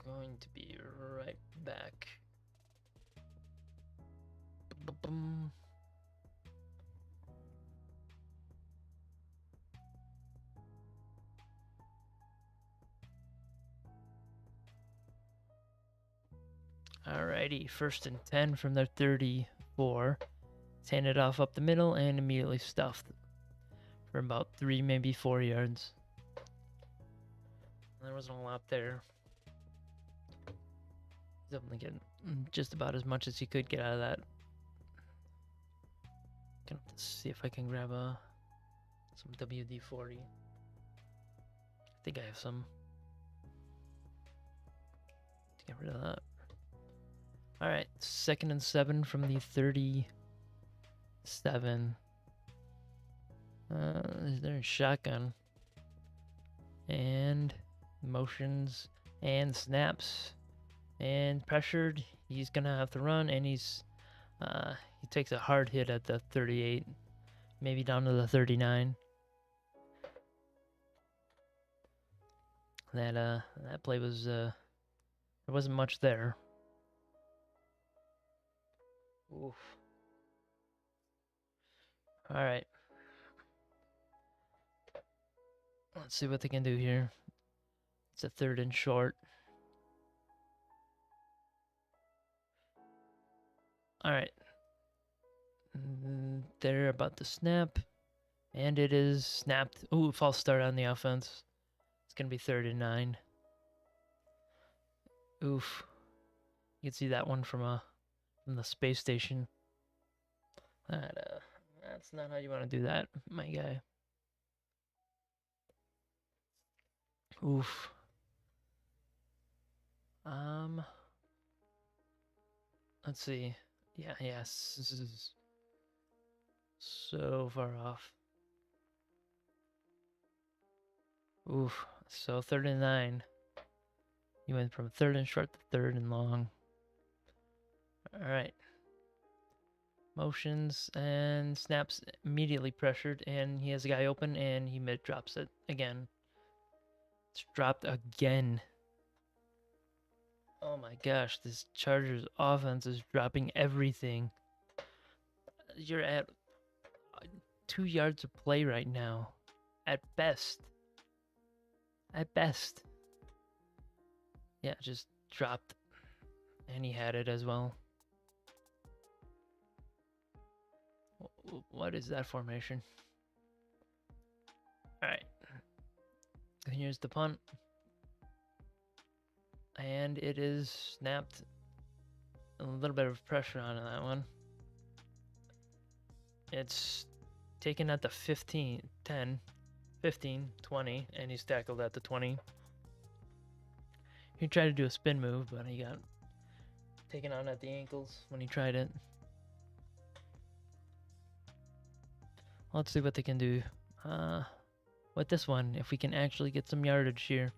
Going to be right back. Boom. Alrighty, 1st and 10 from their 34. It's handed off up the middle and immediately stuffed for about 3, maybe 4 yards. There wasn't a lot there. He's able to get just about as much as he could get out of that. Gonna have to see if I can grab some WD-40. I think I have some. To get rid of that. Alright, 2nd and 7 from the 37. They're in shotgun. And motions and snaps. And pressured. He's gonna have to run, and he takes a hard hit at the 38. Maybe down to the 39. That play was there wasn't much there. Oof. All right. Let's see what they can do here. It's a 3rd and short. Alright. They're about to snap. And it is snapped. Ooh, false start on the offense. It's going to be 3rd and 9. Oof. You can see that one from the space station. That's not how you want to do that, my guy. Oof. Let's see. Yeah, yes. This is so far off. Oof. So 3rd and 9. You went from 3rd and short to 3rd and long. Alright. Motions and snaps immediately pressured, and he has a guy open, and he mid-drops it again. It's dropped again. Oh my gosh, this Chargers offense is dropping everything. You're at 2 yards of play right now. At best. At best. Yeah, just dropped. And he had it as well. What is that formation? Alright. Here's the punt. And it is snapped. A little bit of pressure on that one. It's taken at the 15, 10, 15, 20, and he's tackled at the 20. He tried to do a spin move, but he got taken on at the ankles when he tried it. Let's see what they can do with this one, if we can actually get some yardage here.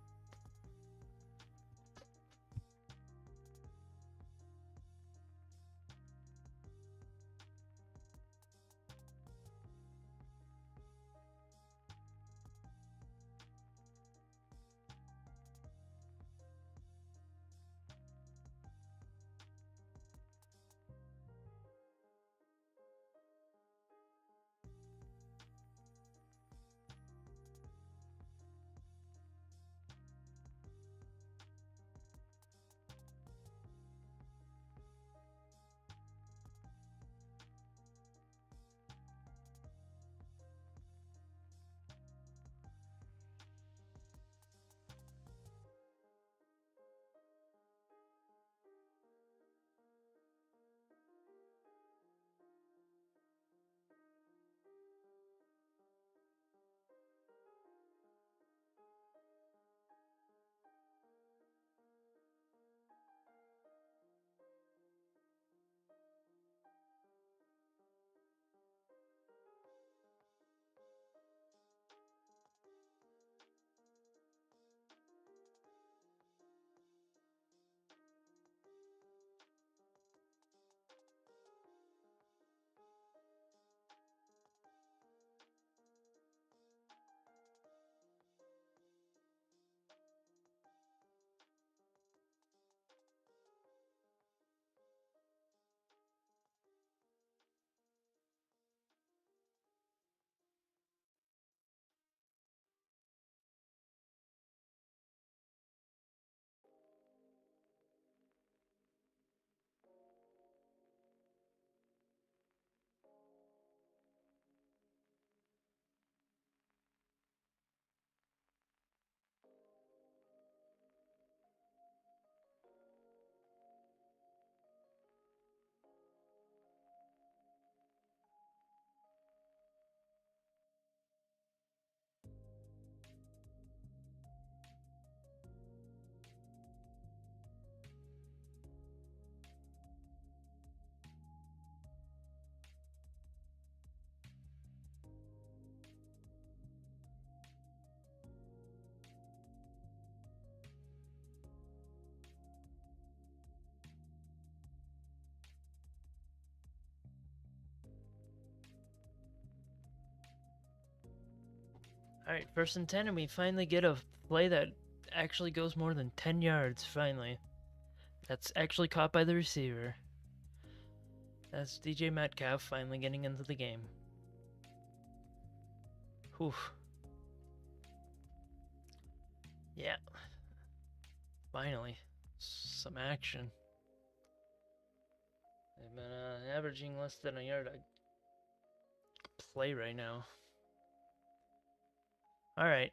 Alright, 1st and 10, and we finally get a play that actually goes more than 10 yards, finally. That's actually caught by the receiver. That's DJ Metcalf finally getting into the game. Whew. Yeah. Finally. Some action. They've been averaging less than a yard a play right now. All right.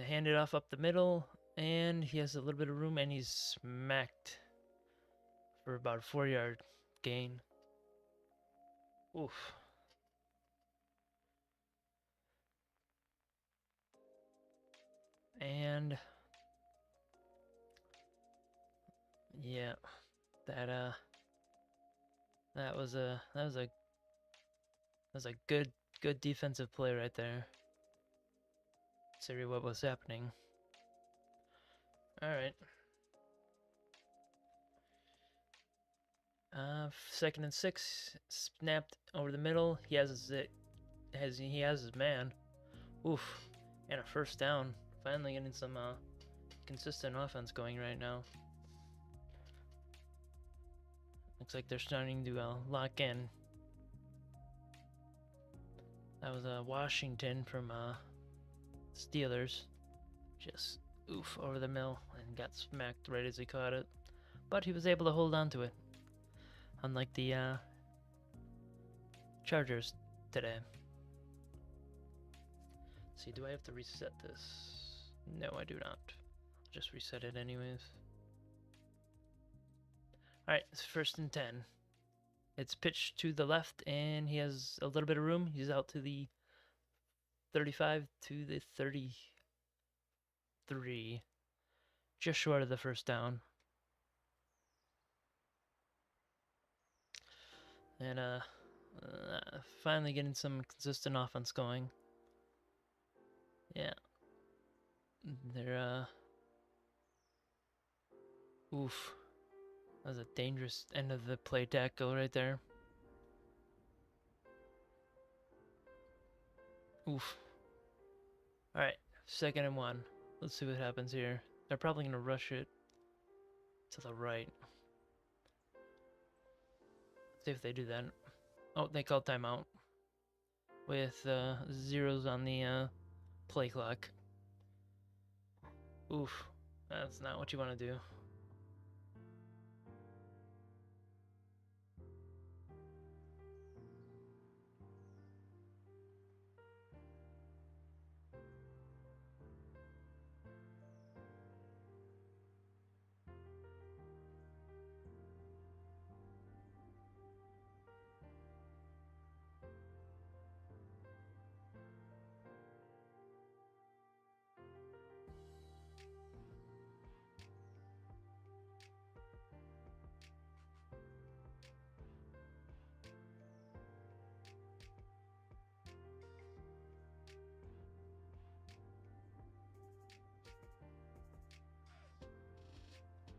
Hand it off up the middle, and he has a little bit of room, and he's smacked for about a 4-yard gain. Oof. And yeah, that was a good defensive play right there. Considering what was happening. All right. 2nd and 6, snapped over the middle. He has his man. Oof, and a first down. Finally getting some consistent offense going right now. Looks like they're starting to lock in. That was Washington from Steelers. Just oof over the middle and got smacked right as he caught it. But he was able to hold on to it. Unlike the Chargers today. See, do I have to reset this? No, I do not. I'll just reset it anyways. Alright, it's 1st and 10. It's pitched to the left, and he has a little bit of room. He's out to the 35 to the 33. Just short of the first down. And finally getting some consistent offense going. Yeah. They're oof. That was a dangerous end of the play tackle right there. Oof. Alright, 2nd and 1. Let's see what happens here. They're probably gonna rush it to the right. See if they do that. Oh, they called timeout. With zeros on the play clock. Oof. That's not what you want to do.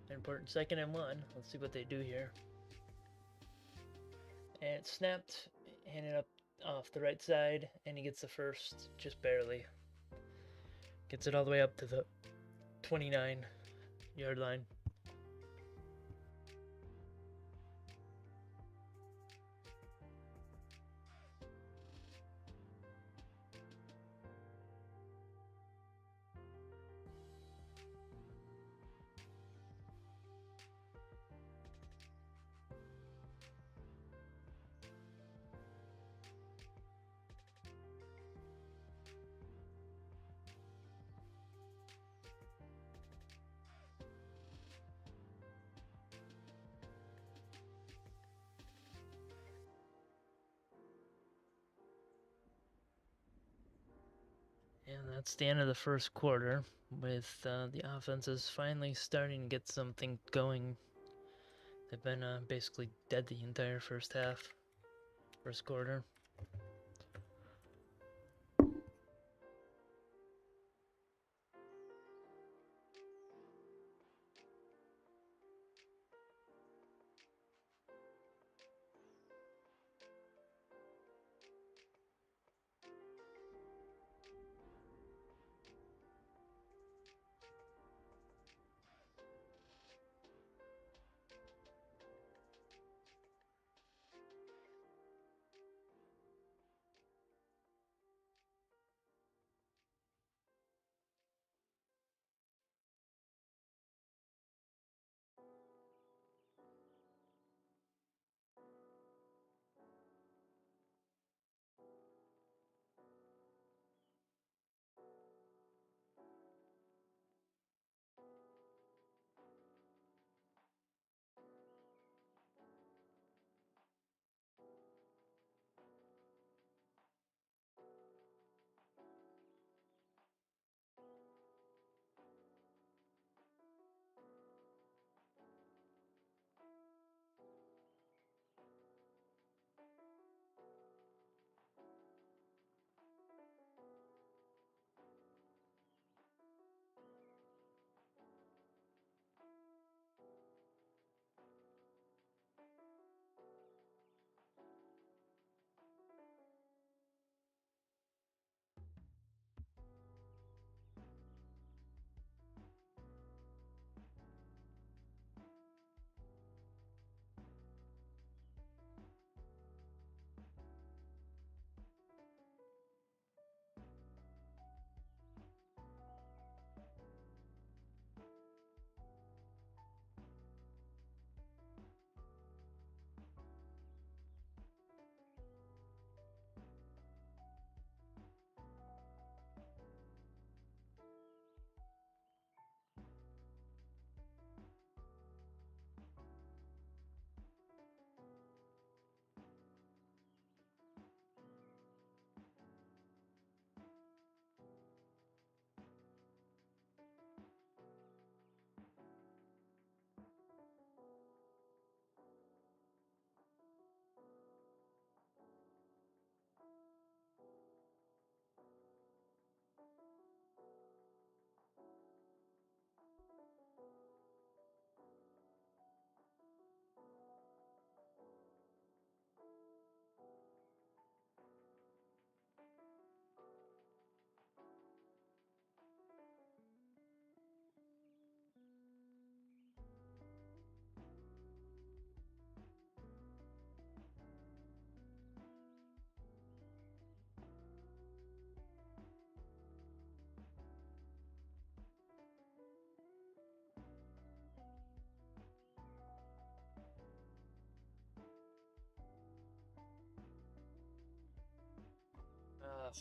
Important 2nd and 1. Let's see what they do here. And it snapped, handed up off the right side, and he gets the first, just barely. Gets it all the way up to the 29-yard line. And that's the end of the first quarter, with the offenses finally starting to get something going. They've been basically dead the entire first quarter.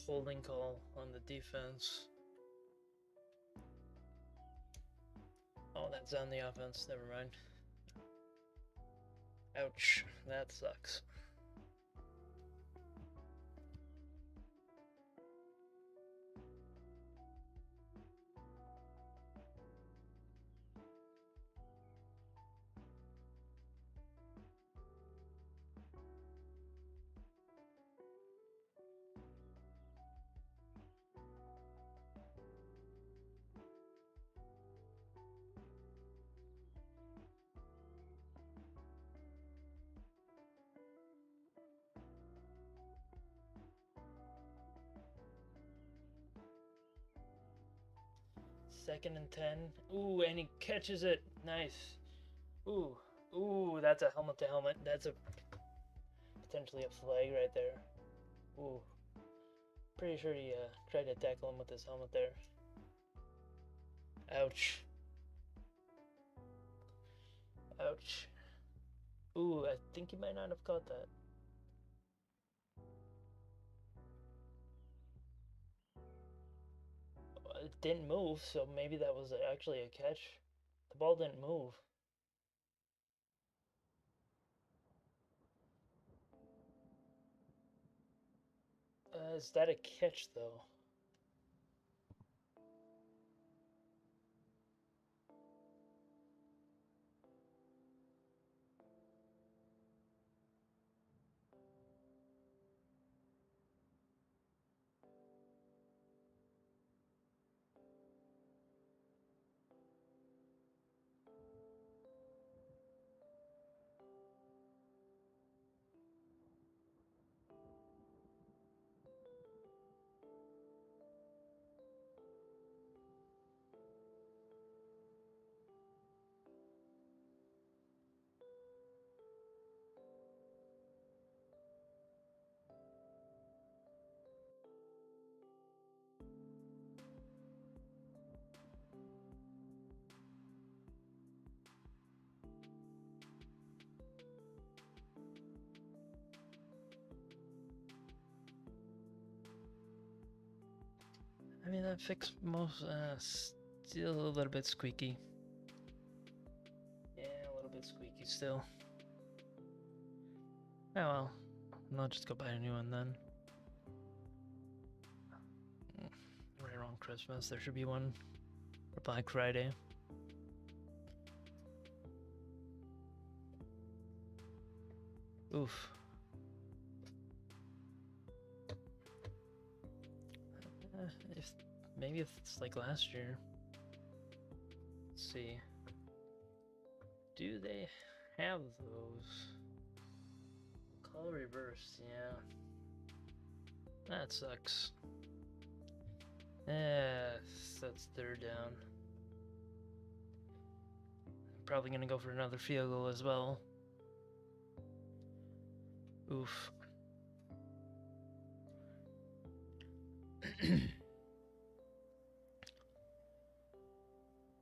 holding call on the defense. Oh, that's on the offense. Never mind. Ouch. That sucks. Second and 10. Ooh, and he catches it. Nice. Ooh. Ooh, that's a helmet to helmet. That's a potentially a flag right there. Ooh. Pretty sure he tried to tackle him with his helmet there. Ouch. Ouch. Ooh, I think he might not have caught that. It didn't move, so maybe that was actually a catch. The ball didn't move. Is that a catch, though? I mean, that fixed most, still a little bit squeaky. Yeah, a little bit squeaky still. Oh well, I'll just go buy a new one then. Right around Christmas, there should be one for Black Friday. Oof. Maybe if it's like last year. Let's see. Do they have those? Call reverse, yeah. That sucks. That's third down. Probably gonna go for another field goal as well. Oof.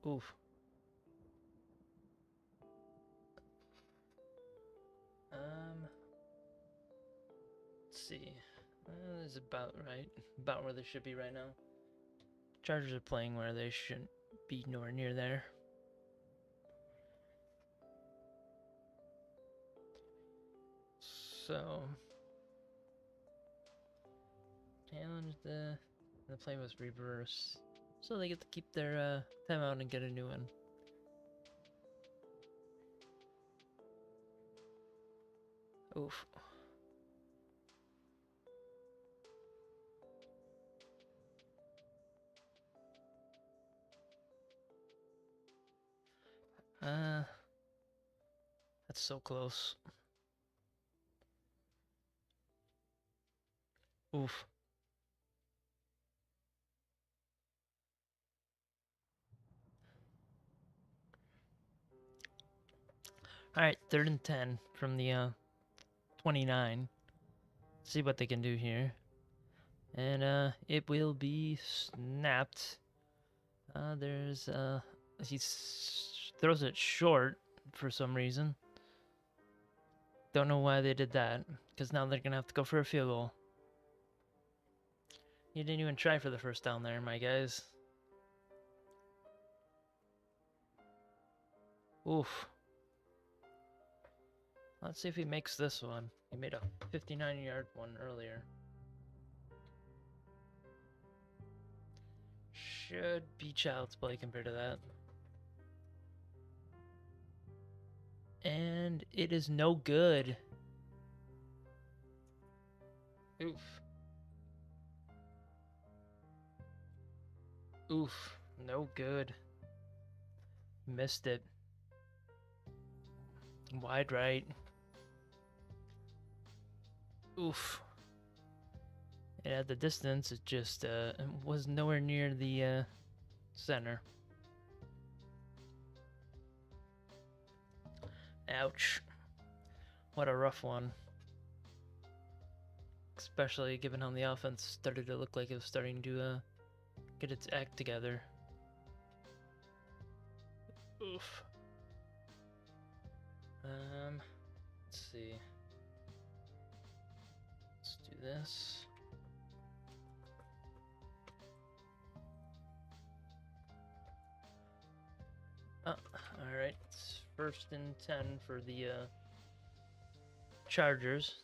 Oof. Let's see. This is about right. About where they should be right now. Chargers are playing where they shouldn't be nowhere near there. So challenge the play was reverse. So they get to keep their timeout and get a new one. Oof. That's so close. Oof. Alright, 3rd and 10 from the 29. See what they can do here. And it will be snapped. He throws it short for some reason. Don't know why they did that, because now they're gonna have to go for a field goal. You didn't even try for the first down there, my guys. Oof. Let's see if he makes this one. He made a 59-yard one earlier. Should be child's play compared to that. And it is no good. Oof. Oof. No good. Missed it. Wide right. Oof. It had the distance, it just was nowhere near the center. Ouch. What a rough one. Especially given how the offense started to look like it was starting to get its act together. Oof. Let's see. Let's do this. Alright. It's 1st and 10 for the Chargers.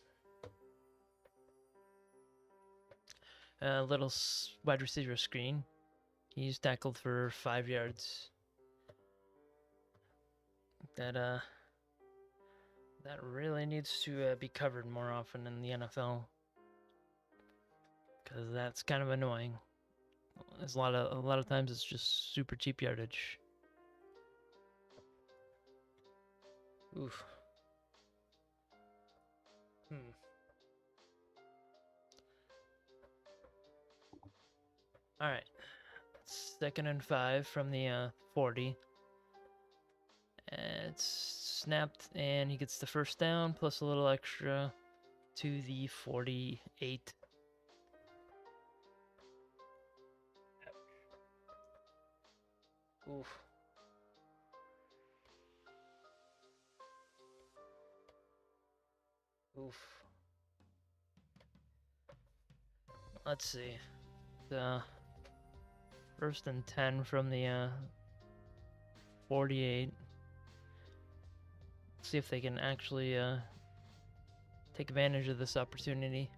Little wide receiver screen. He's tackled for 5 yards. That really needs to be covered more often in the NFL, because that's kind of annoying. There's a lot of times it's just super cheap yardage. Oof. All right. 2nd and 5 from the 40. And it's snapped, and he gets the first down plus a little extra to the 48. Oof. Oof. Let's see. The 1st and 10 from the 48. See if they can actually take advantage of this opportunity.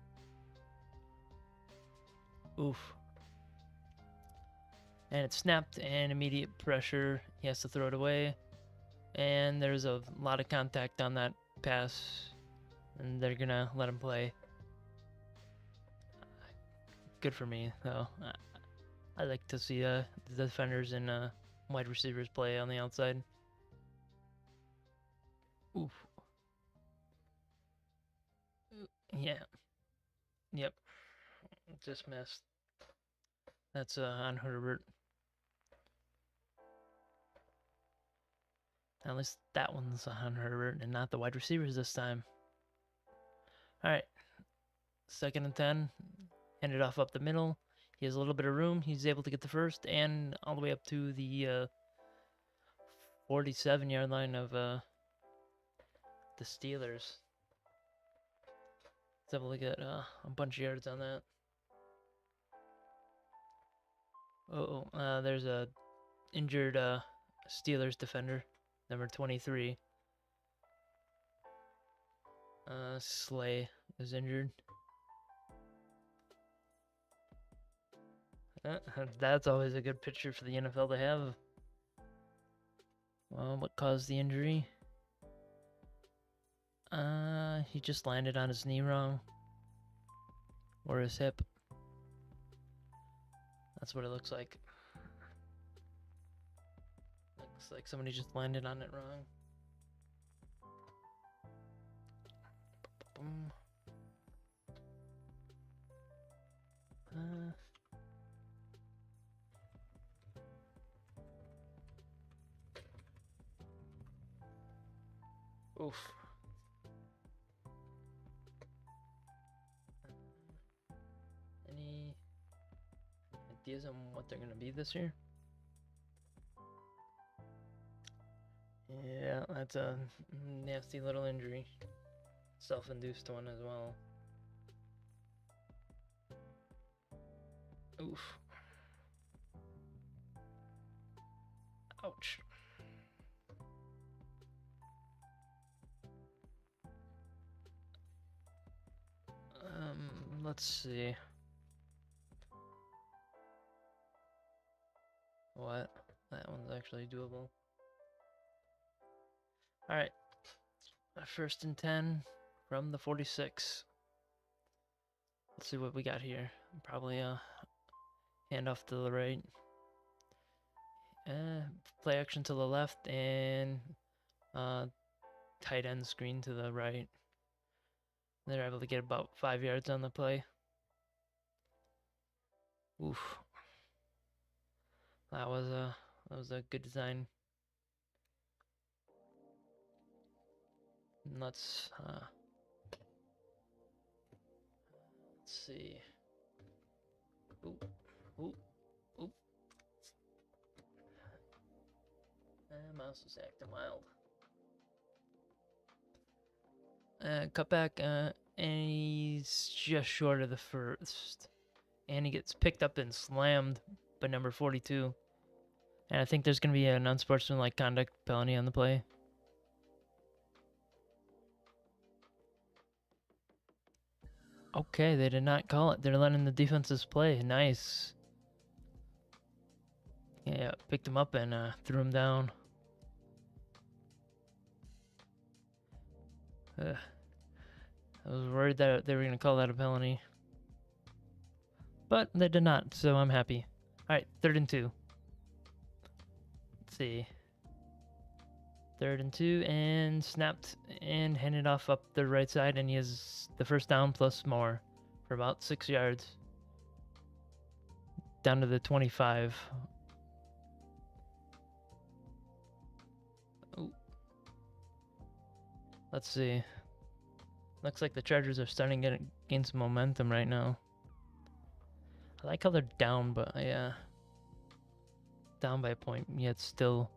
Oof. And it's snapped, and immediate pressure. He has to throw it away. And there's a lot of contact on that pass, and they're gonna let him play. Good for me, though. I like to see the defenders and wide receivers play on the outside. Oof. Yeah. Yep. Just missed. That's on Herbert. At least that one's on Herbert and not the wide receivers this time. Alright. 2nd and 10. Hand it off up the middle. He has a little bit of room. He's able to get the first and all the way up to the 47-yard line of the Steelers. Let's have a look at a bunch of yards on that. There's a injured Steelers defender, number 23. Slay is injured. That's always a good picture for the NFL to have. Well, what caused the injury? He just landed on his knee wrong. Or his hip. That's what it looks like. Looks like somebody just landed on it wrong. Boom. Oof. Any ideas on what they're gonna be this year? Yeah, that's a nasty little injury. Self-induced one as well. Oof. Ouch. Let's see. What? That one's actually doable. Alright. First and 10 from the 46. Let's see what we got here. Probably hand off to the right. Play action to the left and tight end screen to the right. They're able to get about 5 yards on the play. Oof. That was a good design. Let's see. Oop, oop, oop. Mouse is acting wild. Cut back, and he's just short of the first. And he gets picked up and slammed by number 42. And I think there's going to be an unsportsmanlike conduct penalty on the play. Okay, they did not call it. They're letting the defenses play. Nice. Yeah, picked him up and threw him down. I was worried that they were going to call that a penalty. But they did not, so I'm happy. Alright, 3rd and 2. Let's see. 3rd and 2, and snapped and handed off up the right side, and he has the first down plus more for about 6 yards. Down to the 25. Ooh. Let's see. Looks like the Chargers are starting to gain some momentum right now. I like how they're down, but yeah, down by a point, yet still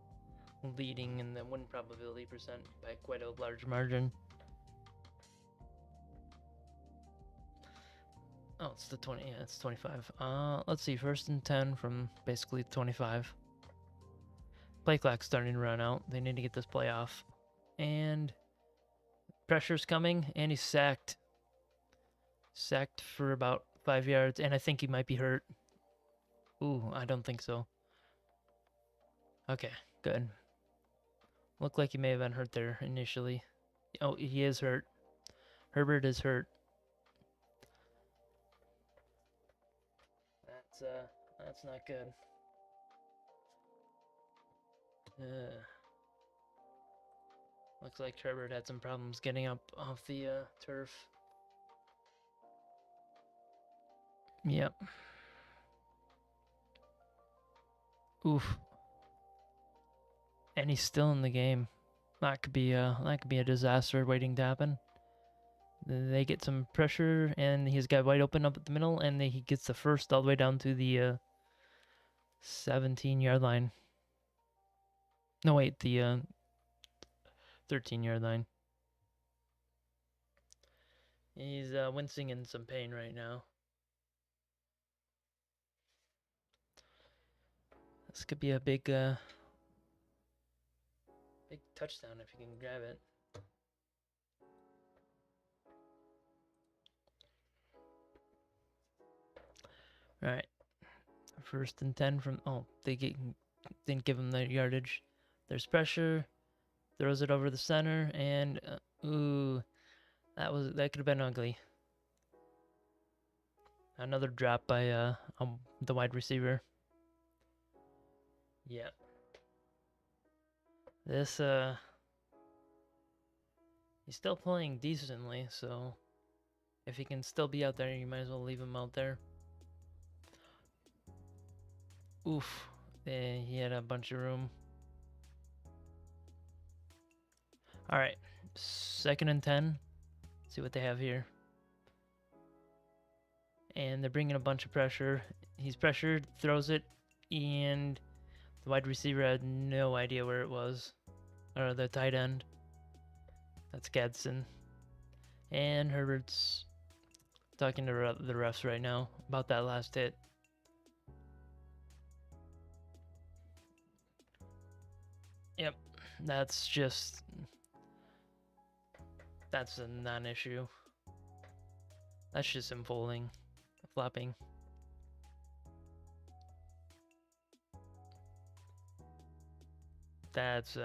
leading in the win probability percent by quite a large margin. Oh, it's the 20. Yeah, it's 25. Let's see. 1st and 10 from basically 25. Play clock's starting to run out. They need to get this play off, and pressure's coming, and he's sacked. Sacked for about 5 yards, and I think he might be hurt. Ooh, I don't think so. Okay, good. Looked like he may have been hurt there initially. Oh, he is hurt. Herbert is hurt. That's not good. Looks like Herbert had some problems getting up off the turf. Yep. Oof. And he's still in the game. That could be a disaster waiting to happen. They get some pressure, and he's got wide open up at the middle, and he gets the first all the way down to the 17-yard line. No, wait, the 13-yard line. He's wincing in some pain right now. This could be a big touchdown if you can grab it. All right, 1st and 10 from. Oh, they didn't give him the yardage. There's pressure. Throws it over the center, and ooh, that could have been ugly. Another drop by the wide receiver. Yeah. This he's still playing decently, so if he can still be out there, you might as well leave him out there. Oof. He had a bunch of room. Alright. 2nd and 10. See what they have here. And they're bringing a bunch of pressure. He's pressured, throws it, and the wide receiver had no idea where it was. Or the tight end. That's Gadsden. And Herbert's talking to the refs right now about that last hit. Yep, that's a non-issue. That's just him folding, flopping. That's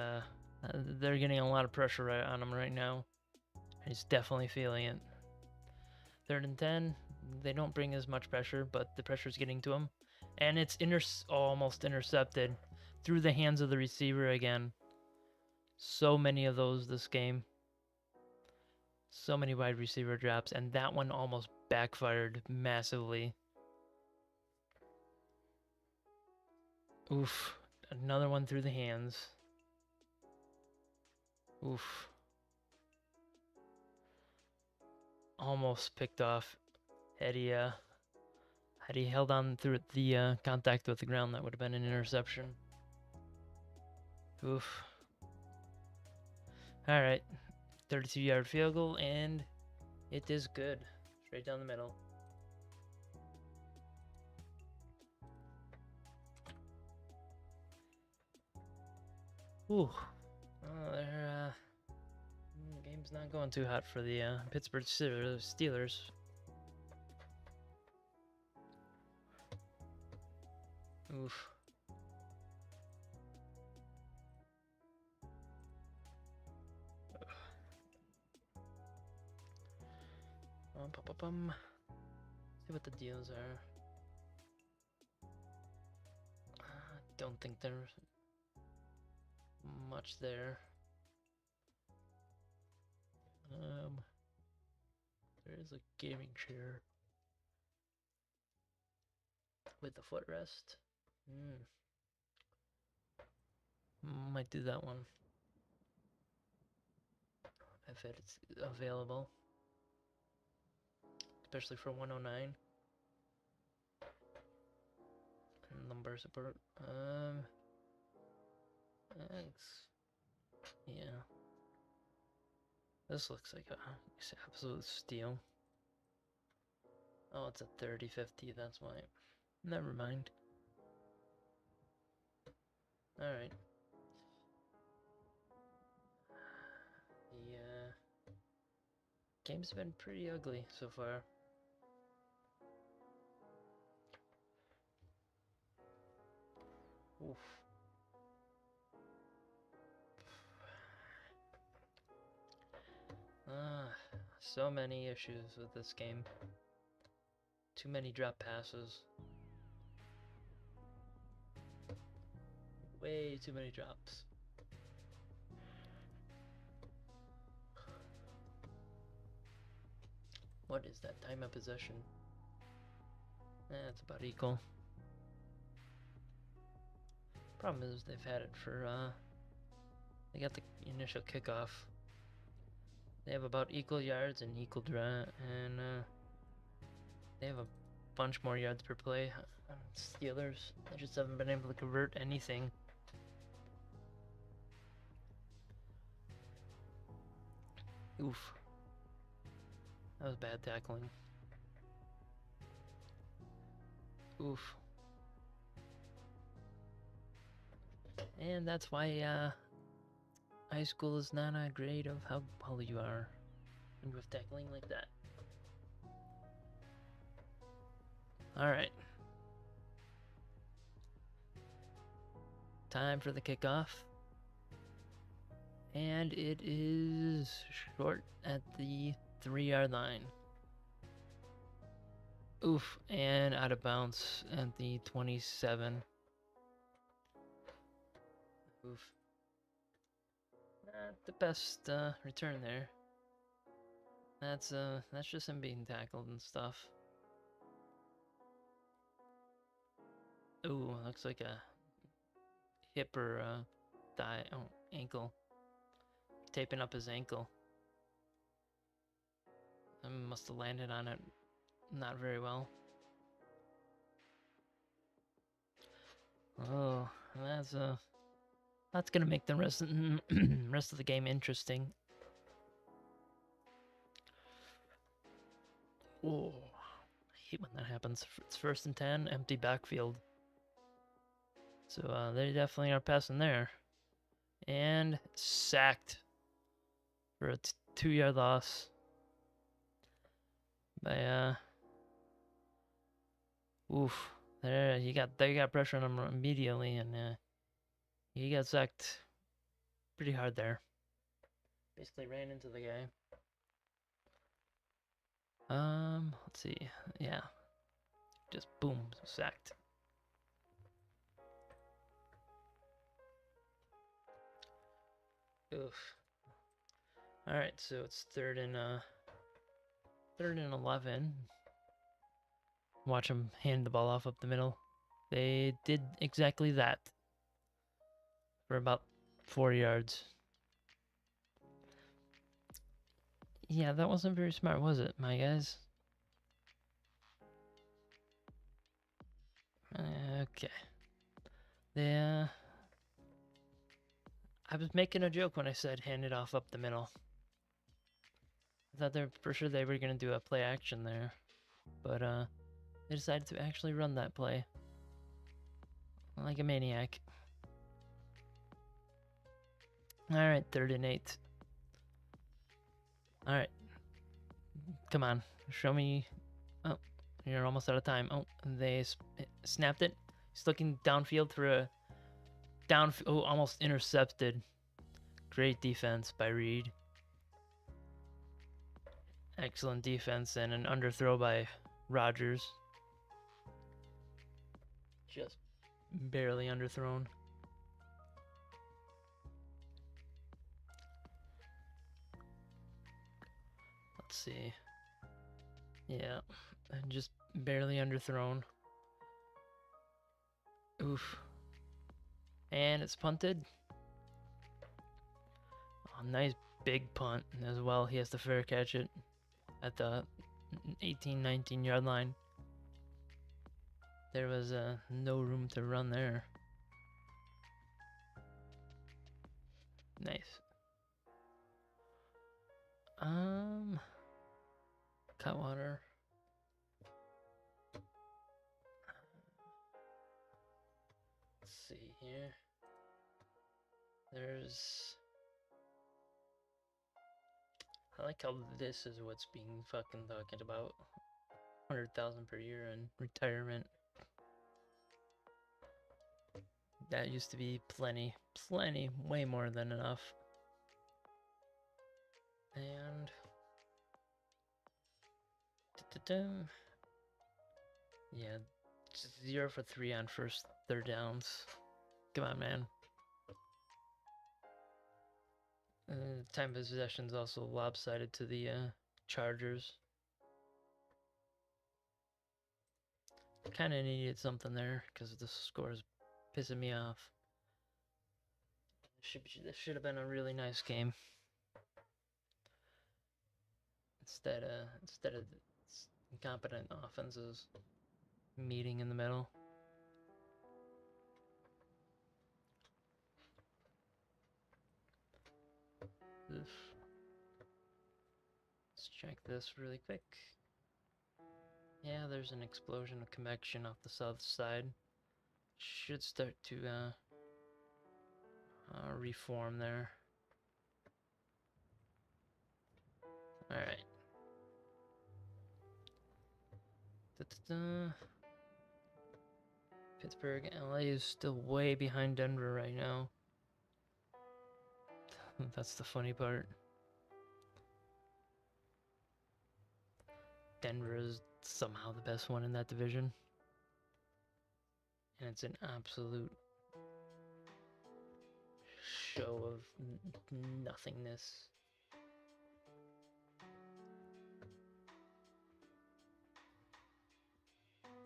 they're getting a lot of pressure on him right now. He's definitely feeling it. 3rd and 10, they don't bring as much pressure, but the pressure's getting to him, and it's almost intercepted through the hands of the receiver again. So many of those this game. So many wide receiver drops, and that one almost backfired massively. Oof. Another one through the hands. Oof. Almost picked off. Had he held on through the contact with the ground, that would have been an interception. Oof. Alright. 32-yard field goal, and it is good. Straight down the middle. Ooh. The game's not going too hot for the Pittsburg Steelers. Oof. See what the deals are. Don't think there's much there. There is a gaming chair with a footrest. Might do that one if it's available, especially for 109. Lumbar support. Thanks. Yeah. This looks like a absolute steal. Oh, it's a 30-50, that's why. Never mind. Alright. The game's been pretty ugly so far. Oof. So many issues with this game. Too many drop passes. Way too many drops. What is that time of possession? It's about equal. Problem is they've had it for they got the initial kickoff. They have about equal yards and equal draw, and they have a bunch more yards per play. Steelers, they just haven't been able to convert anything. Oof. That was bad tackling. Oof. And that's why high school is not a grade of how well you are with tackling like that. Alright. Time for the kickoff. And it is short at the 3-yard line. Oof, and out of bounds at the 27. Oof. Not the best return there. That's just him being tackled and stuff. Ooh, looks like a hip or ankle. Taping up his ankle. I must have landed on it not very well. Oh, that's gonna make the rest of the game interesting. Oh, I hate when that happens. It's 1st and 10, empty backfield. So they definitely are passing there. And sacked for a 2-yard loss by oof. There they got pressure on him immediately, and he got sacked pretty hard there. Basically ran into the guy. Let's see. Yeah. Just boom, sacked. Oof. All right, so it's third and 11. Watch them hand the ball off up the middle. They did exactly that for about 4 yards. Yeah, that wasn't very smart, was it, my guys? Okay. I was making a joke when I said hand it off up the middle. I thought for sure they were gonna do a play action there, but they decided to actually run that play like a maniac. All right, 3rd and 8. All right, come on, show me. Oh, you're almost out of time. Oh, they snapped it. He's looking downfield for a almost intercepted. Great defense by Reed. Excellent defense and an underthrow by Rodgers. Just barely underthrown. Let's see. Yeah, just barely underthrown. Oof. And it's punted. Oh, nice big punt as well. He has to fair catch it at the 18-19 yard line. There was no room to run there. Nice. Cutwater. Let's see here. I like how this is what's being fucking talking about. 100,000 per year in retirement. That used to be plenty, way more than enough. And yeah, 0 for 3 on first 3rd downs. Come on, man. Time of possession is also lopsided to the Chargers. Kind of needed something there because the score is pissing me off. This should have been a really nice game. Instead of incompetent offenses meeting in the middle. Oof. Let's check this really quick. Yeah, there's an explosion of convection off the south side. Should start to reform there. Alright. Pittsburg, LA is still way behind Denver right now. That's the funny part. Denver is somehow the best one in that division. And it's an absolute show of nothingness.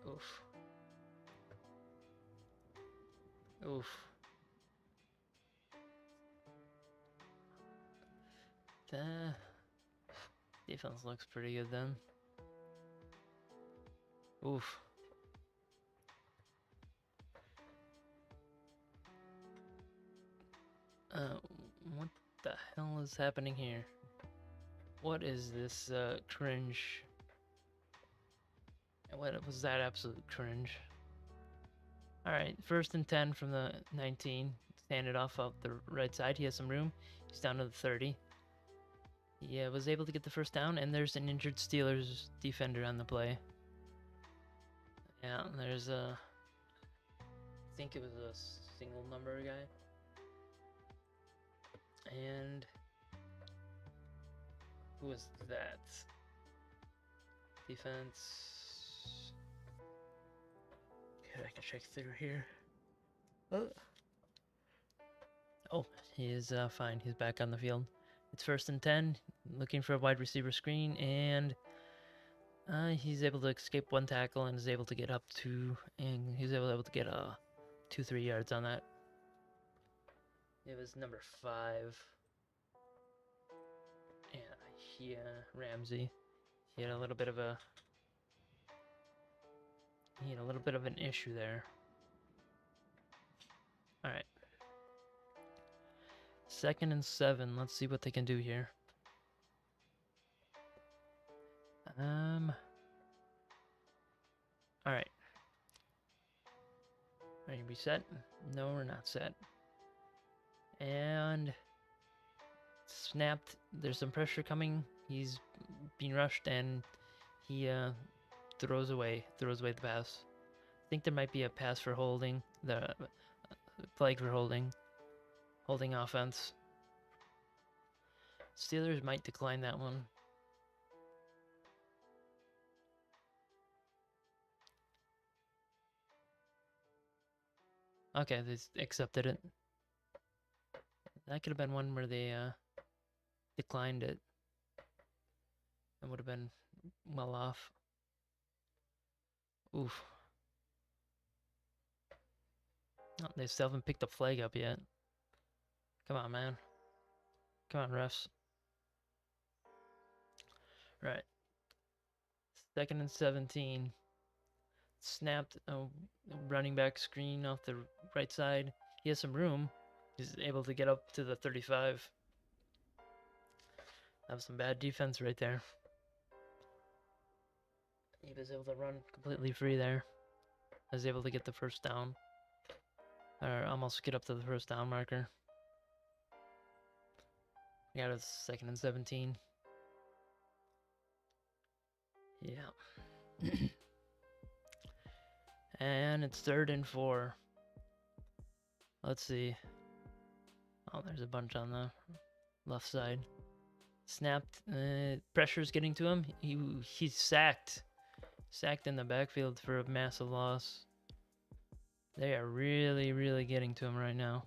Oof. Oof. The defense looks pretty good then. Oof. What the hell is happening here? What is this cringe? What was that absolute cringe? Alright, 1st and 10 from the 19. hand it off out the right side. He has some room. He's down to the 30. He was able to get the first down, and there's an injured Steelers defender on the play. Yeah, there's a... I think it was a single number guy. And... who was that? Defense... okay, I can check through here. Oh, he is fine. He's back on the field. It's 1st and 10, looking for a wide receiver screen, and he's able to escape one tackle and is able to get up to, and he's able to get 2-3 yards on that. It was number 5. Yeah, Ramsey. He had a little bit of an issue there. All right. 2nd and 7. Let's see what they can do here. All right. Are we set? No, we're not set. And snapped. There's some pressure coming. He's being rushed, and he throws away the pass. I think there might be a pass for holding, the flag for holding offense. Steelers might decline that one. Okay, they accepted it. That could have been one where they declined it. It would have been well off. Oof. Oh, they still haven't picked the flag up yet. Come on, man. Come on, refs. Right. 2nd and 17. Snapped a running back screen off the right side. He has some room. He's able to get up to the 35. That was some bad defense right there. He was able to run completely free there. I was able to get the first down. Or almost get up to the first down marker. Yeah, it was 2nd and 17. Yeah. And it's 3rd and 4. Let's see. Oh, there's a bunch on the left side. Snapped. Pressure's getting to him. He's sacked. Sacked in the backfield for a massive loss. They are really, really getting to him right now.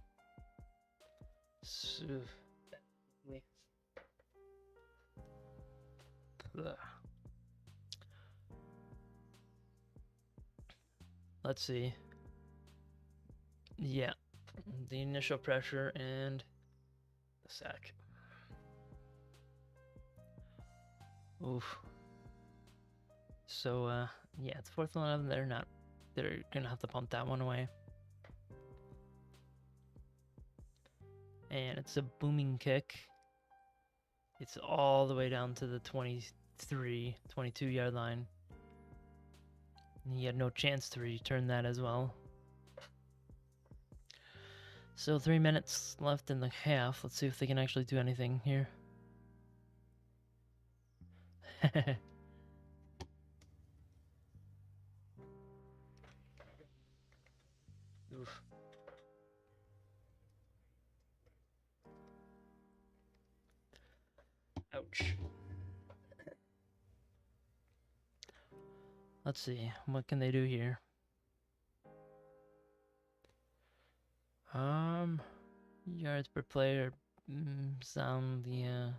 Let's see. Yeah. The initial pressure and the sack. Oof. So, yeah, it's 4th and 11. They're gonna have to pump that one away. And it's a booming kick. It's all the way down to the 22-yard line. And he had no chance to return that as well. So 3 minutes left in the half. Let's see if they can actually do anything here. Oof. Ouch. Let's see. What can they do here? Yards per player is on the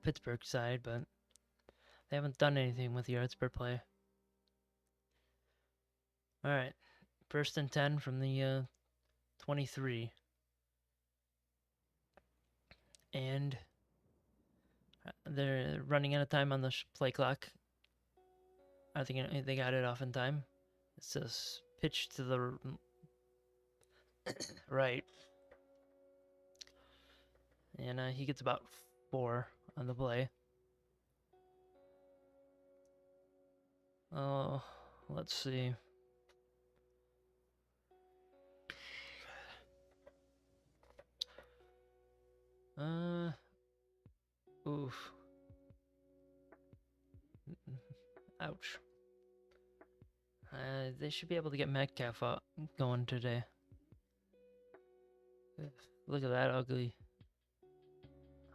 Pittsburg side, but they haven't done anything with yards per play. All right. 1st and 10 from the 23. And they're running out of time on the play clock. I think they got it off in time. It says pitch to the right. And he gets about 4 on the play. Oh, let's see. Oof. Ouch. They should be able to get Metcalf up going today. Look at that ugly.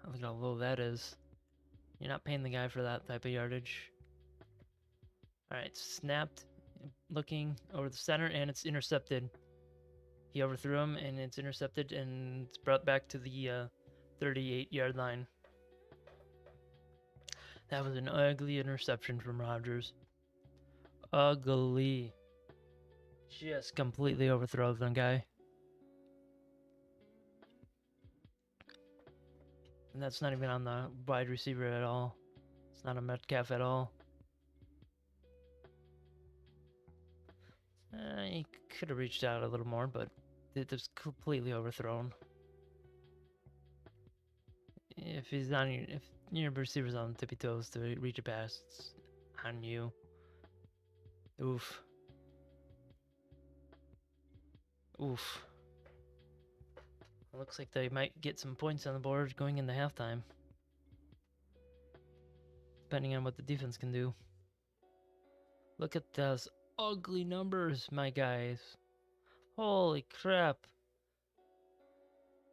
Look at how low that is. You're not paying the guy for that type of yardage. Alright, snapped, looking over the center, and it's intercepted. He overthrew him, and it's intercepted, and it's brought back to the 38-yard line. That was an ugly interception from Rodgers. Ugly. Just completely overthrow the guy. And that's not even on the wide receiver at all. It's not a Metcalf at all. He could have reached out a little more, but it was completely overthrown. If your receiver's on tippy toes to reach a pass, it's on you. Oof. Oof. Looks like they might get some points on the board going into halftime. Depending on what the defense can do. Look at those ugly numbers, my guys. Holy crap.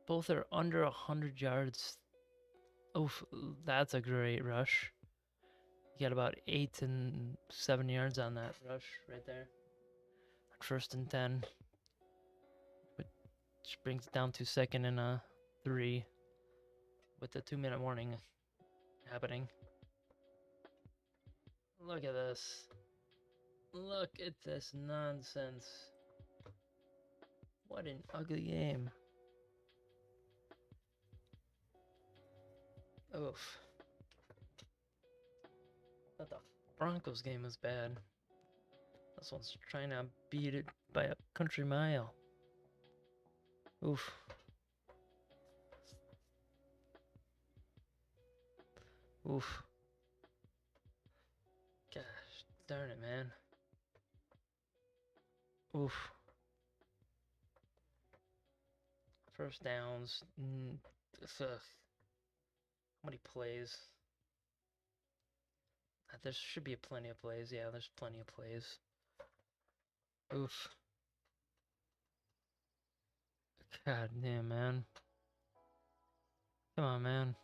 Both are under 100 yards. Oof, that's a great rush. You got about 8 and 7 yards on that rush right there. First and 10. Which brings it down to second and 3 with the 2-minute warning happening. Look at this. Look at this nonsense. What an ugly game. Oof. I thought the Broncos game was bad. This one's trying to beat it by a country mile. Oof. Oof. Gosh, darn it, man. Oof. First downs. Ugh. How many plays? There should be plenty of plays. Yeah, there's plenty of plays. Oof. God damn, man. Come on, man.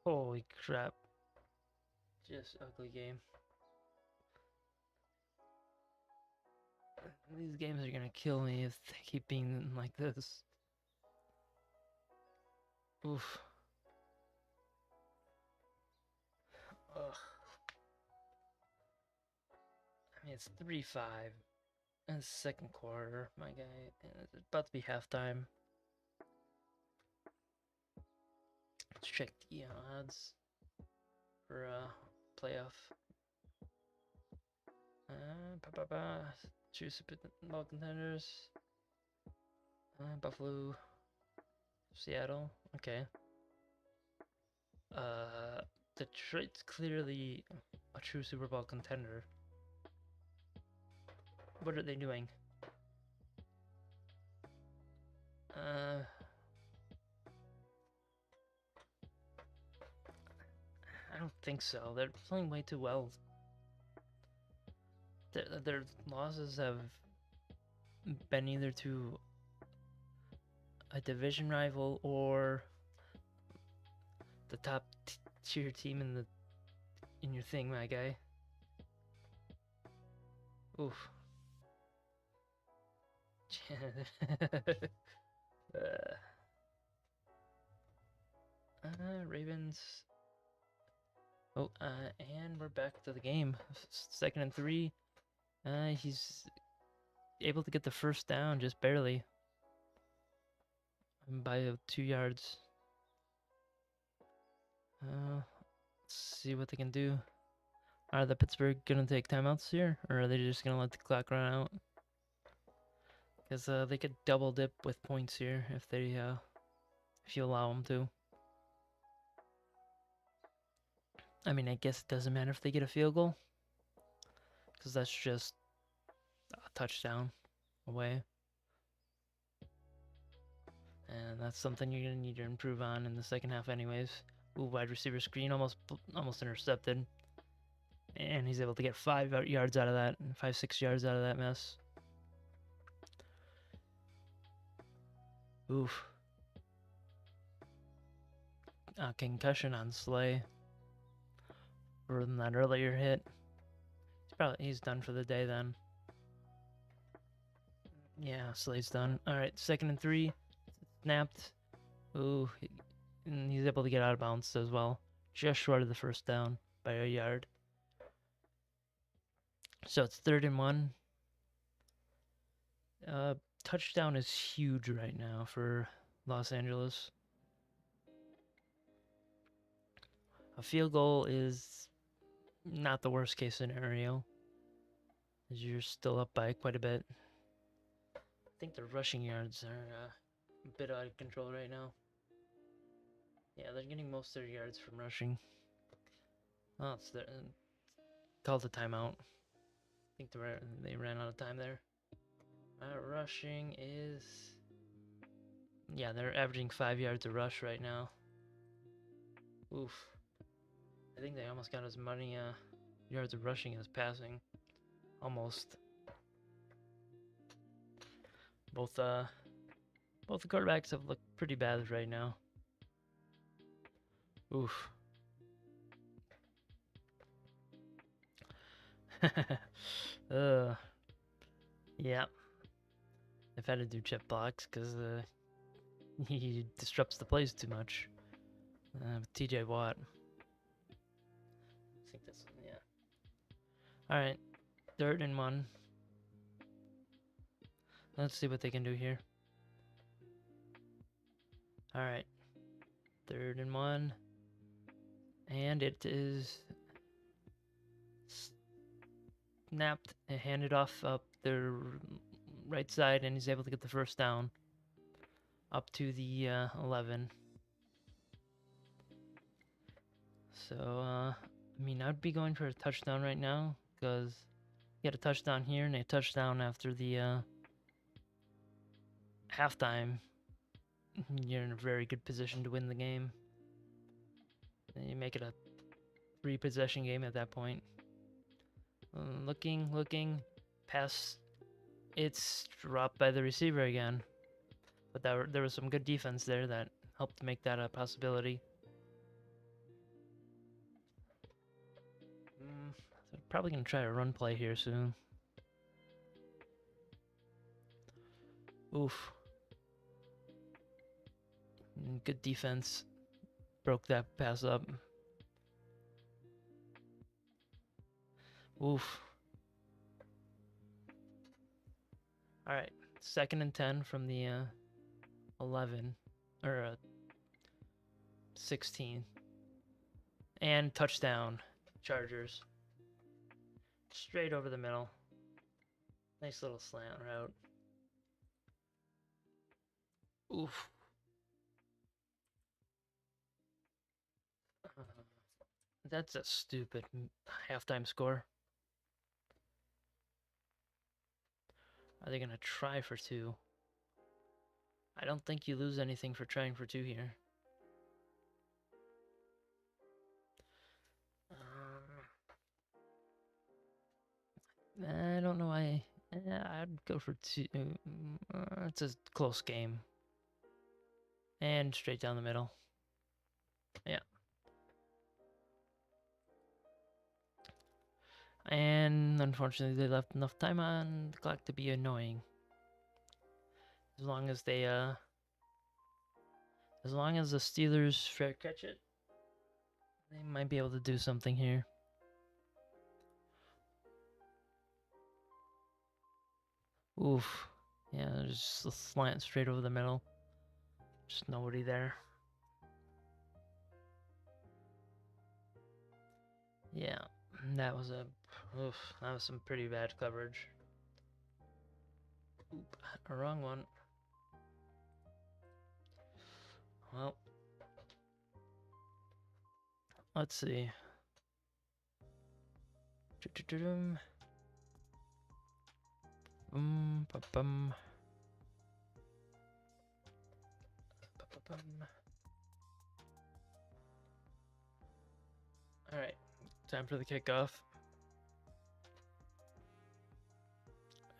Holy crap. Just ugly game. These games are gonna kill me if they keep being like this. Oof. Ugh. I mean, it's 3-5 in the second quarter, my guy. And it's about to be halftime. Let's check the odds for playoff. Two Super Bowl contenders. Buffalo, Seattle. Okay. Detroit's clearly a true Super Bowl contender. What are they doing? I don't think so. They're playing way too well. Their losses have been either to a division rival or the top tier team in your thing, my guy. Oof. Ravens. Oh, and we're back to the game. Second and 3. He's able to get the first down, just barely. By 2 yards. Let's see what they can do. Are the Pittsburgh gonna take timeouts here, or are they just gonna let the clock run out? Because they could double dip with points here if they if you allow them to. I mean, I guess it doesn't matter if they get a field goal, because that's just a touchdown away. And that's something you're going to need to improve on in the second half anyways. Ooh, wide receiver screen almost intercepted. And he's able to get 5 yards out of that, 5-6 yards out of that mess. Oof. Concussion on Slay. From that earlier hit. He's done for the day then. Yeah, Slay's done. Alright, 2nd and 3. Snapped. Ooh, and he's able to get out of bounds as well. Just short of the first down by a yard. So it's 3rd and 1. Touchdown is huge right now for Los Angeles. A field goal is not the worst case scenario, as you're still up by quite a bit. I think the rushing yards are a bit out of control right now. Yeah, they're getting most of their yards from rushing. Oh, it's called a timeout. I think they ran out of time there. Rushing is... Yeah, they're averaging 5 yards a rush right now. Oof. I think they almost got as many yards of rushing as passing. Almost. Both the quarterbacks have looked pretty bad right now. Oof. Yeah. I've had to do chip blocks because he disrupts the plays too much. TJ Watt. I think that's, yeah. Alright. 3rd and 1. Let's see what they can do here. Alright. 3rd and 1. And it is snapped and handed off up the right side, and he's able to get the first down up to the 11. So, I mean, I'd be going for a touchdown right now, because you get a touchdown here and a touchdown after the halftime. You're in a very good position to win the game. And you make it a 3-possession game at that point. Looking, pass. It's dropped by the receiver again. But there was some good defense there that helped make that a possibility. So probably going to try a run play here soon. Oof. Good defense. Broke that pass up. Oof. Alright. 2nd and 10 from the 11. Or 16. And touchdown. Chargers. Straight over the middle. Nice little slant route. Oof. That's a stupid halftime score. Are they going to try for 2? I don't think you lose anything for trying for 2 here. I don't know why. I'd go for 2. It's a close game. And straight down the middle. Yeah. And unfortunately, they left enough time on the clock to be annoying. As long as they, as long as the Steelers fair catch it, they might be able to do something here. Oof. Yeah, there's a slant straight over the middle. Just nobody there. Yeah, that was that was some pretty bad coverage. Oop, a wrong one. Well, let's see. All right, time for the kickoff.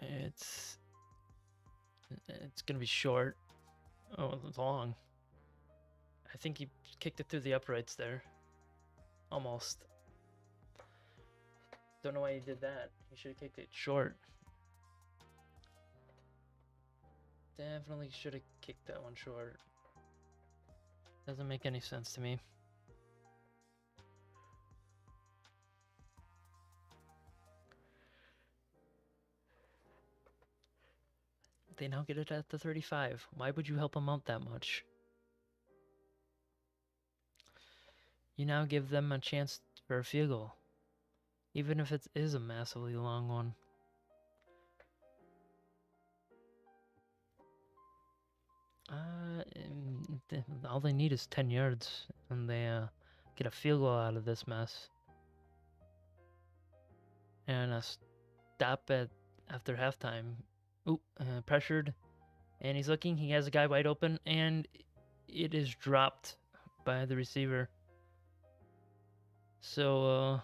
It's gonna be short. Oh, it's long. I think he kicked it through the uprights there. Almost. Don't know why he did that. He should have kicked it short. Definitely should have kicked that one short. Doesn't make any sense to me. They now get it at the 35. Why would you help them out that much? You now give them a chance for a field goal. Even if it is a massively long one. All they need is 10 yards, and they get a field goal out of this mess. And a stop after halftime. Ooh, pressured, and he's looking. He has a guy wide open, and it is dropped by the receiver. So,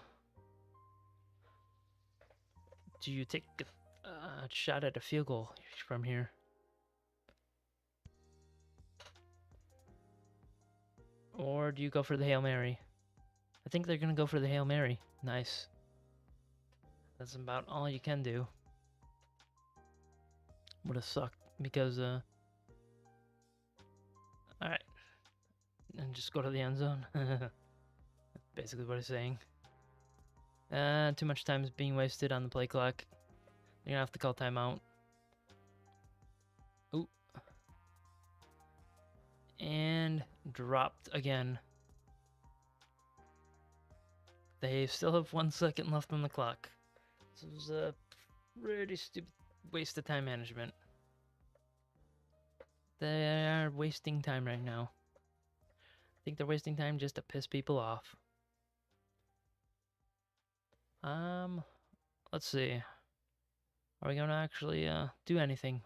do you take a shot at a field goal from here? Or do you go for the Hail Mary? I think they're going to go for the Hail Mary. Nice. That's about all you can do. Would have sucked because, alright. And just go to the end zone. That's basically what he's saying. Too much time is being wasted on the play clock. You're gonna have to call timeout. Ooh. And dropped again. They still have 1 second left on the clock. This was a pretty stupid waste of time management. They are wasting time right now. I think they're wasting time just to piss people off. Let's see. Are we gonna actually do anything?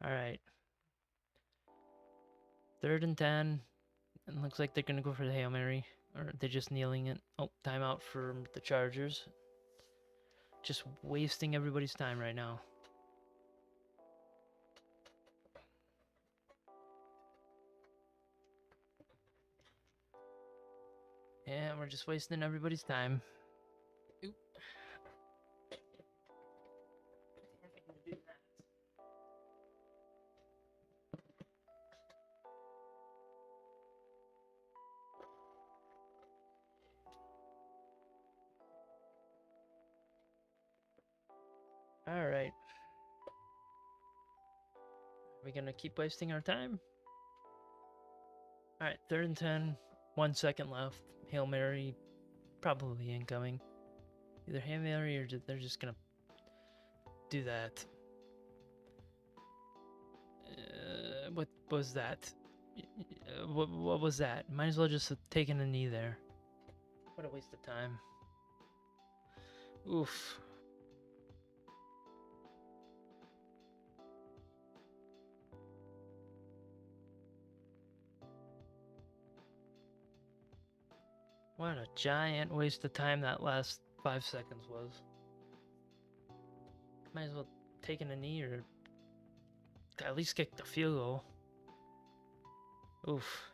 Alright. 3rd and 10. It looks like they're gonna go for the Hail Mary. Or they're just kneeling it. Oh, timeout for the Chargers. Just wasting everybody's time right now. Yeah, we're just wasting everybody's time. Oop. All right. Are we gonna keep wasting our time? All right, 3rd and 10. 1 second left. Hail Mary, probably incoming. Either Hail Mary or they're just gonna do that. What was that? What was that? Might as well just have taken a knee there. What a waste of time. Oof. What a giant waste of time that last 5 seconds was. Might as well taken a knee or at least kick the field goal. Oof.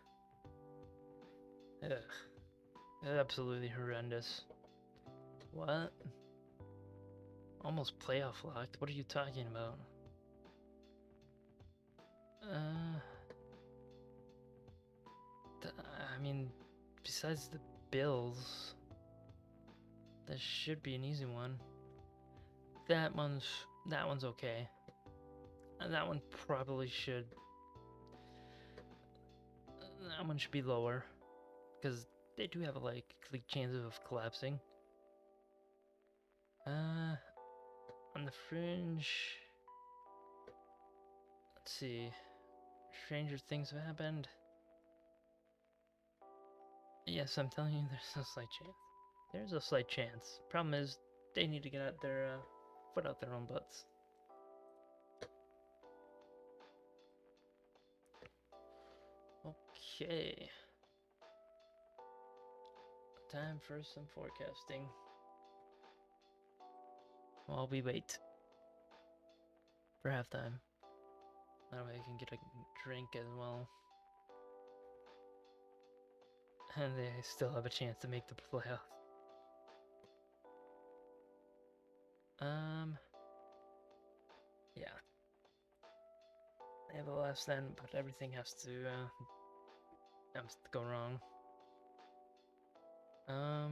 Ugh. Absolutely horrendous. What? Almost playoff locked. What are you talking about? I mean, besides the Bills, that should be an easy one. That one's okay. And that one probably should. That one should be lower, because they do have a likely chance of collapsing. On the fringe. Let's see. Stranger things have happened. Yes, I'm telling you, there's a slight chance. There's a slight chance. Problem is, they need to get out their foot out their own butts. Okay. Time for some forecasting. While we wait for halftime. That way I can get a drink as well. And they still have a chance to make the playoffs. Yeah. They have the last stand, but everything has to go wrong. I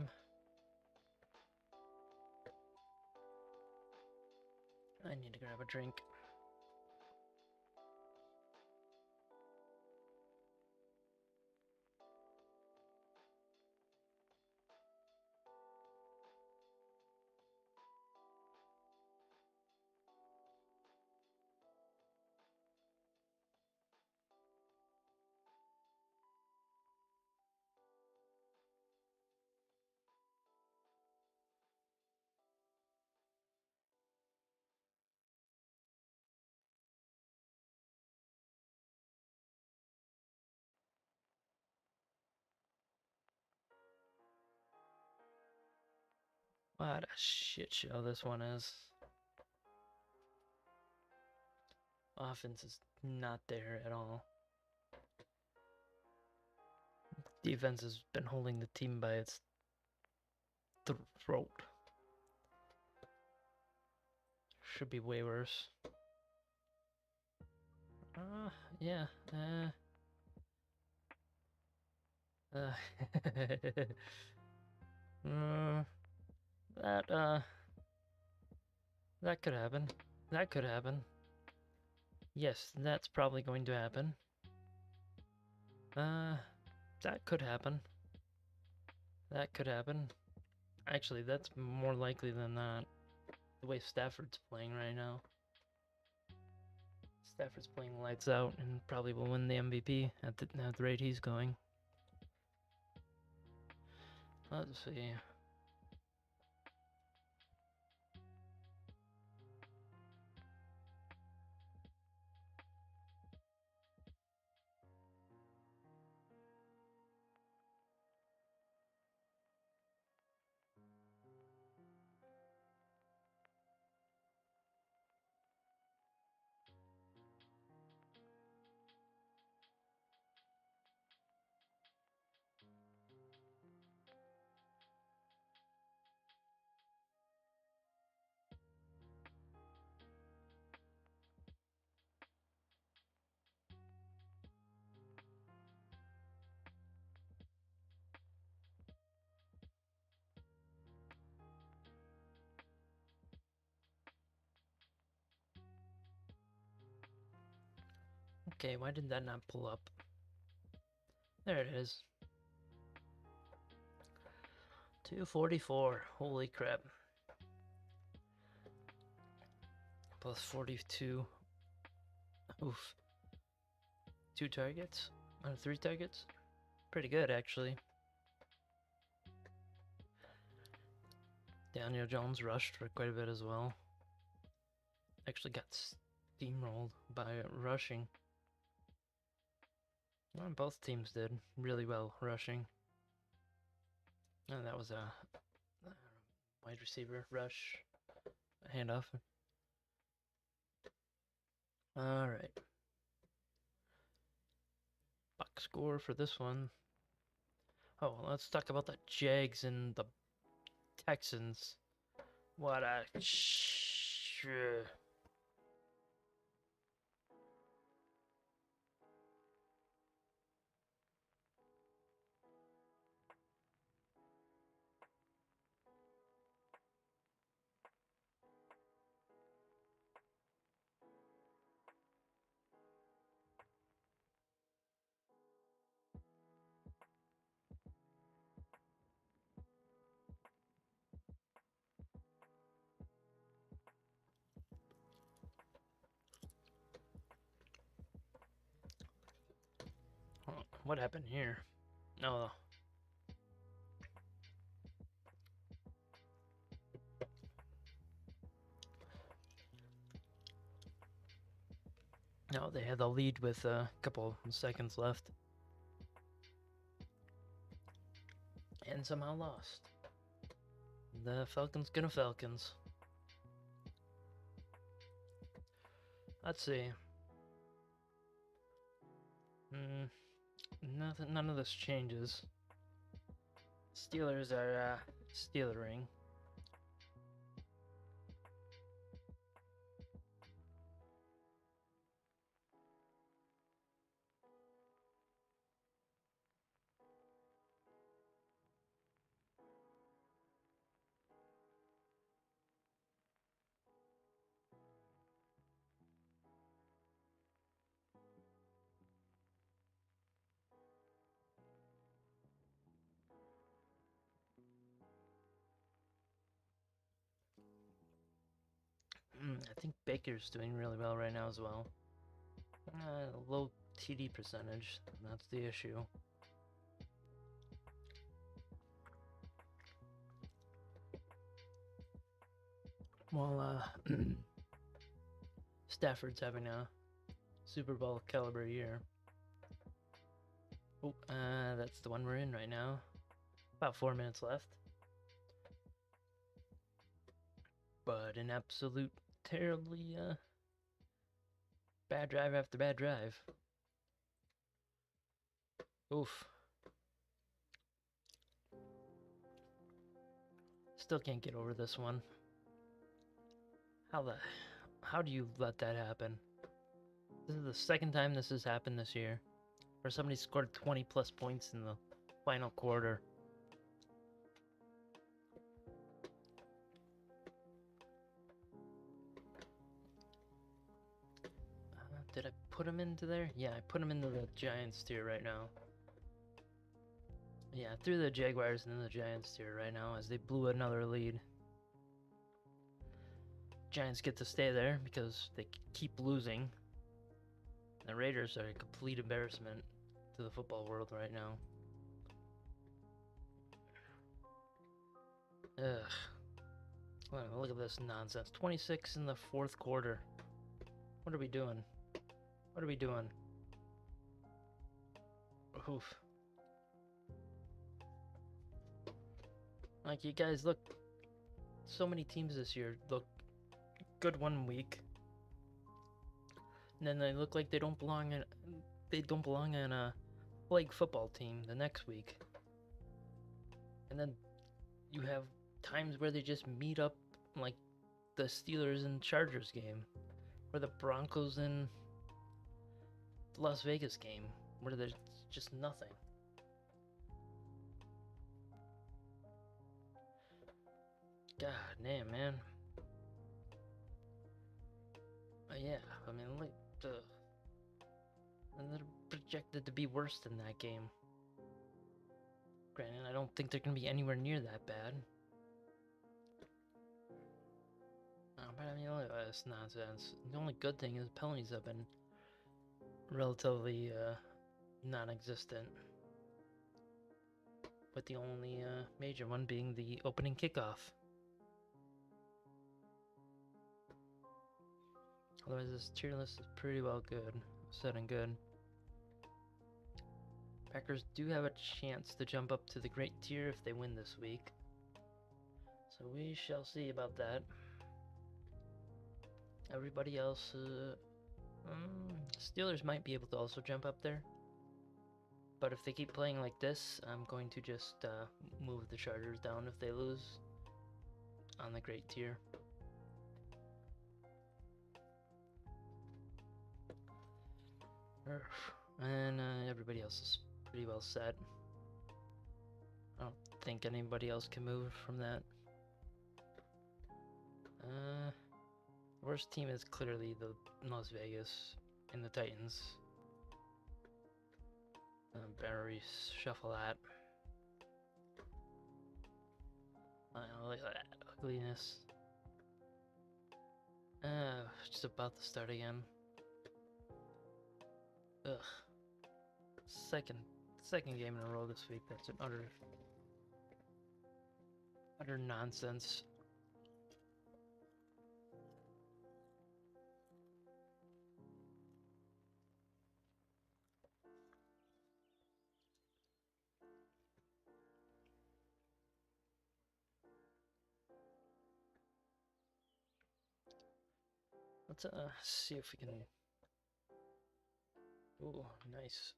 need to grab a drink. What a shit show this one is. Offense is not there at all. Defense has been holding the team by its throat. Should be way worse. Yeah. That could happen. That could happen. Yes, that's probably going to happen. That could happen. That could happen. Actually, that's more likely than not. The way Stafford's playing right now. Stafford's playing lights out and probably will win the MVP at the rate he's going. Let's see. Okay, why did that not pull up? There it is. 244. Holy crap. Plus 42. Oof. 2 targets? 3 targets? Pretty good, actually. Daniel Jones rushed for quite a bit as well. Actually got steamrolled by rushing. Well, both teams did really well rushing. And that was a wide receiver rush handoff. Alright. Box score for this one. Oh, let's talk about the Jags and the Texans. What a what happened here? No. No, they had the lead with a couple seconds left. and somehow lost. The Falcons gonna Falcons. Let's see. None of this changes. Steelers are Steelering. I think Baker's doing really well right now as well. Low TD percentage, that's the issue. Well, Stafford's having a Super Bowl caliber year. Oh, that's the one we're in right now. About 4 minutes left. But an absolute terribly bad drive after bad drive. Oof. Still can't get over this one. How do you let that happen? This is the second time this has happened this year, where somebody scored 20 plus points in the final quarter. Did I put him into there? Yeah, I put him into the Giants tier right now. Yeah, threw the Jaguars into the Giants tier right now as they blew another lead. Giants get to stay there because they keep losing. The Raiders are a complete embarrassment to the football world right now. Ugh. Well, look at this nonsense. 26 in the fourth quarter. What are we doing? What are we doing? Oof. Like, you guys look... So many teams this year look good one week. And then they look like they don't belong in... They don't belong in a flag football team the next week. And then you have times where they just meet up like the Steelers and Chargers game. Or the Broncos and Las Vegas game, where there's just nothing. God damn, man. Yeah, I mean, like, and they're projected to be worse than that game. Granted, I don't think they're gonna be anywhere near that bad. But I mean, look at this nonsense. The only good thing is penalties have been relatively non-existent, with the only major one being the opening kickoff. Otherwise, this tier list is pretty well good, set and good. Packers do have a chance to jump up to the great tier if they win this week, so we shall see about that. Everybody else, Steelers might be able to also jump up there. But if they keep playing like this, I'm going to just move the Chargers down if they lose on the great tier. And everybody else is pretty well set. I don't think anybody else can move from that. Worst team is clearly the Las Vegas and the Titans. Better reshuffle that. Look at that ugliness. Just about to start again. Ugh. Second game in a row this week. That's an utter nonsense. Let's see if we can. Oh, nice.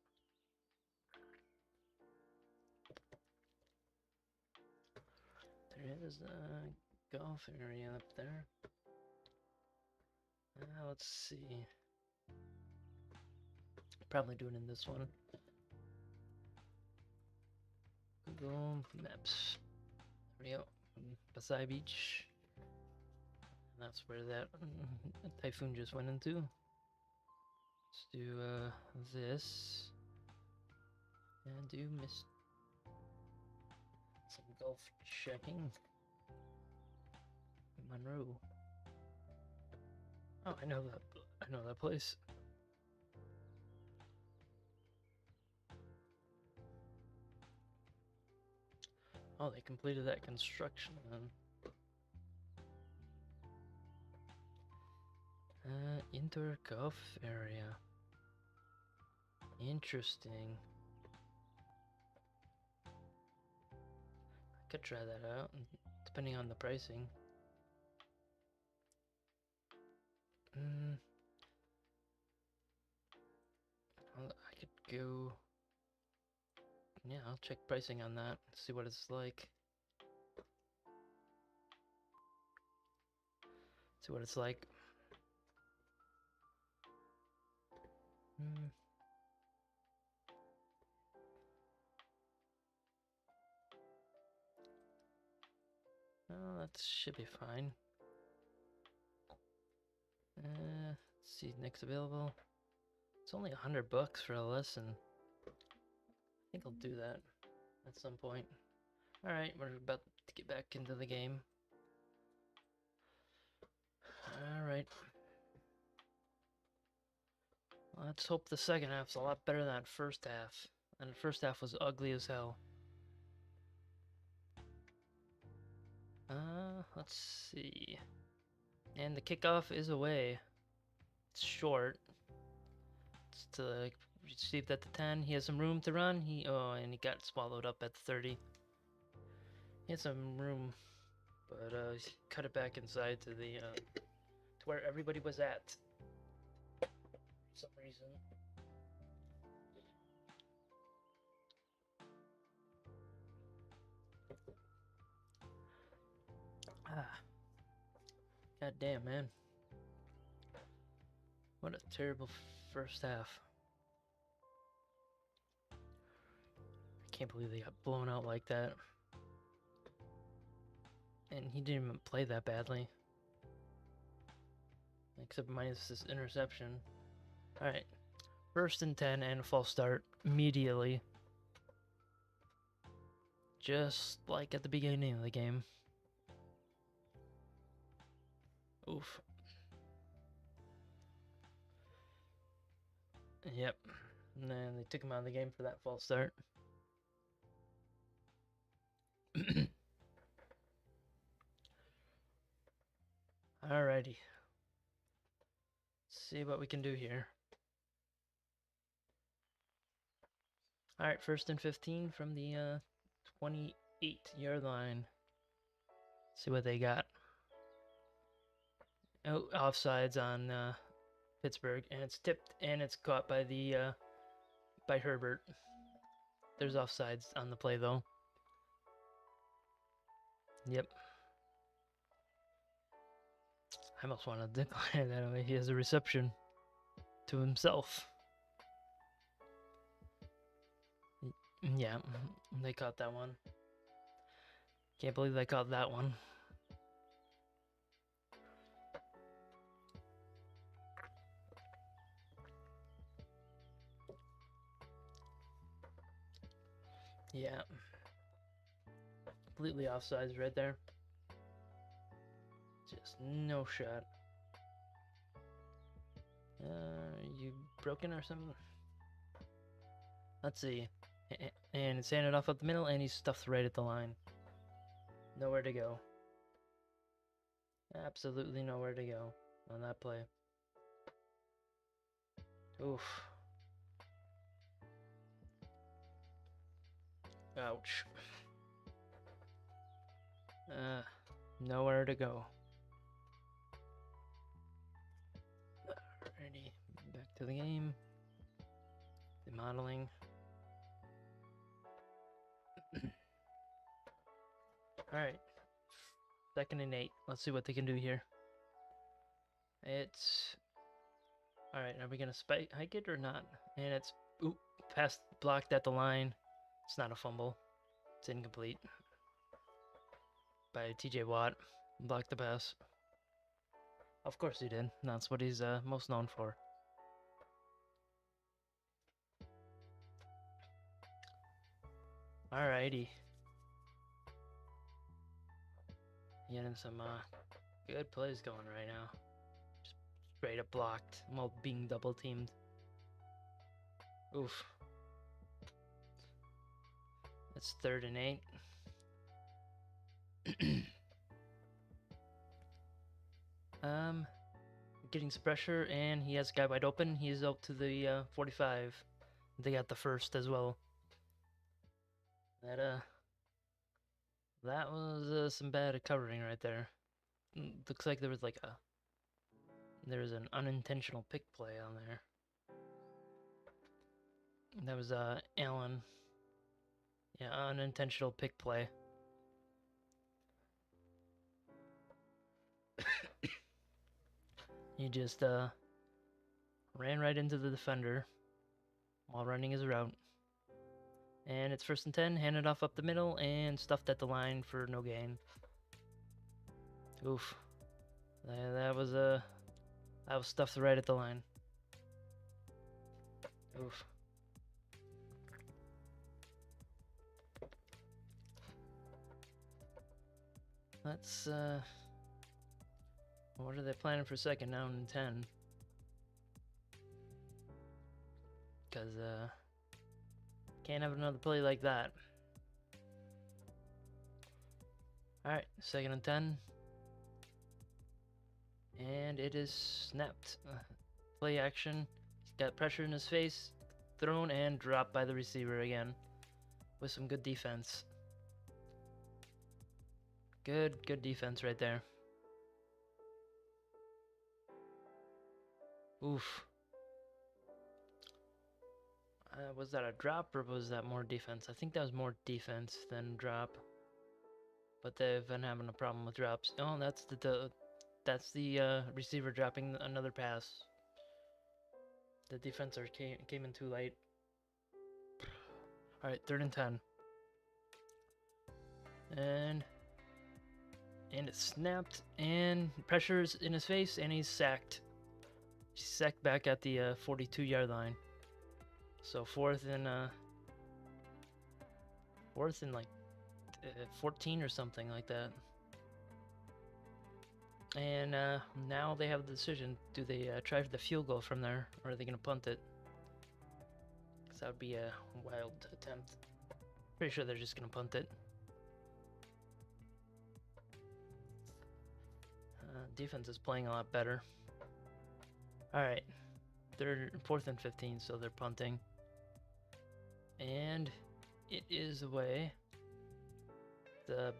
There is a golf area up there. Let's see. Probably do it in this one. Google Maps. There we go. Pasai Beach. And that's where that typhoon just went into. Let's do this. And do miss some golf checking. Monroe. Oh, I know that. I know that place. Oh, they completed that construction then. Indoor golf area. Interesting. I could try that out, depending on the pricing. Well, I could go. Yeah, I'll check pricing on that. See what it's like. See what it's like. Well, that should be fine. Let's see, next available. It's only $100 for a lesson. I think I'll do that at some point. Alright, we're about to get back into the game. Alright. Let's hope the second half's a lot better than that first half. And the first half was ugly as hell. Let's see. And the kickoff is away. It's short. It's to received at the 10. He has some room to run. And he got swallowed up at the 30. He had some room, but he cut it back inside to the to where everybody was at. For some reason. God damn, man. What a terrible first half. I can't believe they got blown out like that. And he didn't even play that badly. Except minus this interception. Alright. 1st and 10 and a false start immediately. Just like at the beginning of the game. Oof. Yep. And then they took him out of the game for that false start. Alrighty. Let's see what we can do here. Alright, 1st and 15 from the 28-yard line. See what they got. Oh, offsides on Pittsburgh, and it's tipped and it's caught by the by Herbert. There's offsides on the play though. Yep. I almost want to declare that way. He has a reception to himself. Yeah, they caught that one. Can't believe they caught that one. Yeah. Completely offsides right there. Just no shot. You broken or something? Let's see. And it's handed off up the middle, and he's stuffed right at the line. Nowhere to go. Absolutely nowhere to go on that play. Oof. Ouch. Nowhere to go. to the game. The modeling. Alright. 2nd and 8. Let's see what they can do here. It's... Alright, are we going to spike hike it or not? And it's... Oop, past blocked at the line. It's not a fumble. It's incomplete. By TJ Watt. Blocked the pass. Of course he did. That's what he's most known for. Alrighty. Getting some good plays going right now. Just straight up blocked while being double teamed. Oof. It's 3rd and 8. Getting some pressure, and he has a guy wide open. He's out to the 45. They got the 1st as well. That was some bad covering right there. Looks like there was like an unintentional pick play on there. That was Allen. Yeah, unintentional pick play. He just ran right into the defender while running his route. And it's 1st and 10, handed off up the middle, and stuffed at the line for no gain. Oof. That was stuffed right at the line. Oof. Let's, what are they planning for 2nd down and 10? Because, can't have another play like that. Alright, 2nd and 10. And it is snapped. Play action. He's got pressure in his face. Thrown and dropped by the receiver again. With some good defense. Good defense right there. Oof. Was that a drop or was that more defense? I think that was more defense than drop. But they've been having a problem with drops. Oh, that's the receiver dropping another pass. The defender came in too late. All right, 3rd and 10. And it snapped, and pressure's in his face, and he's sacked. He's sacked back at the 42-yard line. So 4th and like 14 or something like that. And now they have the decision: do they try for the field goal from there, or are they gonna punt it? Because that would be a wild attempt. Pretty sure they're just gonna punt it. Defense is playing a lot better. Alright. 4th and 15, so they're punting. And it is away. The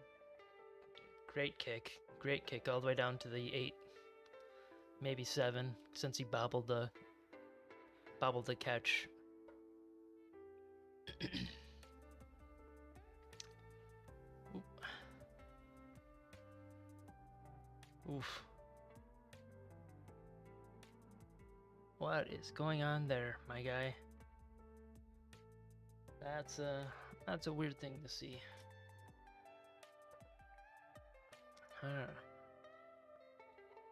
great kick all the way down to the 8, maybe 7, since he bobbled the catch. Oof. What is going on there, my guy? That's a weird thing to see.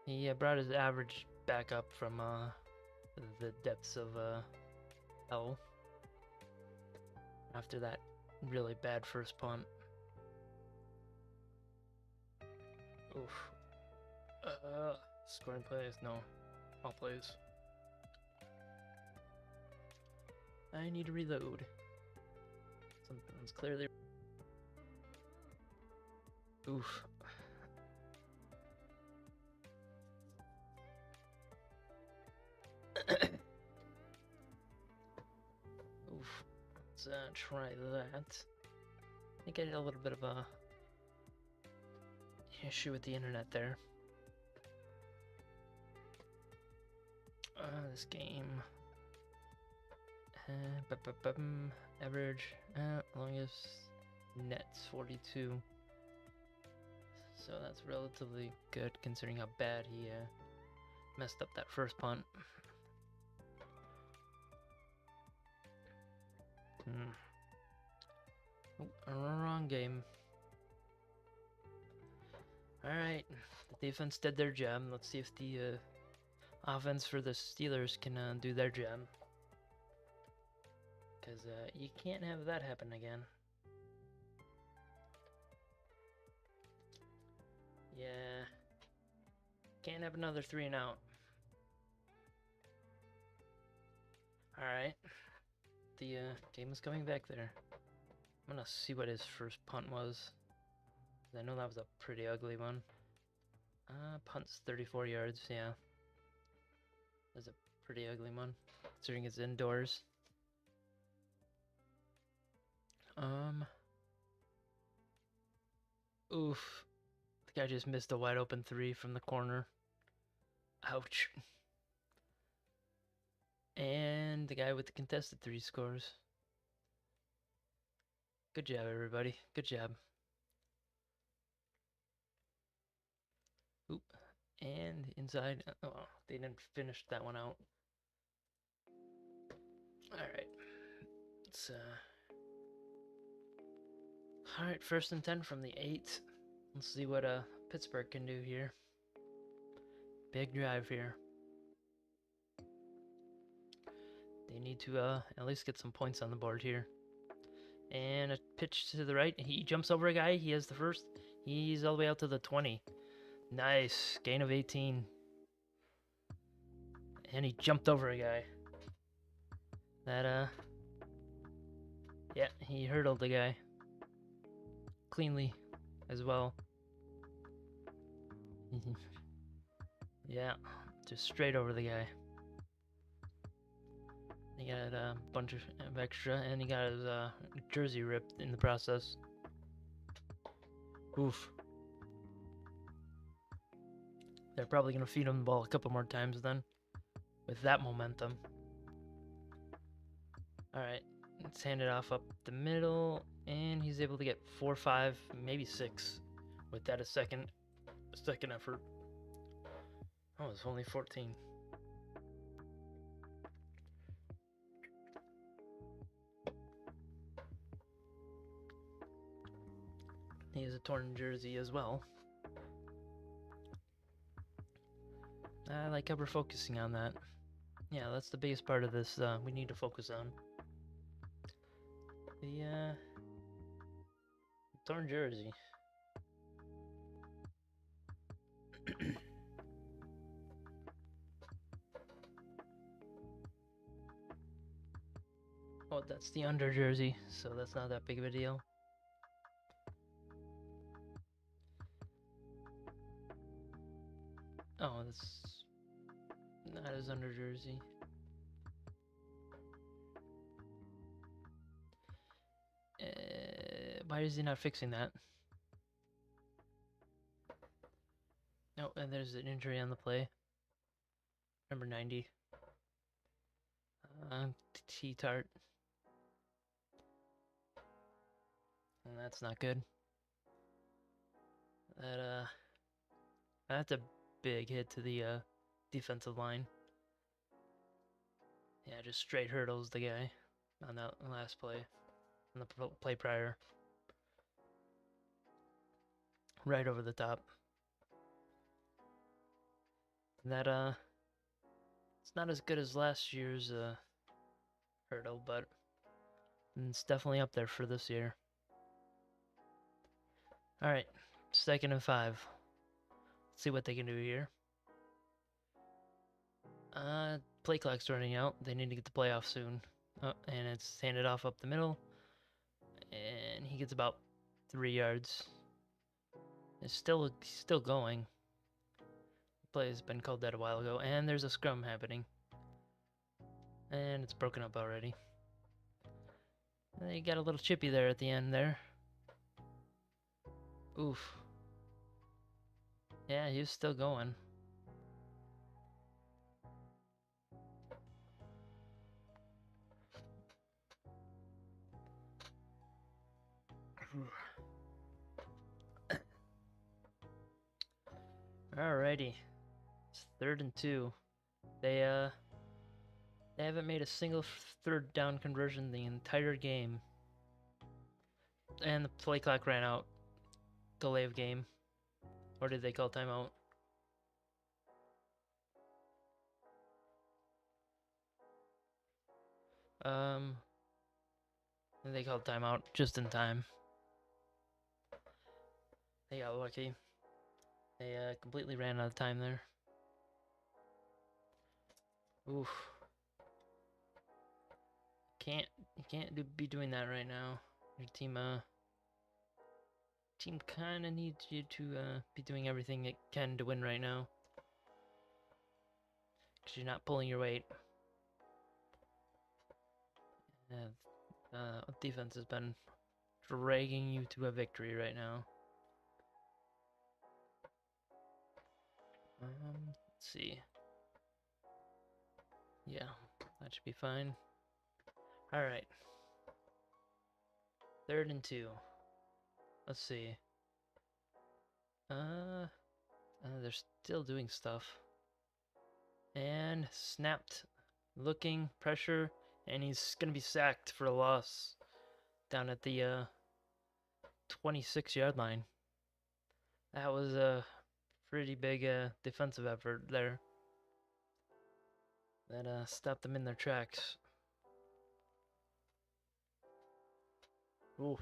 He brought his average back up from the depths of hell after that really bad first punt. Oof. Scoring plays? No. All plays. I need to reload. Something's clearly... Oof. Oof. Let's try that. I think I had a little bit of a issue with the internet there. This game Average, longest nets 42. So that's relatively good considering how bad he messed up that first punt. Wrong game. Alright, the defense did their job. Let's see if the offense for the Steelers can do their job. Because you can't have that happen again. Yeah. Can't have another 3 and out. Alright. The game is coming back there. I'm gonna see what his first punt was. I know that was a pretty ugly one. Punt's 34 yards, yeah. That's a pretty ugly one, considering it's indoors. Oof. The guy just missed a wide open 3 from the corner. Ouch. And the guy with the contested 3 scores. Good job, everybody. Good job. Oop. And inside. Oh, they didn't finish that one out. Alright. Let's, Alright, 1st and 10 from the 8. Let's see what Pittsburgh can do here. Big drive here. They need to at least get some points on the board here. And a pitch to the right. He jumps over a guy. He has the first. He's all the way out to the 20. Nice. Gain of 18. And he jumped over a guy. That, yeah, he hurdled the guy. Cleanly as well. Yeah, just straight over the guy. He got a bunch of extra, and he got his jersey ripped in the process. Oof. They're probably going to feed him the ball a couple more times then, with that momentum. Alright, let's hand it off up the middle, and he's able to get 4, 5, maybe 6 with that a second effort. Oh, it's only 14. He has a torn jersey as well. I like how we're focusing on that. Yeah, that's the biggest part of this we need to focus on. The torn jersey. Oh, that's the under jersey, so that's not that big of a deal. Oh, that's not his under jersey. Why is he not fixing that? No, and there's an injury on the play. Number 90. T-Tart. And that's not good. That's a big hit to the defensive line. Yeah, just straight hurdles the guy on that last play, on the play prior. Right over the top. That it's not as good as last year's hurdle, but it's definitely up there for this year. Alright, 2nd and 5. Let's see what they can do here. Play clock's running out. They need to get the play off soon. Oh, and it's handed off up the middle. And he gets about 3 yards. It's still going. The play has been called that a while ago. And there's a scrum happening. And it's broken up already. They got a little chippy there at the end there. Oof. Yeah, he was still going. Alrighty. It's 3rd and 2. They haven't made a single third down conversion the entire game. And the play clock ran out. Delay of game. Or did they call timeout? And they called timeout just in time. They got lucky. They completely ran out of time there. Oof. You can't be doing that right now. Your team kind of needs you to be doing everything it can to win right now. Because you're not pulling your weight. Defense has been dragging you to a victory right now. Let's see. Yeah, that should be fine. Alright. 3rd and 2. Let's see. They're still doing stuff. And snapped. Looking, pressure, and he's gonna be sacked for a loss down at the 26-yard line. That was a pretty big defensive effort there. That stopped them in their tracks. Ooh.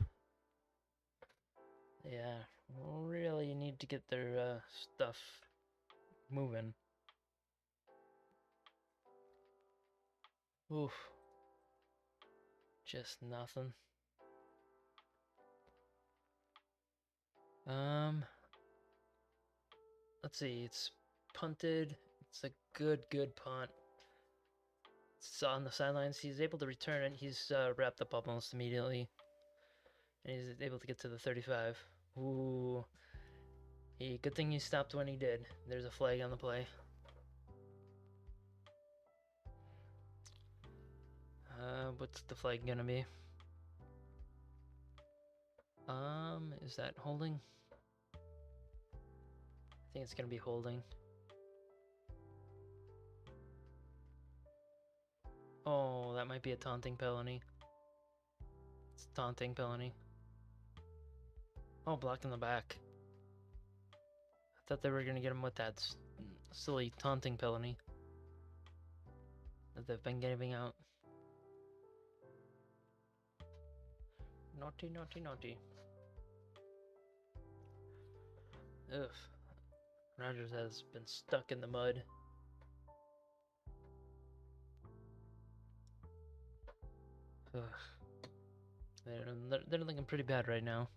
Yeah, really need to get their stuff moving. Oof. Just nothing. Let's see, it's punted. It's a good punt. It's on the sidelines. He's able to return it. He's wrapped up almost immediately. And he's able to get to the 35. Ooh. Good thing he stopped when he did. There's a flag on the play. What's the flag gonna be? Is that holding? I think it's gonna be holding. Oh, that might be a taunting penalty. It's a taunting penalty. Oh, blocking the back. I thought they were gonna get him with that silly taunting penalty that they've been giving out. Naughty, naughty, naughty. Ugh. Chargers has been stuck in the mud. Ugh. They're looking pretty bad right now.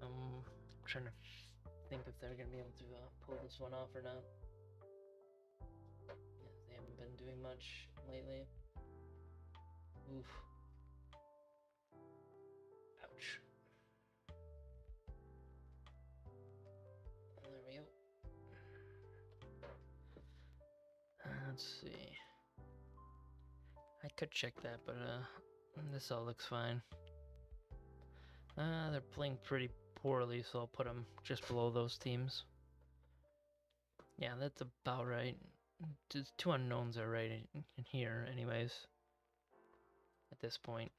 I'm trying to think if they're gonna be able to pull this one off or not. Yeah, they haven't been doing much lately. Oof. Ouch. There we go. Let's see. I could check that, but this all looks fine. They're playing pretty poorly, so I'll put them just below those teams. Yeah, that's about right. The 2 unknowns are right in here, anyways. At this point.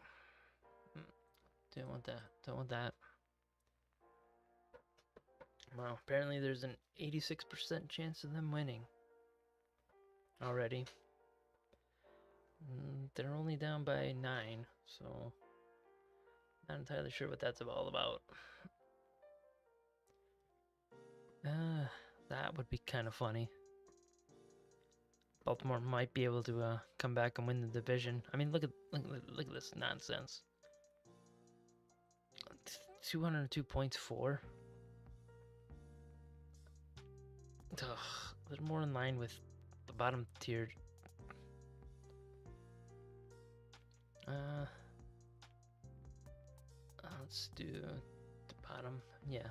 Don't want that. Don't want that. Wow, apparently there's an 86% chance of them winning. Already. They're only down by 9, so not entirely sure what that's all about. That would be kind of funny. Baltimore might be able to come back and win the division. I mean, look at this nonsense. 202 points for. Ugh, they're more in line with the bottom tier. Let's do the bottom. Yeah.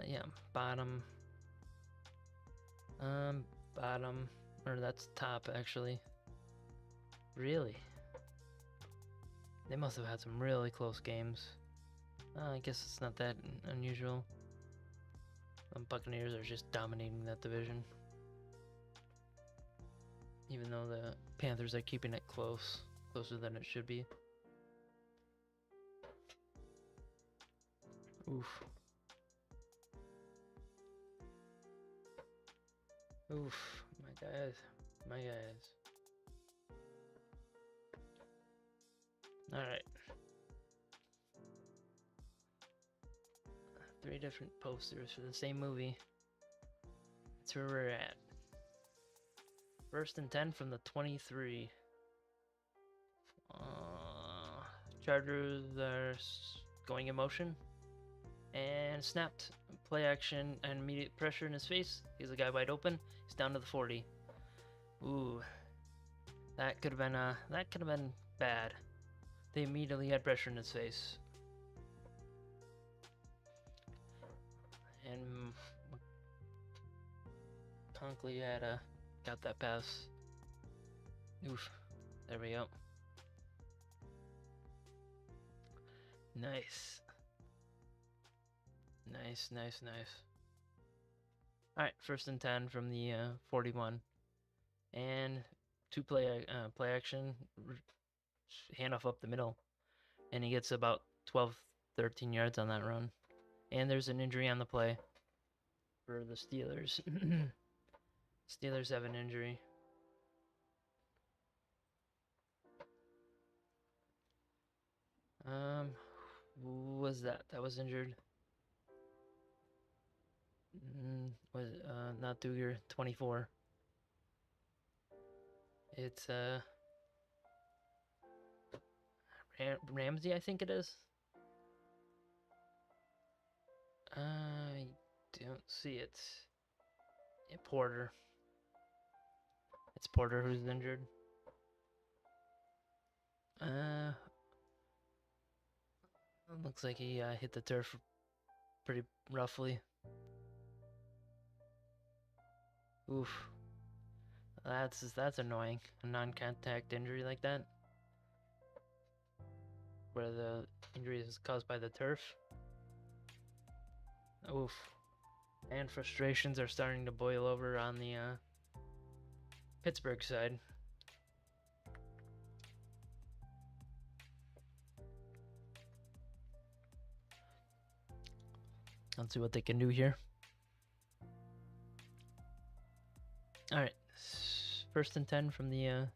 Yeah, bottom. Bottom, or that's top actually. Really? They must have had some really close games. I guess it's not that unusual. The Buccaneers are just dominating that division. Even though the Panthers are keeping it close. Closer than it should be. Oof. Oof. My guys. My guys. Alright. 3 different posters for the same movie. That's where we're at. 1st and 10 from the 23. Chargers are going in motion. And snapped. Play action and immediate pressure in his face. He's a guy wide open. He's down to the 40. Ooh. That could have been bad. They immediately had pressure in his face. And Conkley had got that pass. Oof. There we go. Nice. Nice. Alright, 1st and 10 from the 41. And 2 play action, handoff up the middle. And he gets about 12, 13 yards on that run. And there's an injury on the play for the Steelers. Steelers have an injury. Who was that? That was injured. Was it, not Duger, 24. It's Ramsey, I think it is. I don't see it. Yeah, Porter. It's Porter who's injured. Looks like he hit the turf pretty roughly. Oof. That's annoying. A non-contact injury like that, where the injury is caused by the turf. Oof. And frustrations are starting to boil over on the Pittsburgh side. Let's see what they can do here. Alright. 1st and 10 from the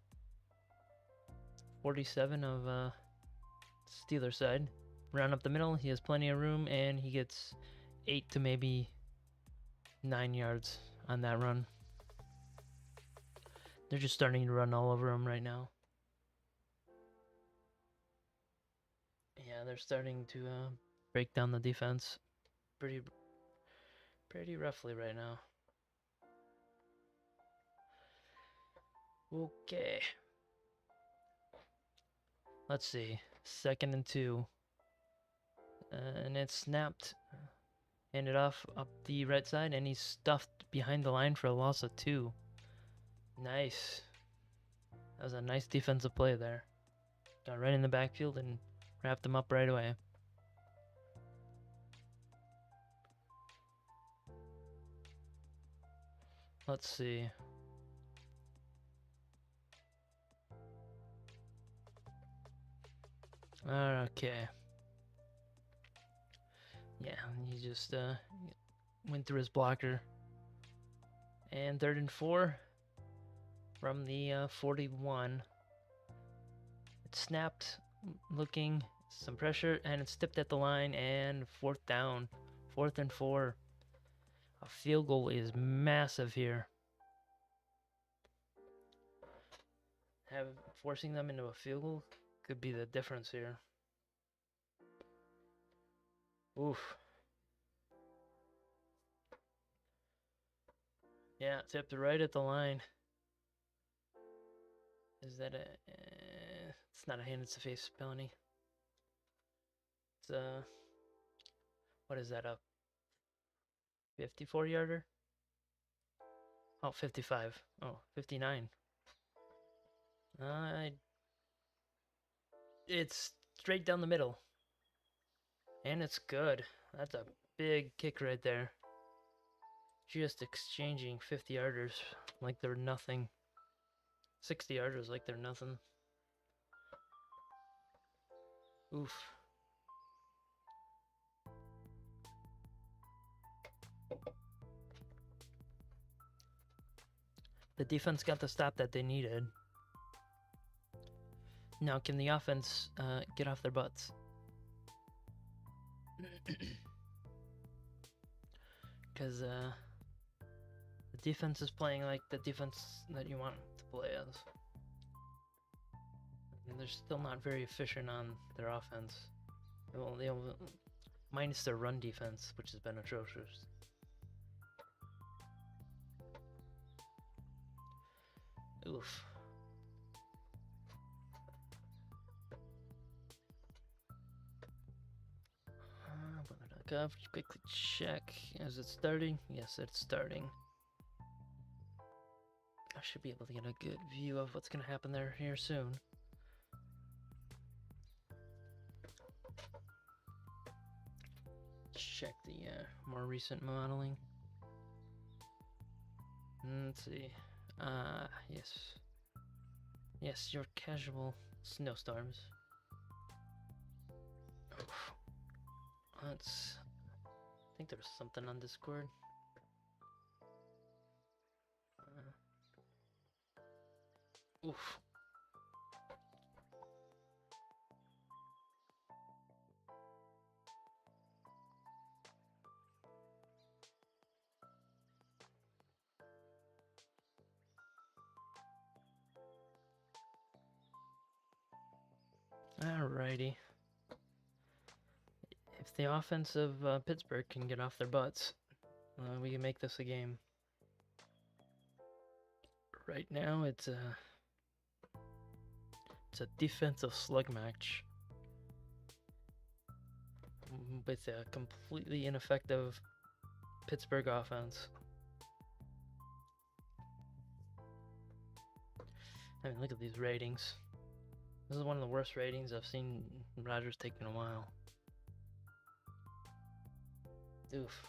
47 of Steelers side. Round up the middle. He has plenty of room, and he gets 8 to maybe 9 yards on that run. They're just starting to run all over him right now. Yeah, they're starting to break down the defense pretty roughly right now. Okay. Let's see. 2nd and 2. And it's snapped. Handed off up the right side, and he's stuffed behind the line for a loss of 2. Nice. That was a nice defensive play there. Got right in the backfield and wrapped him up right away. Let's see. Okay. Yeah, he just went through his blocker. And 3rd and 4 from the 41. It snapped, looking, some pressure, and it's tipped at the line, and 4th down. 4th and 4. A field goal is massive here. Forcing them into a field goal could be the difference here. Oof. Yeah, tipped right at the line. Is that a... it's not a hand, it's a face penalty. It's what is that, a 54-yarder? Oh, 55. Oh, 59. It's straight down the middle. And it's good. That's a big kick right there. Just exchanging 50-yarders like they're nothing. 60-yarders like they're nothing. Oof. The defense got the stop that they needed. Now, can the offense get off their butts? Because the defense is playing like the defense that you want to play as. And they're still not very efficient on their offense. Well, minus their run defense, which has been atrocious. Oof. Quickly check. Is it starting? Yes, it's starting. I should be able to get a good view of what's going to happen there here soon. Check the more recent modeling. Let's see. Yes. Yes, your casual snowstorms. Oof. Let's... I think there's something on Discord. Oof. Alrighty. If the offense of Pittsburgh can get off their butts, we can make this a game. Right now, it's a defensive slug match with a completely ineffective Pittsburgh offense. I mean, look at these ratings. This is one of the worst ratings I've seen Rodgers take in a while. Oof.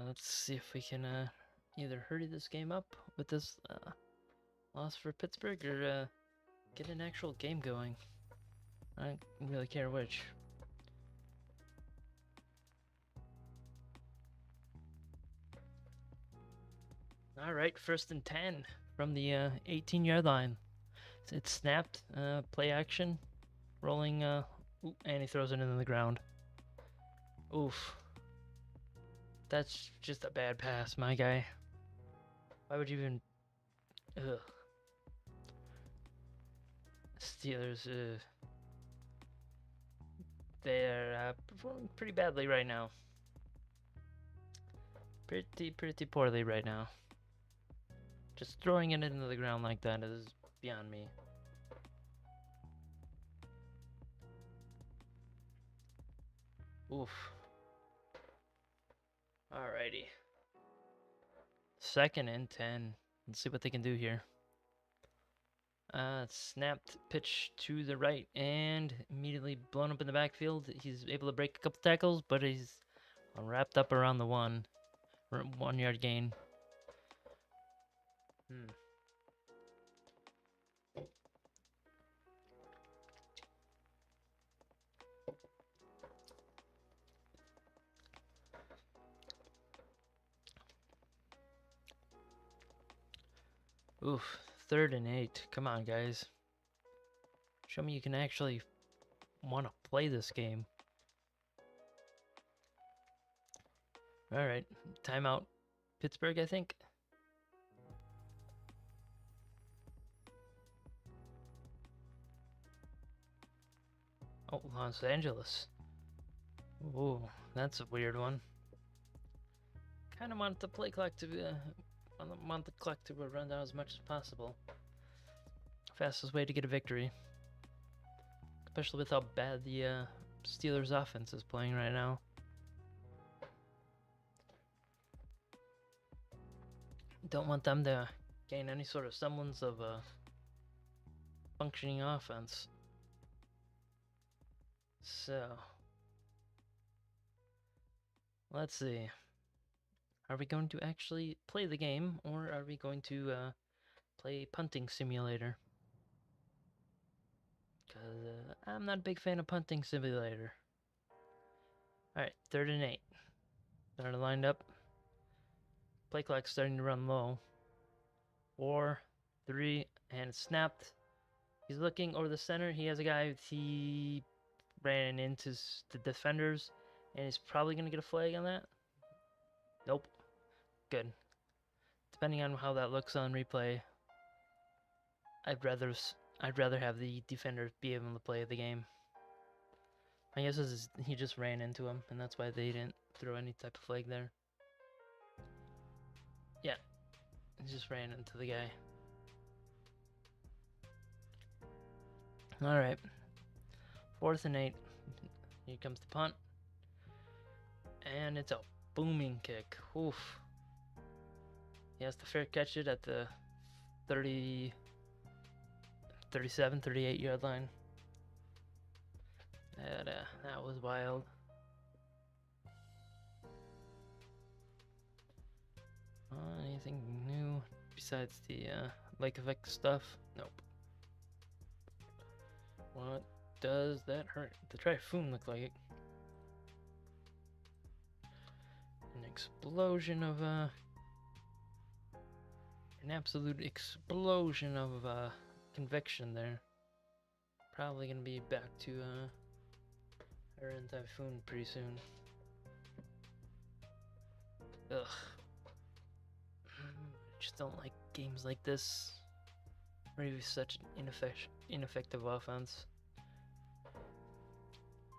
Let's see if we can either hurry this game up with this loss for Pittsburgh or get an actual game going. I don't really care which. Alright, 1st and 10 from the 18-yard line. It's snapped, play action, rolling, and he throws it into the ground. Oof. That's just a bad pass, my guy. Why would you even... Ugh. Steelers, they're performing pretty badly right now. Pretty poorly right now. Just throwing it into the ground like that is beyond me. Oof. Alrighty. 2nd and 10. Let's see what they can do here. Snapped pitch to the right and immediately blown up in the backfield. He's able to break a couple tackles, but he's wrapped up around the one. 1 yard gain. Oof, 3rd and 8. Come on, guys. Show me you can actually want to play this game. All right, timeout. Pittsburgh, I think. Oh, Los Angeles. Ooh, that's a weird one. Kind of want the play clock to be, want the clock to run down as much as possible. Fastest way to get a victory. Especially with how bad the Steelers offense is playing right now. Don't want them to gain any sort of semblance of a functioning offense. So, let's see. Are we going to actually play the game, or are we going to play punting simulator? Because I'm not a big fan of punting simulator. Alright, 3rd and 8. They're lined up. Play clock's starting to run low. 4, 3, and it's snapped. He's looking over the center. He has a guy. He ran into the defenders, and he's probably going to get a flag on that. Nope. Good. Depending on how that looks on replay, I'd rather have the defender be able to play the game. My guess is he just ran into him, and that's why they didn't throw any type of flag there. Yeah, he just ran into the guy. All right, 4th and 8. Here comes the punt, and it's a booming kick. Oof. He has to fair catch it at the 37, 38 yard line. That was wild. Anything new besides the lake effect stuff? Nope. What does that hurt? The Typhoon look like it. An explosion of an absolute explosion of conviction there. Probably gonna be back to her and Typhoon pretty soon. Ugh. I just don't like games like this. Where you have such an ineffective offense.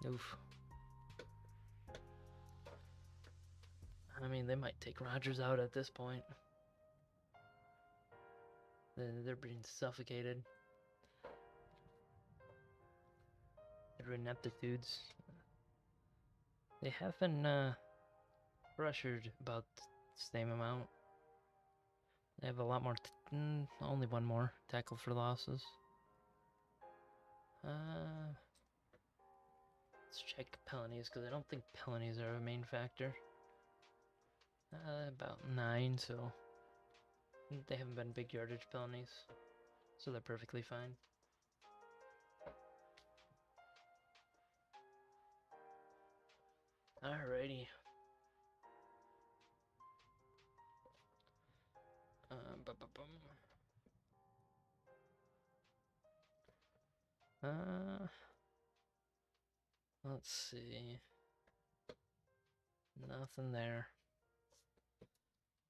Oof. I mean, they might take Rodgers out at this point. They're being suffocated. Their ineptitudes. They have been pressured about the same amount. They have a lot more, only one more tackle for losses. Let's check penalties, because I don't think penalties are a main factor. About 9, so they haven't been big yardage penalties, so they're perfectly fine. Alrighty. Let's see. Nothing there.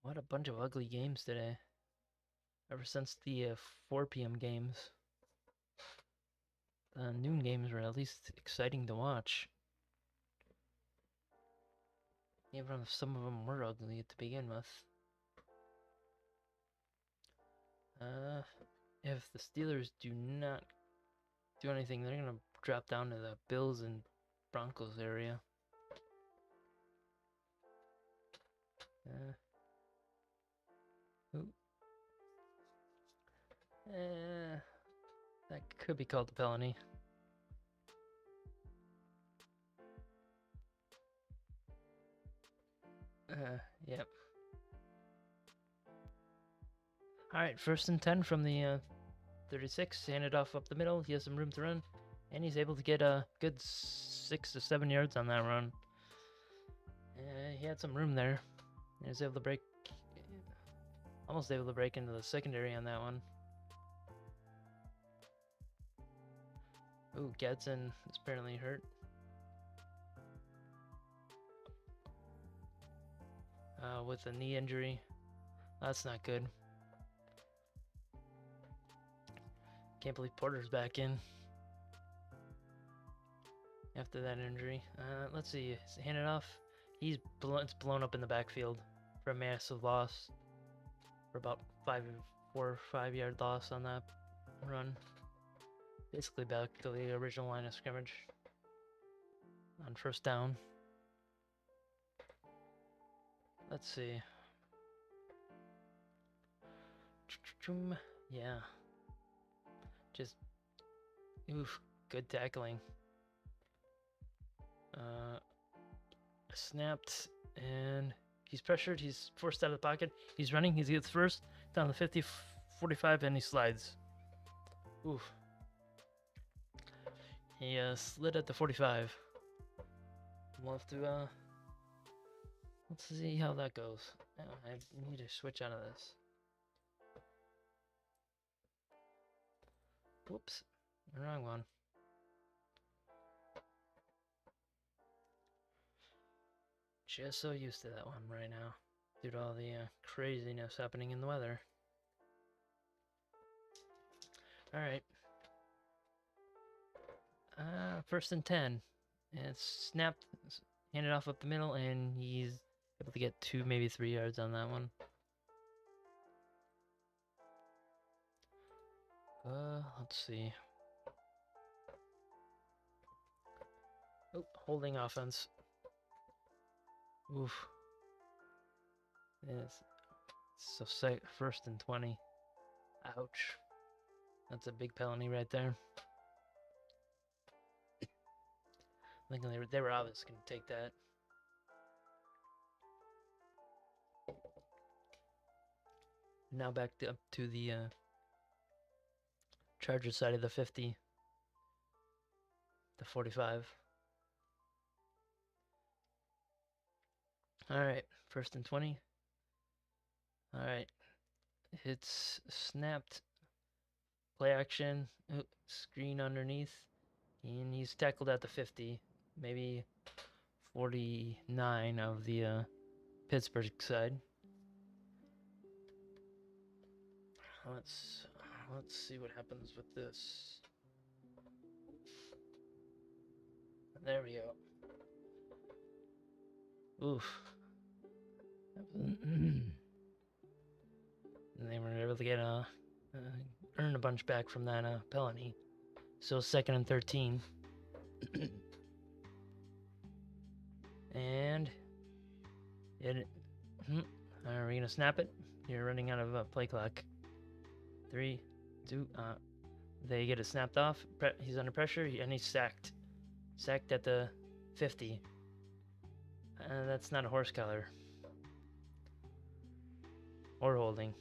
What a bunch of ugly games today. Ever since the 4 p.m. games. The noon games were at least exciting to watch. Even if some of them were ugly to begin with. If the Steelers do not do anything, they're gonna drop down to the Bills and Broncos area. That could be called a felony. Yep. All right, 1st and 10 from the 36. Handed off up the middle. He has some room to run, and he's able to get a good 6 to 7 yards on that run. He had some room there. He was able to break, almost able to break into the secondary on that one. Ooh, Gadsden is apparently hurt. With a knee injury. That's not good. Can't believe Porter's back in after that injury. Let's see. Hand it off. It's blown up in the backfield for a massive loss. For about 4 or 5 yard loss on that run. Basically back to the original line of scrimmage on 1st down. Let's see. Yeah. Just, oof, good tackling. Snapped, and he's pressured. He's forced out of the pocket. He's running. He gets first down the 50, 45, and he slides. Oof. He slid at the 45. We'll have to, let's see how that goes. I need to switch out of this. Whoops, wrong one. Just so used to that one right now, due to all the craziness happening in the weather. Alright. 1st and 10. And it's snapped, handed off up the middle, and he's able to get 2, maybe 3 yards on that one. Let's see. Oh, holding offense. Oof. Yes. So 1st and 20. Ouch. That's a big penalty right there. I think they were obviously going to take that. Now back up to the Chargers side of the 50. The 45. Alright, 1st and 20. Alright. It's snapped. Play action. Oh, screen underneath. And he's tackled at the 50. Maybe 49 of the Pittsburgh side. Let's see what happens with this. There we go. Oof. And they were able to get earn a bunch back from that penalty. So 2nd and 13. And are we gonna snap it? You're running out of play clock. 3, 2. They get it snapped off. He's under pressure, and he's sacked. Sacked at the 50. That's not a horse collar. Or holding.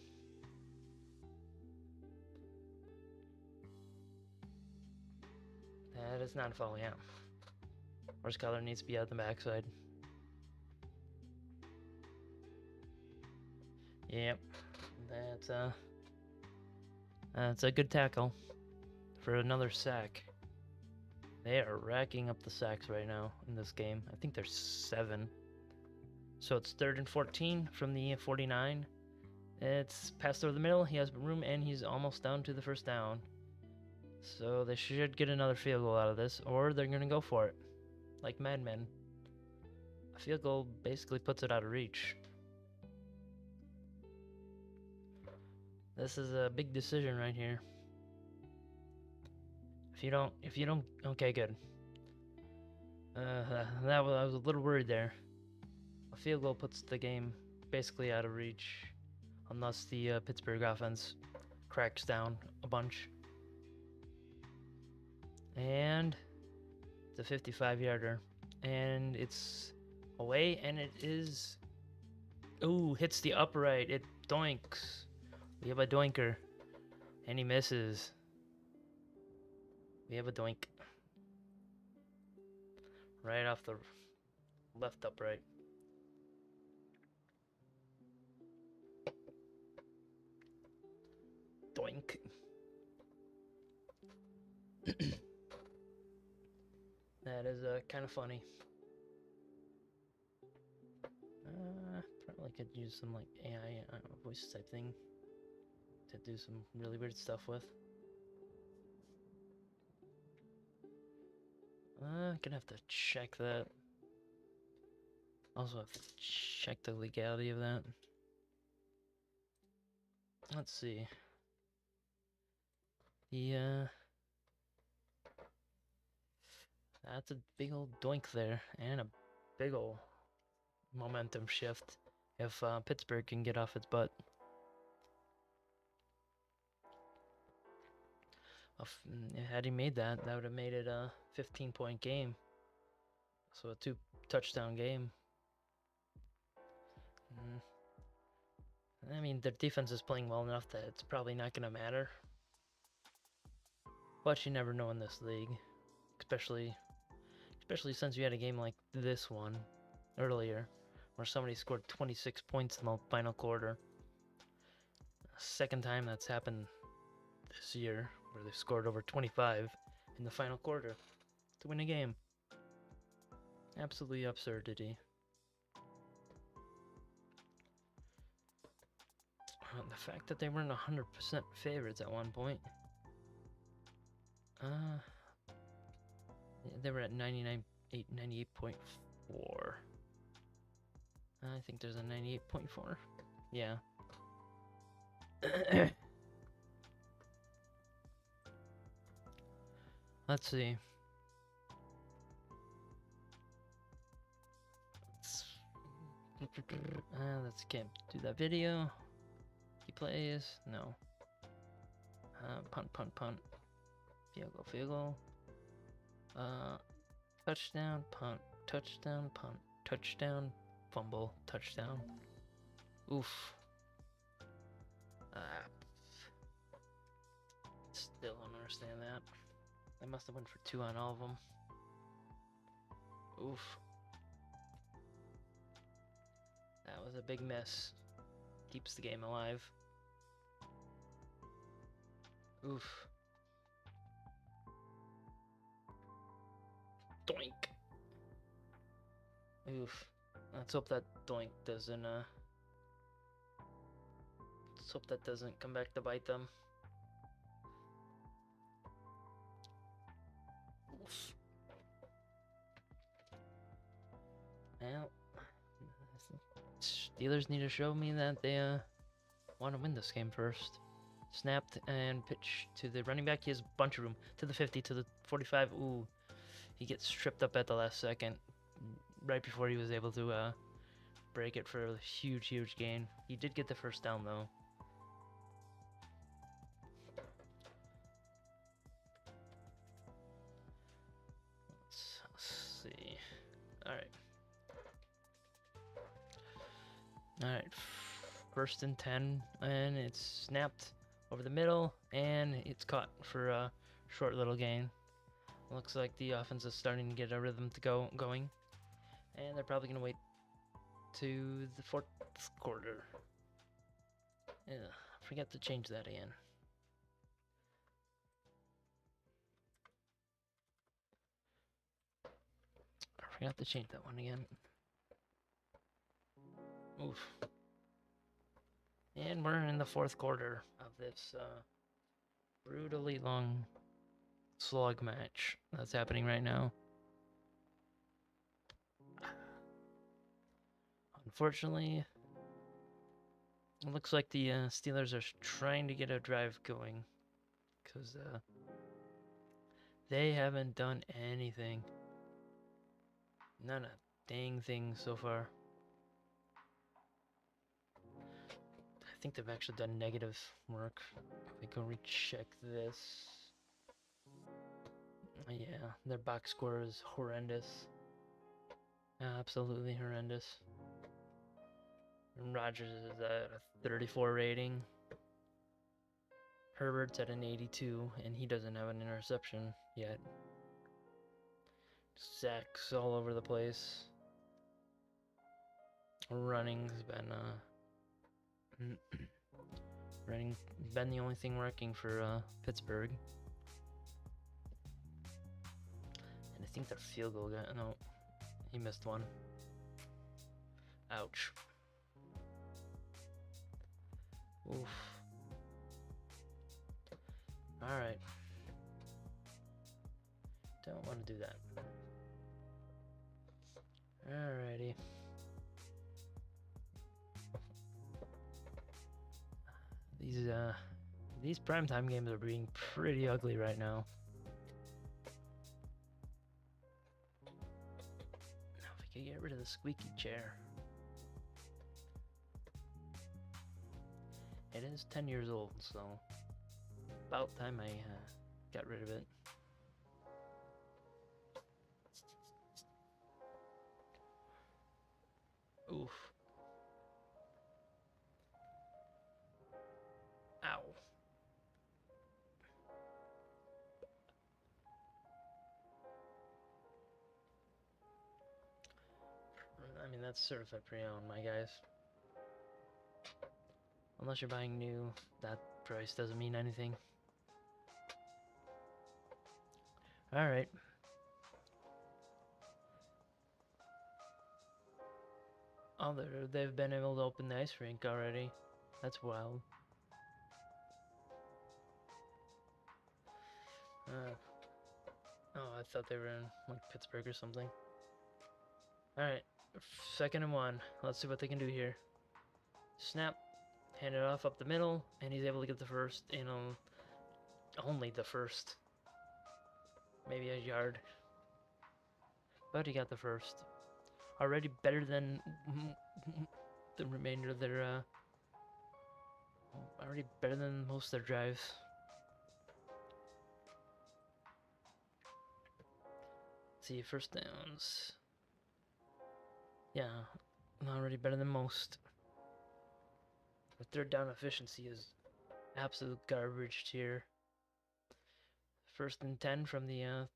That is not a foul, yeah. Horse collar needs to be out the backside. Yep. That's a good tackle for another sack. They are racking up the sacks right now in this game. I think there's 7. So it's 3rd and 14 from the 49. It's passed over the middle. He has room, and he's almost down to the 1st down. So they should get another field goal out of this, or they're going to go for it. Like Mad Men. A field goal basically puts it out of reach. This is a big decision right here. If you don't, okay, good. I was a little worried there. A field goal puts the game basically out of reach, unless the Pittsburgh offense cracks down a bunch. And it's a 55-yarder, and it's away, and it is. Ooh, hits the upright. It doinks. We have a doinker. And he misses. We have a doink. Right off the left upright. Doink. That is kind of funny. Probably could use some like AI, I don't know, voice type thing to do some really weird stuff with. Gonna have to check that. Also have to check the legality of that. Let's see. Yeah. That's a big old doink there, and a big old momentum shift if Pittsburgh can get off its butt. Had he made that, that would have made it a 15-point game. So a 2-touchdown game. I mean, their defense is playing well enough that it's probably not going to matter. But you never know in this league. Especially since you had a game like this one earlier, where somebody scored 26 points in the final quarter. Second time that's happened this year, where they scored over 25 in the final quarter to win a game. Absolutely absurdity. The fact that they weren't 100% favorites at one point. They were at 98.4. I think there's a 98.4. Yeah. Let's see. Let's can't do that video. He plays. No. Punt. Field goal. Touchdown, punt, touchdown, punt, touchdown, fumble, touchdown. Oof. Still don't understand that. They must have went for 2 on all of them. Oof. That was a big miss. Keeps the game alive. Oof. Doink. Oof. Let's hope that doink doesn't let's hope that doesn't come back to bite them. Oof. Well, Steelers need to show me that they want to win this game first. Snapped and pitch to the running back. He has a bunch of room. To the 50, to the 45. Ooh. He gets stripped up at the last second, right before he was able to break it for a huge gain. He did get the first down, though. Let's see. Alright. First and 10, and it's snapped over the middle, and it's caught for a short little gain. Looks like the offense is starting to get a rhythm to going, and they're probably going to wait to the 4th quarter. Yeah, I forgot to change that again. I forgot to change that one again. Oof. And we're in the 4th quarter of this brutally long slug match that's happening right now. Unfortunately, it looks like the Steelers are trying to get a drive going, because they haven't done anything. Not a dang thing so far. I think they've actually done negative work. We can recheck this. Yeah, their box score is horrendous. Absolutely horrendous. And Rodgers is at a 34 rating. Herbert's at an 82, and he doesn't have an interception yet. Sacks all over the place. Running's been the only thing working for Pittsburgh. And I think their field goal got, no, he missed one. Ouch. Oof. Alright. Don't want to do that. Alrighty. These primetime games are being pretty ugly right now. Now if we could get rid of the squeaky chair. It is 10 years old, so about time I got rid of it. Oof. Ow. I mean, that's certified pre-owned, my guys. Unless you're buying new, that price doesn't mean anything. Alright. Oh, they've been able to open the ice rink already. That's wild. Oh, I thought they were in like Pittsburgh or something. Alright, 2nd and 1. Let's see what they can do here. Snap, hand it off up the middle, and he's able to get the first, only the first. Maybe a yard. But he got the first. Already better than the remainder of their, already better than most of their drives. Let's see, first downs. Yeah, already better than most. The 3rd down efficiency is absolute garbage here. 1st and 10 from the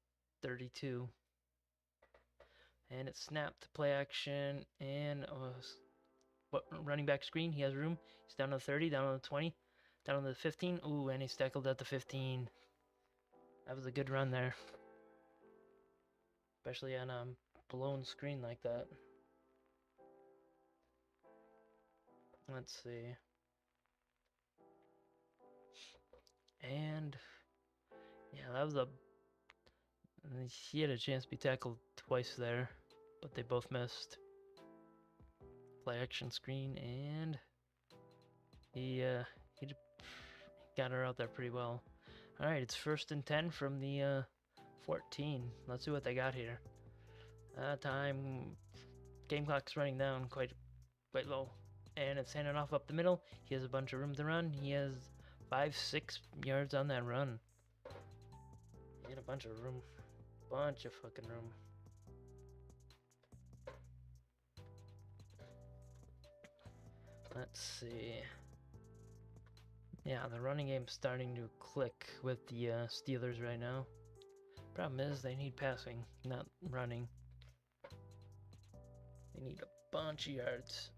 32. And it's snapped, play action, and running back screen. He has room. He's down to the 30, down to the 20, down to the 15. Ooh, and he's tackled at the 15. That was a good run there. Especially on a blown screen like that. Let's see. And yeah, that was he had a chance to be tackled twice there, but they both missed. Play action screen, and he got her out there pretty well. All right, it's 1st and 10 from the 14. Let's see what they got here. Game clock's running down quite low, and it's handing off up the middle. He has a bunch of room to run. He has 5-6 yards on that run. He had a bunch of room. Bunch of fucking room. Let's see. Yeah, the running game's starting to click with the Steelers right now. Problem is, they need passing, not running. They need a bunch of yards.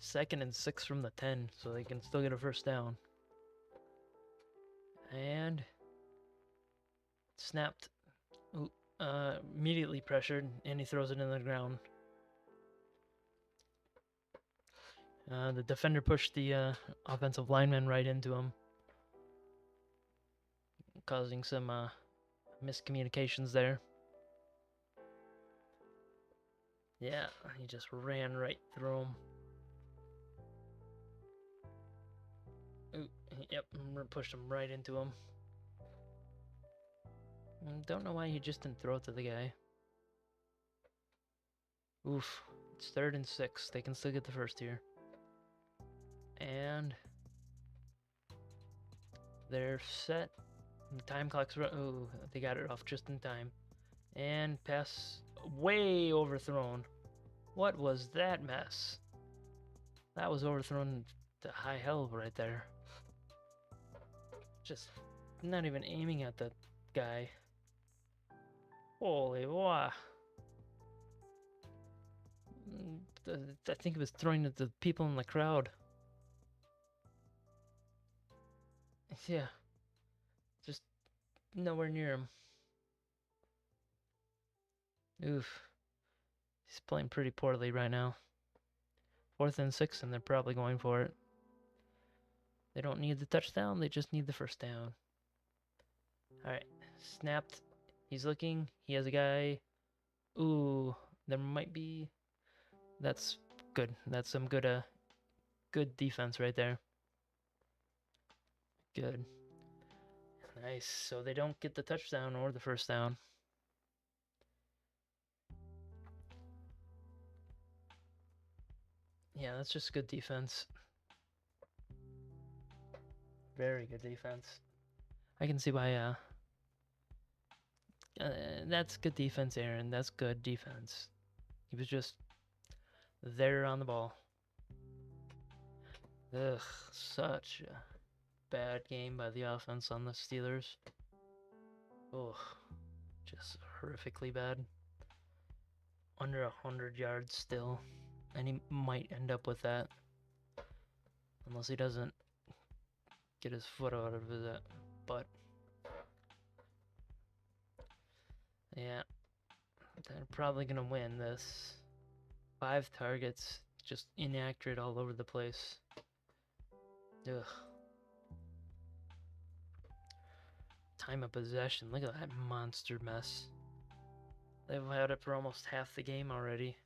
2nd and 6 from the 10, so they can still get a first down. And snapped. Ooh, immediately pressured, and he throws it in the ground. The defender pushed the offensive lineman right into him, causing some miscommunications there. Yeah, he just ran right through him. Ooh, yep, pushed him right into him. Don't know why he just didn't throw it to the guy. Oof, it's 3rd and 6. They can still get the first here. And they're set. The time clock's run. Ooh, they got it off just in time. And pass way overthrown. What was that mess? That was overthrown to high hell right there. Just not even aiming at the guy. Holy wow. I think it was throwing at the people in the crowd. Yeah. Just nowhere near him. Oof. He's playing pretty poorly right now. 4th and 6, and they're probably going for it. They don't need the touchdown, they just need the first down. Alright, snapped. He's looking. He has a guy. Ooh, there might be... That's good. That's some good defense right there. Good. Nice. So they don't get the touchdown or the first down. Yeah, that's just good defense. Very good defense. I can see why, that's good defense, Aaron. That's good defense. He was just there on the ball. Ugh, such a bad game by the offense on the Steelers. Ugh, just horrifically bad. Under 100 yards still. And he might end up with that. Unless he doesn't get his foot out of his butt. Yeah. They're probably going to win this. 5 targets. Just inaccurate all over the place. Ugh. Time of possession. Look at that monster mess. They've had it for almost half the game already.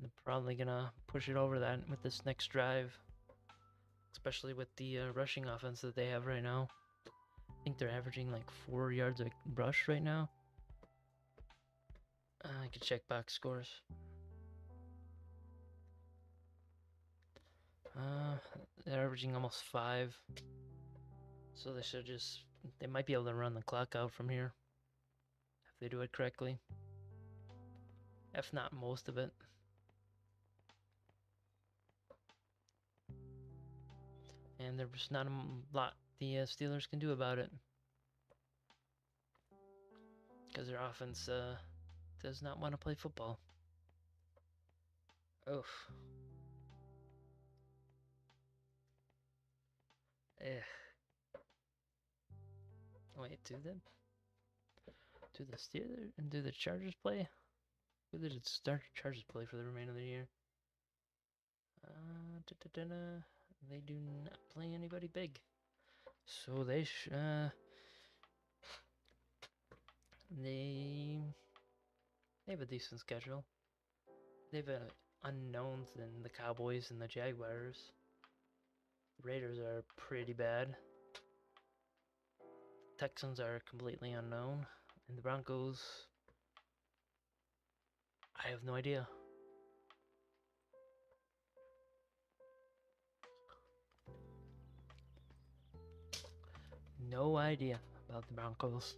They're probably gonna push it over that with this next drive. Especially with the rushing offense that they have right now. I think they're averaging like 4 yards a rush right now. I could check box scores. They're averaging almost 5. So they should just... They might be able to run the clock out from here. If they do it correctly. If not most of it. And there's not a lot the Steelers can do about it. Because their offense does not want to play football. Oof. Wait, do the Steelers and do the Chargers play? Who did it start Chargers play for the remainder of the year? They do not play anybody big, so they have a decent schedule. They have unknowns in the Cowboys and the Jaguars. The Raiders are pretty bad. Texans are completely unknown, and the Broncos, I have no idea. No idea about the Broncos.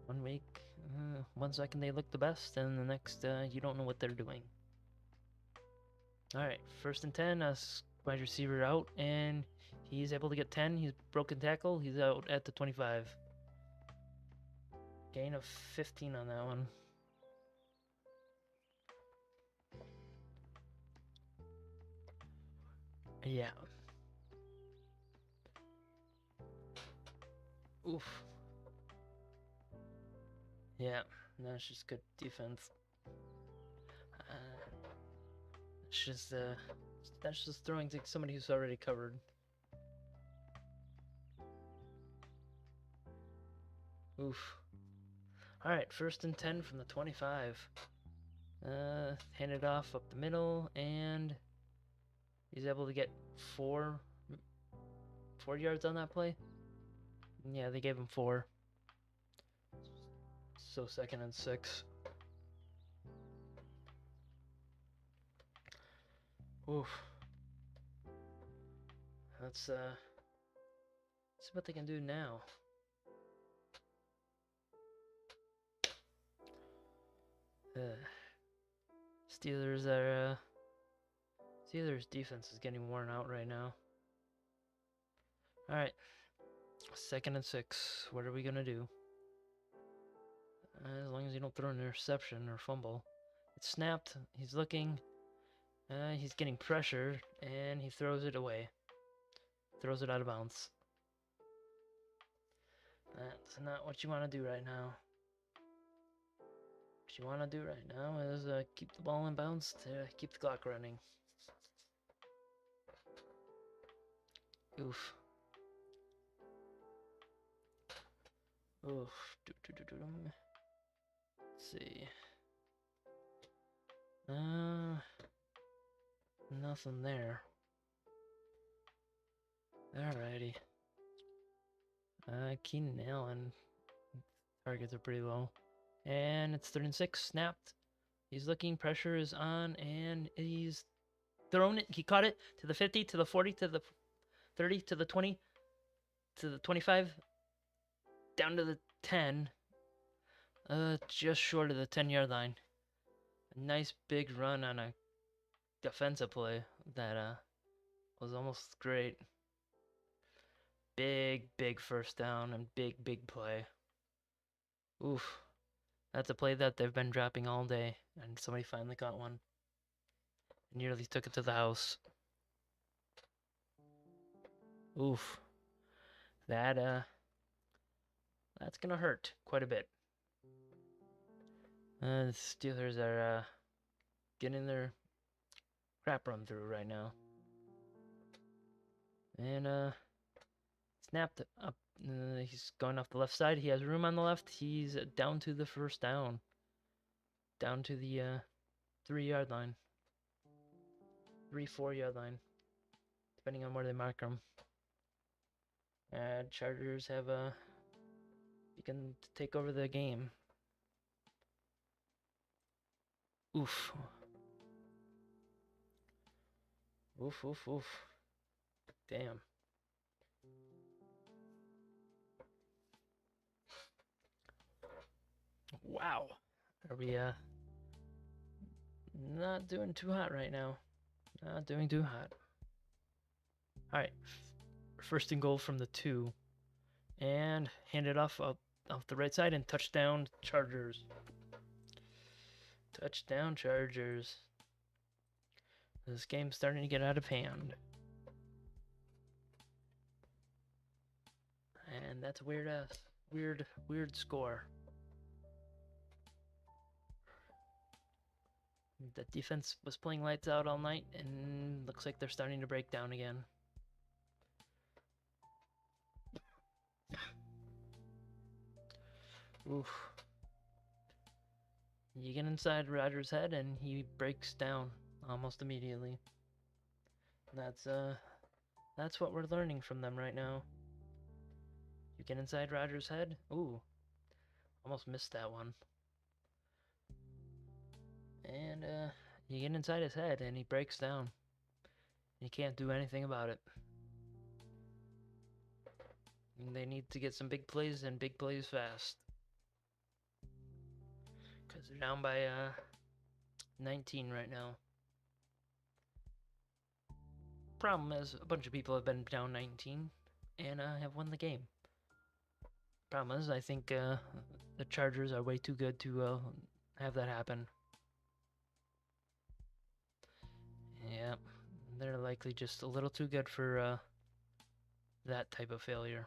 1 week, 1 second they look the best, and the next you don't know what they're doing. Alright, 1st and 10, wide receiver out, and he's able to get 10. He's broken tackle. He's out at the 25. Gain of 15 on that one. Yeah. Oof. Yeah, that's just good defense. That's just throwing to somebody who's already covered. Oof. Alright, 1st and 10 from the 25. Hand it off up the middle, and he's able to get 4 yards on that play. Yeah, they gave him 4. So 2nd and 6. Oof. Let's see what they can do now. Steelers defense is getting worn out right now. All right. 2nd and 6. What are we gonna do? As long as you don't throw an interception or fumble. It's snapped. He's looking. He's getting pressure, and he throws it away. Throws it out of bounds. That's not what you want to do right now. What you want to do right now is keep the ball in bounds to keep the clock running. Oof. Oof. Let's see. Nothing there. Alrighty. Keenan Allen. Targets are pretty low. And it's 3rd and 6. Snapped. He's looking. Pressure is on. And he's thrown it. He caught it to the 50, to the 40, to the 30, to the 20, to the 25. Down to the 10. Just short of the 10-yard line. A nice big run on a defensive play that was almost great. Big first down and big play. Oof. That's a play that they've been dropping all day, and somebody finally caught one. Nearly took it to the house. Oof. That's gonna hurt quite a bit. The Steelers are getting their crap run through right now. And snapped up. He's going off the left side. He has room on the left. He's down to the first down. Down to the 3-yard line. 3-4-yard line. Depending on where they mark him. Chargers have begun to take over the game. Oof. Oof. Damn. Wow. Are we not doing too hot right now? Not doing too hot. Alright. 1st and goal from the 2. And hand it off the right side and touchdown Chargers. Touchdown Chargers. This game's starting to get out of hand. And that's a weird score. The defense was playing lights out all night, and looks like they're starting to break down again. Oof. You get inside Rodgers' head, and he breaks down almost immediately. That's what we're learning from them right now. You get inside Rodgers' head. Ooh. Almost missed that one. And you get inside his head and he breaks down. You can't do anything about it. And they need to get some big plays and big plays fast. Because they're down by 19 right now. Problem is, a bunch of people have been down 19 and have won the game. Problem is, I think the Chargers are way too good to have that happen. Yeah, they're likely just a little too good for that type of failure.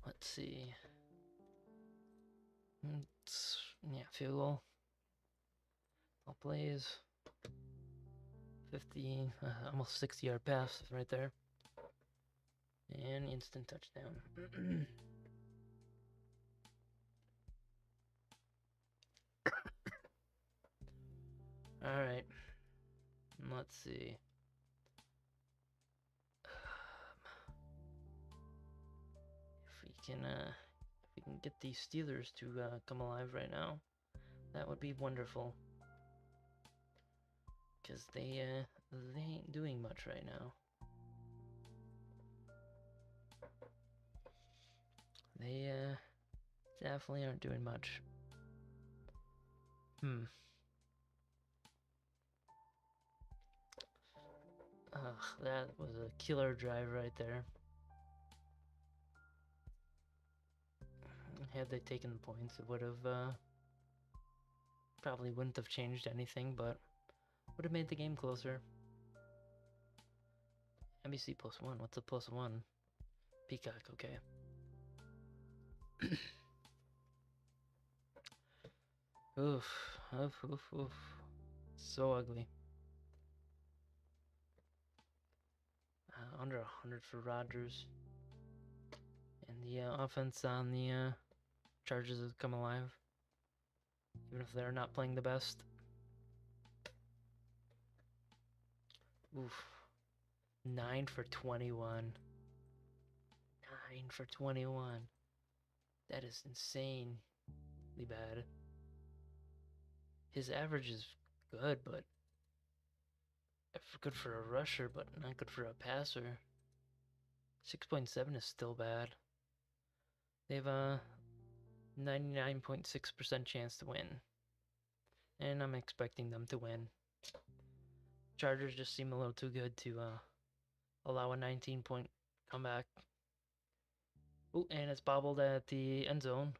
Let's see. Yeah, field goal. All plays. 50, almost 60-yard pass right there. And instant touchdown. Alright. Let's see. If we can get these Steelers to come alive right now, that would be wonderful. Because they ain't doing much right now. They definitely aren't doing much. that was a killer drive right there. Had they taken the points, it would have probably wouldn't have changed anything, but would have made the game closer. NBC +1. What's a +1? Peacock. Okay. Oof. Oof. Oof. Oof. So ugly. Under 100 for Rodgers. And the offense on the Chargers has come alive. Even if they're not playing the best. Oof. 9 for 21. 9 for 21. That is insanely bad. His average is good, but good for a rusher, but not good for a passer. 6.7 is still bad. They have a 99.6% chance to win. And I'm expecting them to win. Chargers just seem a little too good to allow a 19-point comeback. Ooh, and it's bobbled at the end zone.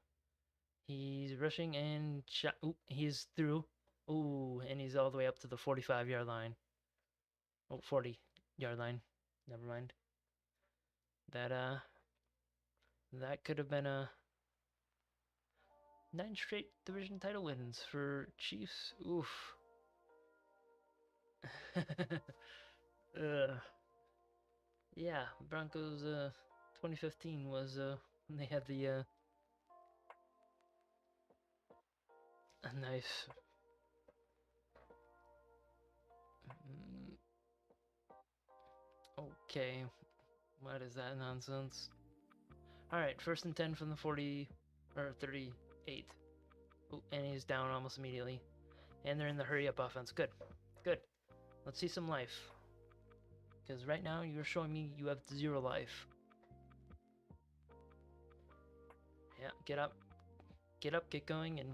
He's rushing and shot. Ooh, he's through. Ooh, and he's all the way up to the 45-yard line. Oh, 40-yard line. Never mind. That could have been a 9 straight division title wins for Chiefs. Oof. Yeah, Broncos 2015 was when they had the a nice okay, what is that nonsense? Alright, 1st and 10 from the 40 or 38. Ooh, and he's down almost immediately. And they're in the hurry up offense. Good. Good. Let's see some life. Because right now you're showing me you have 0 life. Yeah, get up. Get up, get going, and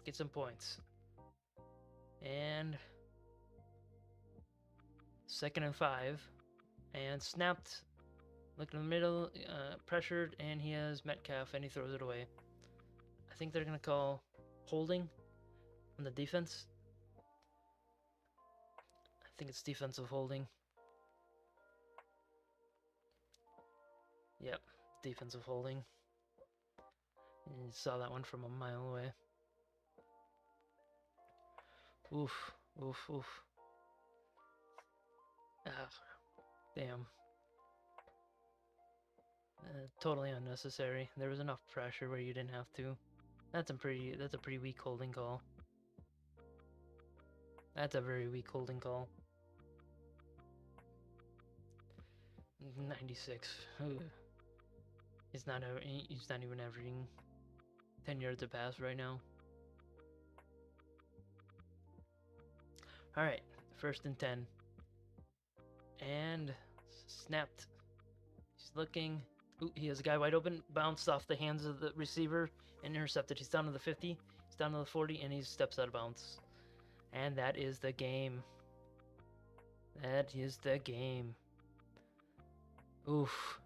get some points. And 2nd and 5. And snapped. Look in the middle, pressured, and he has Metcalf, and he throws it away. I think they're going to call holding on the defense. I think it's defensive holding. Yep, defensive holding. And you saw that one from a mile away. Oof, oof, oof. Ah, damn. Totally unnecessary. There was enough pressure where you didn't have to. That's a pretty weak holding call. That's a very weak holding call. 96. Ugh. He's not even averaging 10 yards a pass right now. All right, 1st and 10. And snapped. He's looking. Ooh, he has a guy wide open. Bounced off the hands of the receiver and intercepted. He's down to the 50. He's down to the 40, and he steps out of bounds. And that is the game. That is the game. Oof.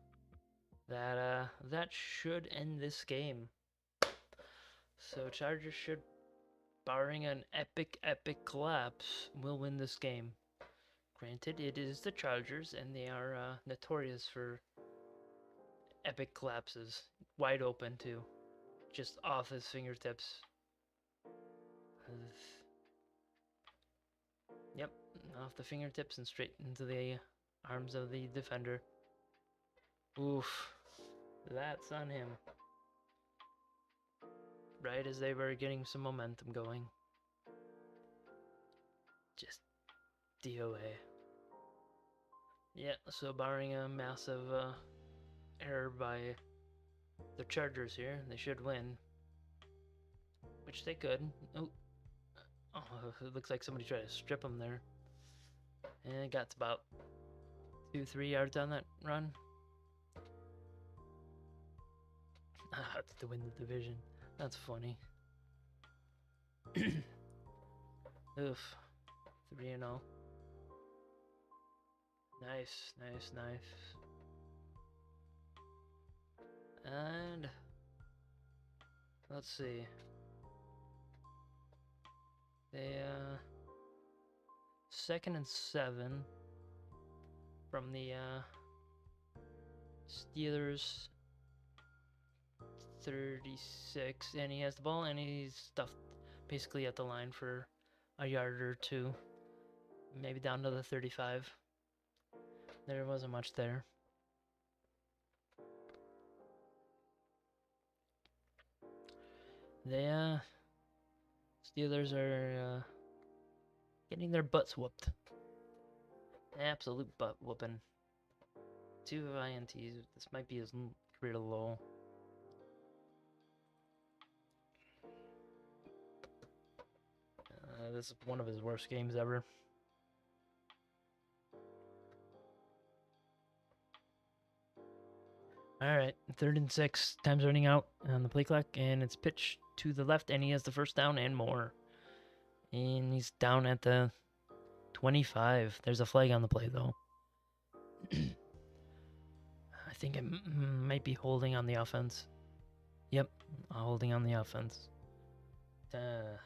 That should end this game. So Chargers should, barring an epic collapse, will win this game. Granted, it is the Chargers, and they are notorious for epic collapses. Wide open, too. Just off his fingertips. Yep, off the fingertips and straight into the arms of the defender. Oof. That's on him. Right as they were getting some momentum going. Just DOA. Yeah, so barring a massive error by the Chargers here, they should win. Which they could. Oh, it looks like somebody tried to strip him there. And got about 2-3 yards on that run. To win the division. That's funny. Oof. 3-0. Nice, nice, nice. And let's see. They 2nd and 7 from the Steelers 36, and he has the ball, and he's stuffed basically at the line for a yard or two, maybe down to the 35. There wasn't much there. The Steelers are getting their butts whooped. Absolute butt whooping. 2 INTs. This might be his career low. This is one of his worst games ever. Alright, 3rd and 6. Time's running out on the play clock, and it's pitched to the left, and he has the first down and more. And he's down at the 25. There's a flag on the play, though. I think it might be holding on the offense. Yep, holding on the offense. That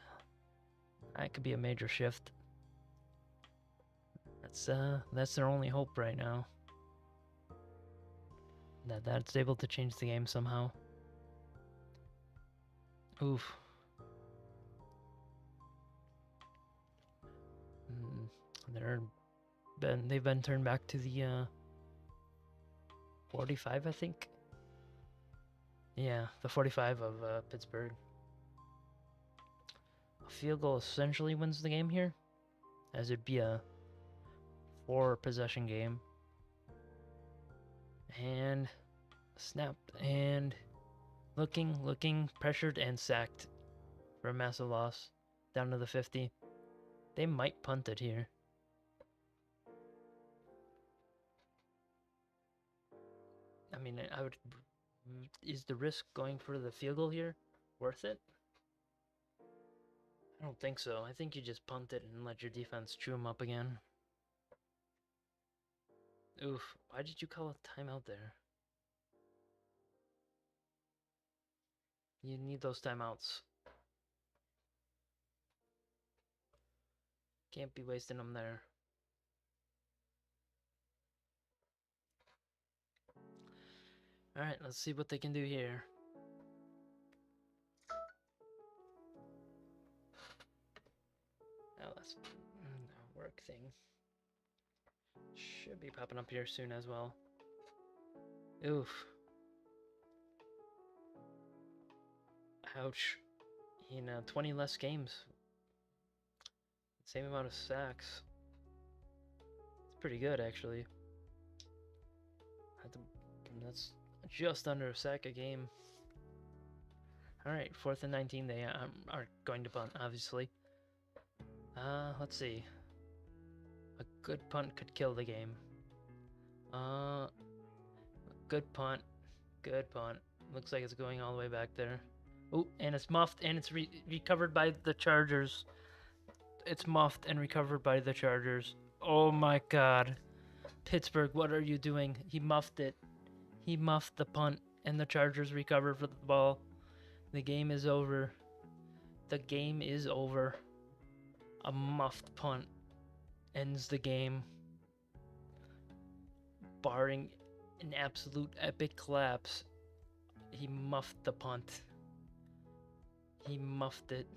could be a major shift. That's their only hope right now. That's able to change the game somehow. Oof. They've been turned back to the 45, I think. Yeah, the 45 of Pittsburgh. A field goal essentially wins the game here, as it'd be a 4-possession game. And snapped, and looking, pressured, and sacked for a massive loss, down to the 50. They might punt it here. I mean, I would. Is the risk going for the field goal here worth it? I don't think so. I think you just punt it and let your defense chew them up again. Oof. Why did you call a timeout there? You need those timeouts. Can't be wasting them there. Alright, let's see what they can do here. Oh, that's a work thing. Should be popping up here soon as well. Oof. Ouch. 20 less games. Same amount of sacks. It's pretty good, actually. That's just under a sack a game. Alright, 4th and 19. They are going to punt, obviously. Let's see. A good punt could kill the game. Good punt. Good punt. Looks like it's going all the way back there. Oh, and it's muffed, and it's recovered by the Chargers. It's muffed and recovered by the Chargers. Oh my god. Pittsburgh, what are you doing? He muffed it. He muffed the punt, and the Chargers recovered for the ball. The game is over. The game is over. A muffed punt ends the game. Barring an absolute epic collapse, he muffed the punt. He muffed it.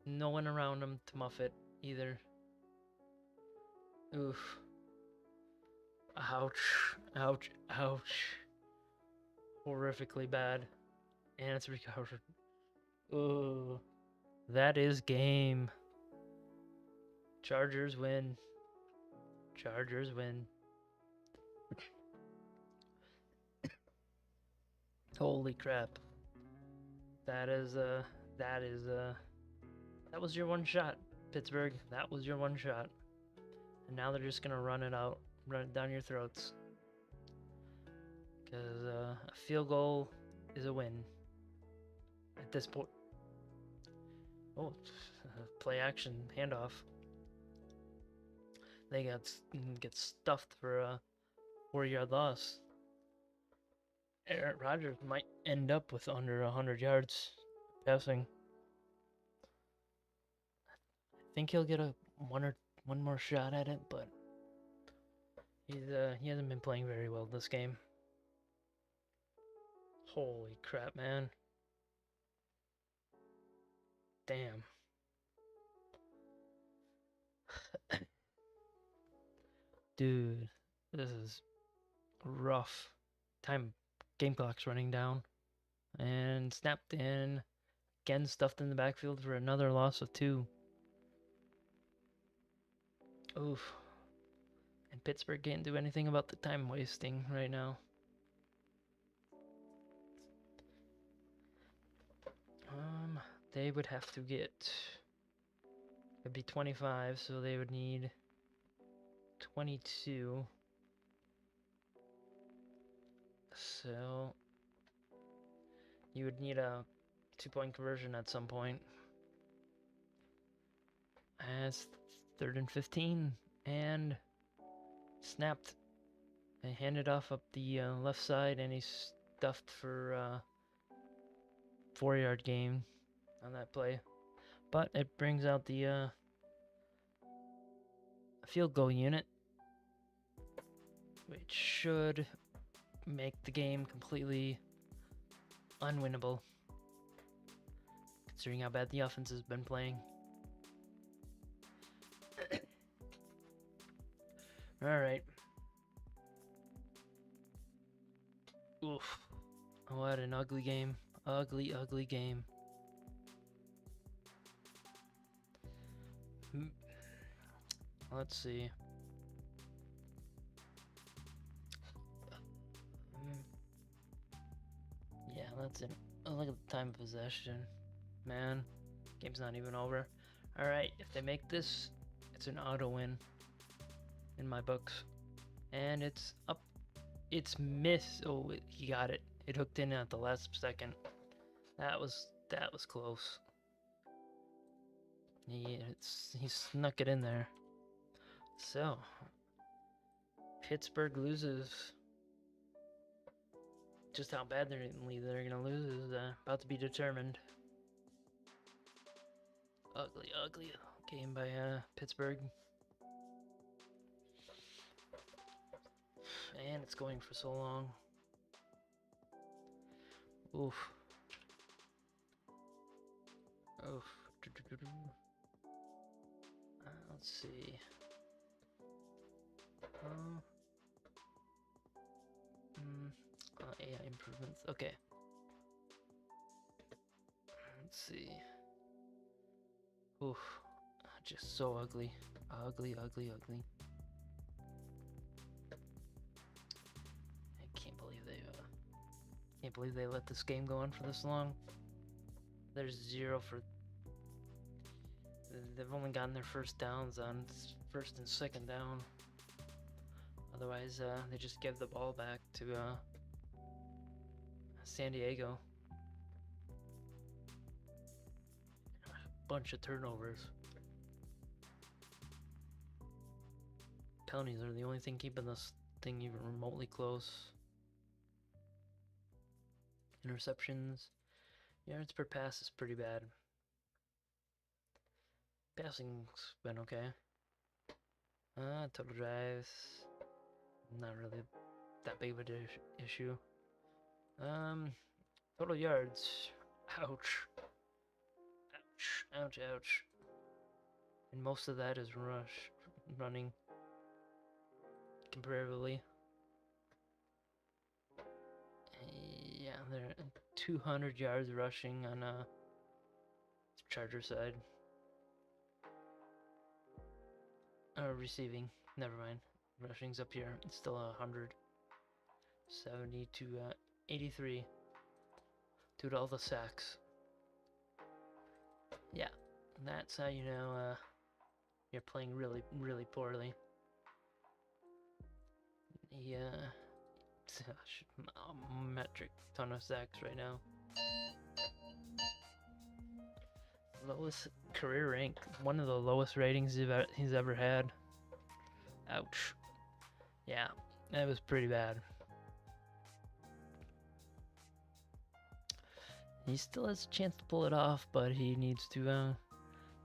No one around him to muff it either. Oof. Ouch. Ouch. Ouch. Horrifically bad. And it's recovered. Ooh. That is game. Chargers win. Chargers win. Holy crap. That was your one shot, Pittsburgh. That was your one shot. And now they're just gonna run it down your throats. Because a field goal is a win at this point. Oh, play action handoff. they get stuffed for a 4-yard loss. Aaron Rodgers might end up with under 100 yards passing. I think he'll get one more shot at it, but he hasn't been playing very well this game. Holy crap, man. Damn. Dude, this is rough. Game clock's running down. And snapped in. Again stuffed in the backfield for another loss of 2. Oof. And Pittsburgh can't do anything about the time wasting right now. They would have to get... It'd be 25, so they would need 22. So... You would need a 2-point conversion at some point. As 3rd and 15, and snapped. And handed off up the left side, and he stuffed for 4-yard gain on that play. But it brings out the field goal unit, which should make the game completely unwinnable, considering how bad the offense has been playing. Alright. Oof. What an ugly game. Ugly, ugly game. Let's see. Yeah, that's it. Oh, look at the time of possession. Man, game's not even over. Alright, if they make this, it's an auto win in my books. And it's up. It's missed. Oh, he got it. It hooked in at the last second. That was close. He snuck it in there. So, Pittsburgh loses. Just how bad they're gonna lose is about to be determined. Ugly, ugly game by Pittsburgh. And it's going for so long. Oof. Oof. Let's see. AI improvements. Okay. Let's see. Oof. Just so ugly. Ugly, ugly, ugly. I can't believe they let this game go on for this long. There's 0 for... They've only gotten their first downs on 1st and 2nd down. Otherwise, they just give the ball back to San Diego. A bunch of turnovers. Penalties are the only thing keeping this thing even remotely close. Interceptions. Yards per pass is pretty bad. Passing's been okay. Total drives. Not really that big of an issue. Total yards. Ouch. Ouch. Ouch, ouch. And most of that is running. Comparatively. Yeah, they're 200 yards rushing on Chargers side. Receiving. Never mind. Rushing's up here. It's still 100. 70 to 83. Due to all the sacks. Yeah. That's how you know you're playing really, really poorly. Yeah. Metric ton of sacks right now. Lowest career rank. One of the lowest ratings he's ever had. Ouch. Yeah, that was pretty bad. He still has a chance to pull it off, but he needs to,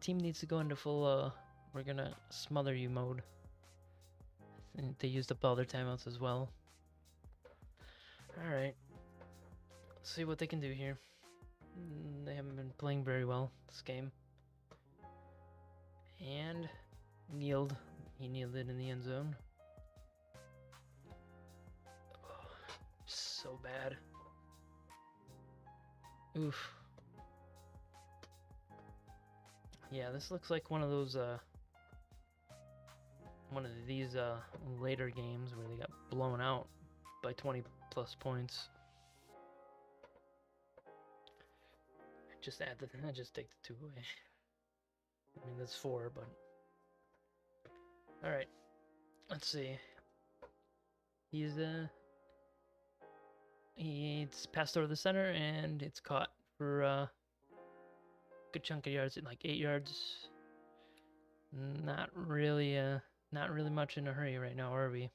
team needs to go into full, we're gonna smother you mode. I think they used up all their timeouts as well. Alright. Let's see what they can do here. They haven't been playing very well this game. And kneeled. He kneeled it in the end zone. Oh, so bad. Oof. Yeah, this looks like one of those, one of these, later games where they got blown out by 20 plus points. Just add the, just take the 2 away. I mean, that's 4, but... Alright. Let's see. He's passed over the center, and it's caught for a good chunk of yards, like 8 yards. Not really much in a hurry right now, are we?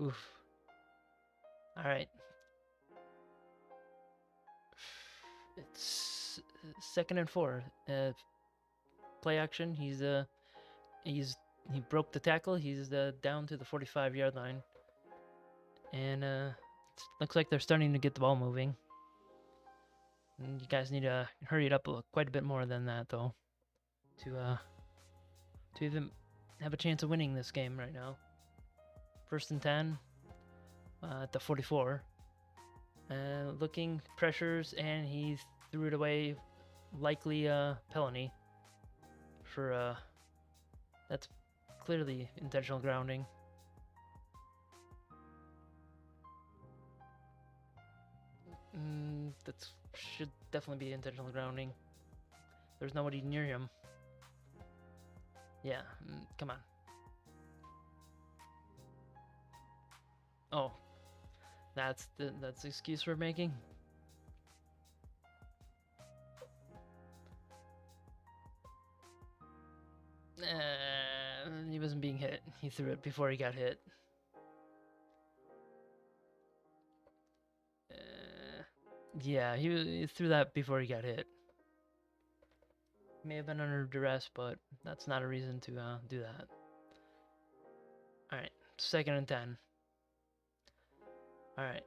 Oof. Alright. It's 2nd and 4. Play action. He broke the tackle. He's down to the 45-yard line, and looks like they're starting to get the ball moving. And you guys need to hurry it up quite a bit more than that, though, to even have a chance of winning this game right now. 1st and 10 at the 44. Looking, pressures, and he threw it away, likely Pelony for that's clearly intentional grounding. That should definitely be intentional grounding. There's nobody near him. Yeah, come on. Oh, that's the excuse we're making. He wasn't being hit. He threw it before he got hit. Yeah, he threw that before he got hit. May have been under duress, but that's not a reason to do that. Alright, 2nd and 10. Alright,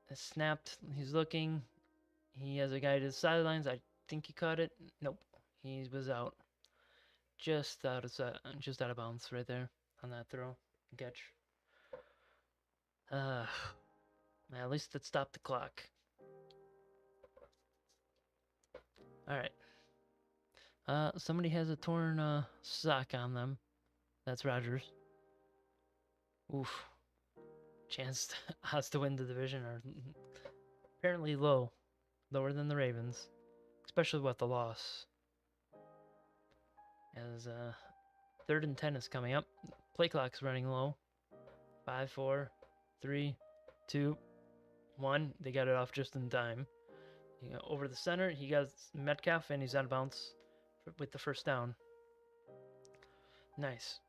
it snapped. He's looking. He has a guy to the sidelines. I think he caught it. Nope, he was out. Just out of bounds right there on that throw catch. At least it stopped the clock. All right. Somebody has a torn sock on them. That's Rogers. Oof. Chance us to win the division are apparently lower than the Ravens, especially with the loss. As 3rd and 10 is coming up. Play clock's running low. 5, 4, 3, 2, 1. They got it off just in time. Over the center, he got Metcalf, and he's out of bounds with the 1st down. Nice.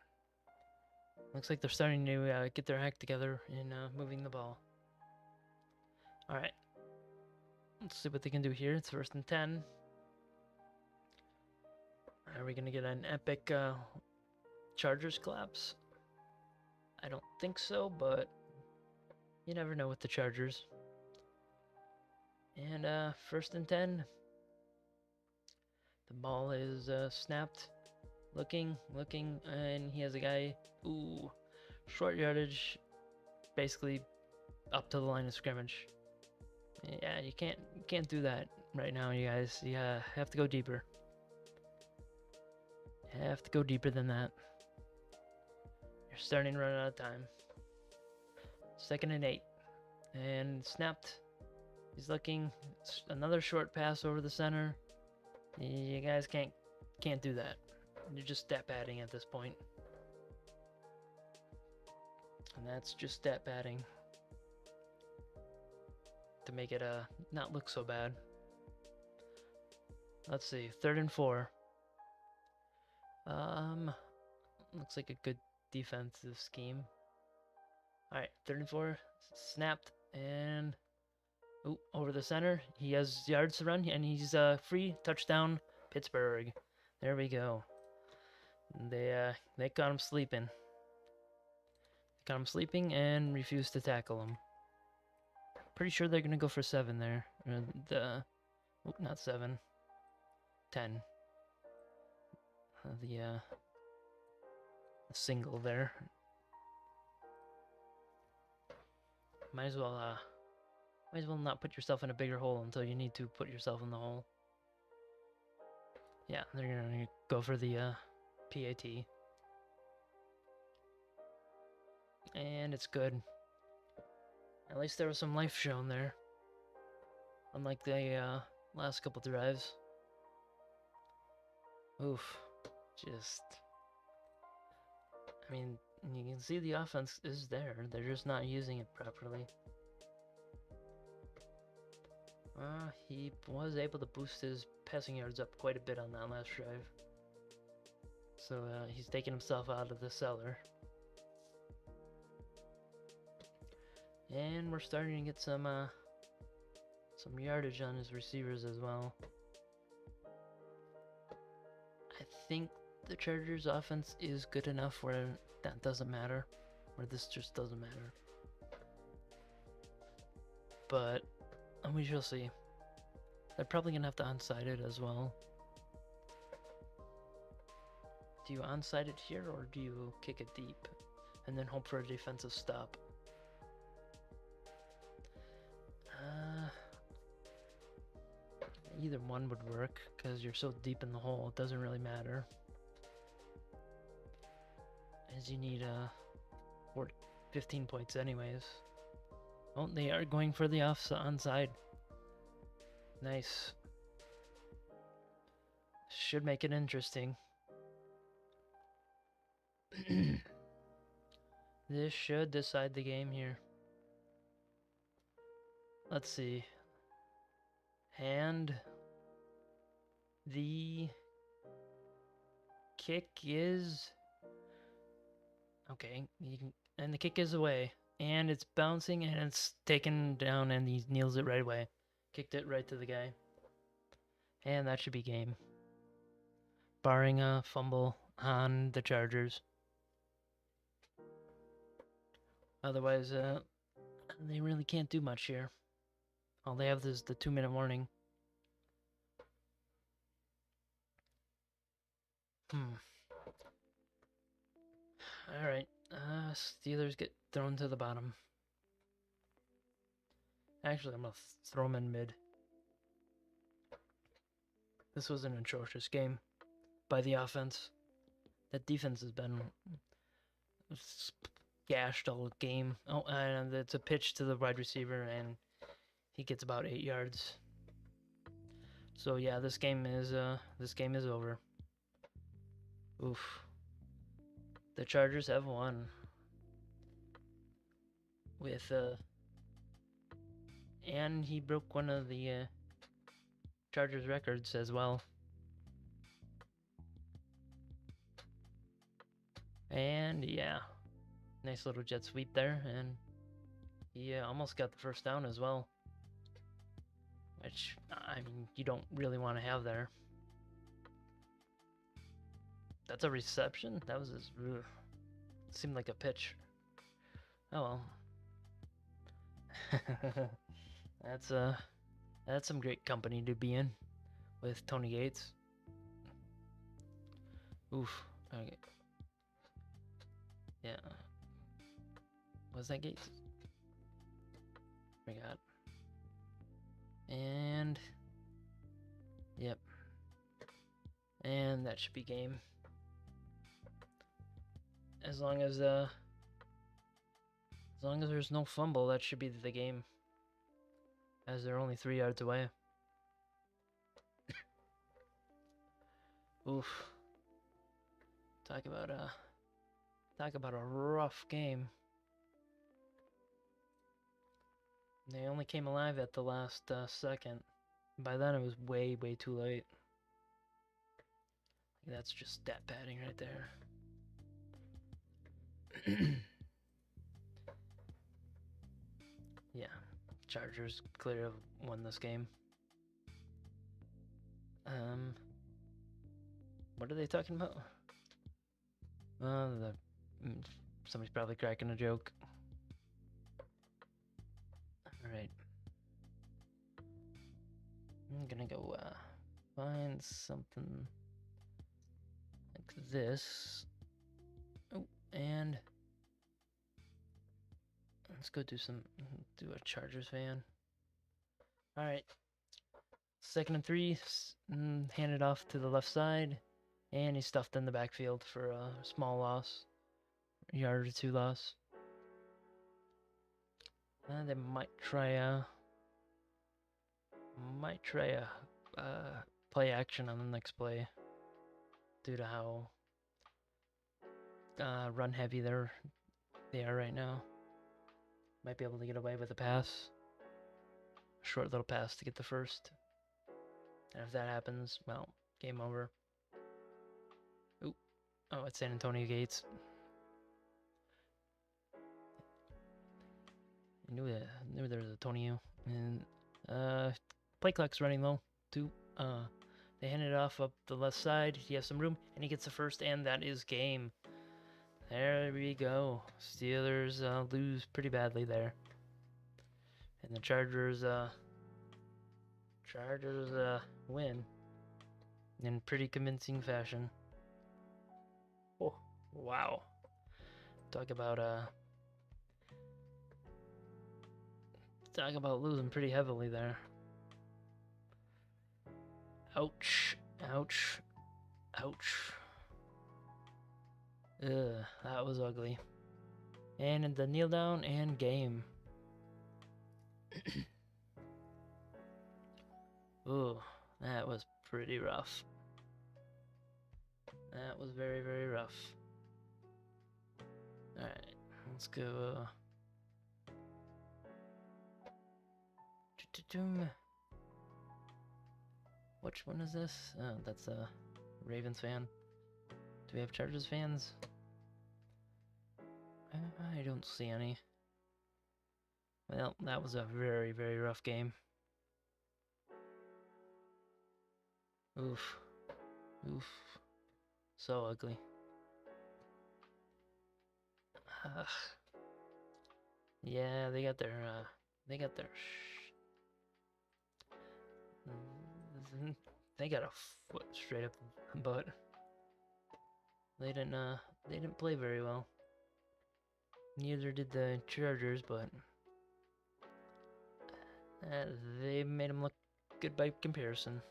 Looks like they're starting to get their act together in moving the ball. Alright. Let's see what they can do here. It's 1st and 10. Are we going to get an epic Chargers collapse? I don't think so, but you never know with the Chargers. And 1st and 10. The ball is snapped. Looking, and he has a guy. Ooh, short yardage, basically up to the line of scrimmage. Yeah, you can't do that right now, you guys. You have to go deeper. Have to go deeper than that. You're starting to run out of time. 2nd and 8, and snapped. He's looking. It's another short pass over the center. You guys can't do that. You're just stat padding at this point. And that's just stat padding to make it not look so bad. Let's see, 3rd and 4. Looks like a good defensive scheme. All right, 34 snapped and over the center. He has yards to run and he's free. Touchdown, Pittsburgh. There we go. They caught him sleeping. Got him sleeping and refused to tackle him. Pretty sure they're gonna go for 7 there. Not 7. 10. The single there. Might as well not put yourself in a bigger hole until you need to put yourself in the hole. Yeah, they're gonna go for the PAT. And it's good. At least there was some life shown there. Unlike the last couple drives. Oof. I mean, you can see the offense is there. They're just not using it properly. He was able to boost his passing yards up quite a bit on that last drive. So he's taking himself out of the cellar. And we're starting to get some yardage on his receivers as well. I think the Chargers offense is good enough where that doesn't matter, where this just doesn't matter. But we shall see. They're probably gonna have to onside it as well. Do you onside it here or do you kick it deep and then hope for a defensive stop? Either one would work, because you're so deep in the hole, it doesn't really matter. As you need 15 points anyways. Oh, they are going for the onside. Nice. Should make it interesting. This should decide the game here. Let's see. And the kick is okay. And the kick is away, and it's bouncing, and it's taken down, and he kneels it right away. Kicked it right to the guy, and that should be game. Barring a fumble on the Chargers. Otherwise, they really can't do much here. All they have is the 2-minute warning. Alright, Steelers get thrown to the bottom. Actually, I'm gonna throw them in mid. This was an atrocious game by the offense. That defense has been gashed all game. Oh, and it's a pitch to the wide receiver, and he gets about 8 yards. So yeah, this game is over. Oof. The Chargers have won with and he broke one of the Chargers records as well. And yeah, nice little jet sweep there, and he almost got the first down as well. Which, I mean, you don't really want to have there. That's a reception? That was just, seemed like a pitch. Oh well. That's some great company to be in with Tony Gates. Oof. Okay. Yeah. Was that Gates? We got. And yep. And that should be game. As long as there's no fumble, that should be the game. As they're only 3 yards away. Oof. Talk about a rough game. They only came alive at the last second. By then it was way too late. That's just stat padding right there. Yeah, Chargers clear have won this game. What are they talking about? Somebody's probably cracking a joke. Alright. I'm gonna go find something like this. Oh, and let's go do a Chargers fan. Alright. 2nd and 3, hand it off to the left side, and he's stuffed in the backfield for a small loss, a yard or 2 loss. They might try a play action on the next play, due to how run heavy they are right now. Might be able to get away with a pass, a short little pass to get the first. And if that happens, well, game over. Ooh. Oh, it's San Antonio Gates. I knew there was a Antonio. And play clock's running low. They hand it off up the left side. He has some room, and he gets the first, and that is game. There we go. Steelers lose pretty badly there. And the Chargers win in pretty convincing fashion. Oh, wow. Talk about losing pretty heavily there. Ouch. Ouch. Ouch. Ugh, that was ugly. And in the kneel down and game. Ooh, that was pretty rough. That was very, very rough. Alright, let's go. Which one is this? Oh, that's a Ravens fan. Do we have Chargers fans? I don't see any. Well, that was a very, very rough game. Oof. Oof. So ugly. Yeah, they got their they got a foot straight up the butt. They didn't play very well. Neither did the Chargers, but they made them look good by comparison.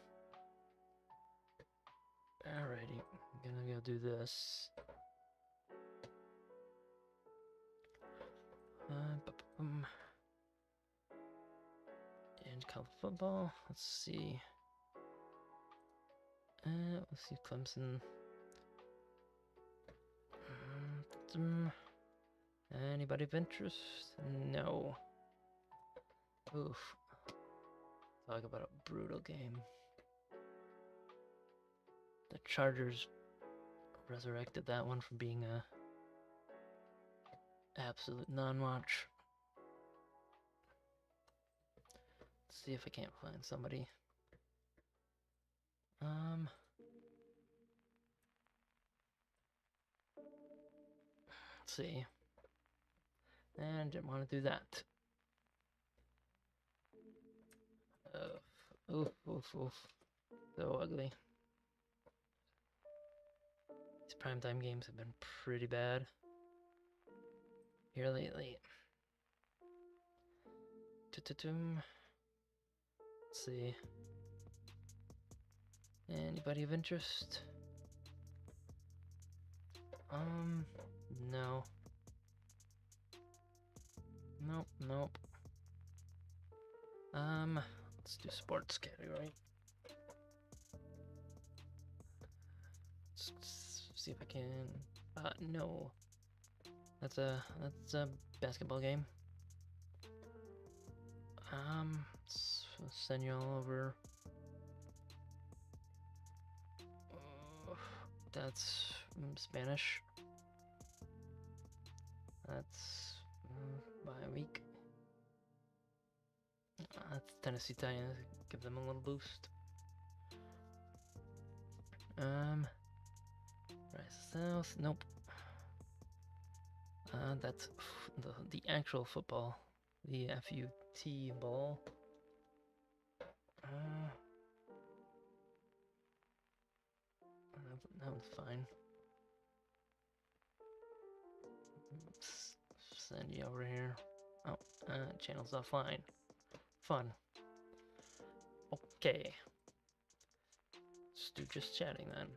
Alrighty, I'm gonna go do this. And college football. Let's see. Let's see Clemson. Anybody of interest? No. Oof. Talk about a brutal game. The Chargers resurrected that one from being a absolute non-watch. Let's see if I can't find somebody. Let's see. And didn't want to do that. Oof, oof, oof. So ugly. These primetime games have been pretty bad here lately. Let's see. Anybody of interest? No. Nope, nope. Let's do sports category. Let's see if I can. No. That's a basketball game. Let's send you all over. That's Spanish. That's by a week. That's Tennessee Titans. Give them a little boost. Rise South. Nope. That's the actual football. The FUT ball. That one's fine. Oops. Send you over here. Oh, channel's offline. Fun. Okay. Let's do just chatting then.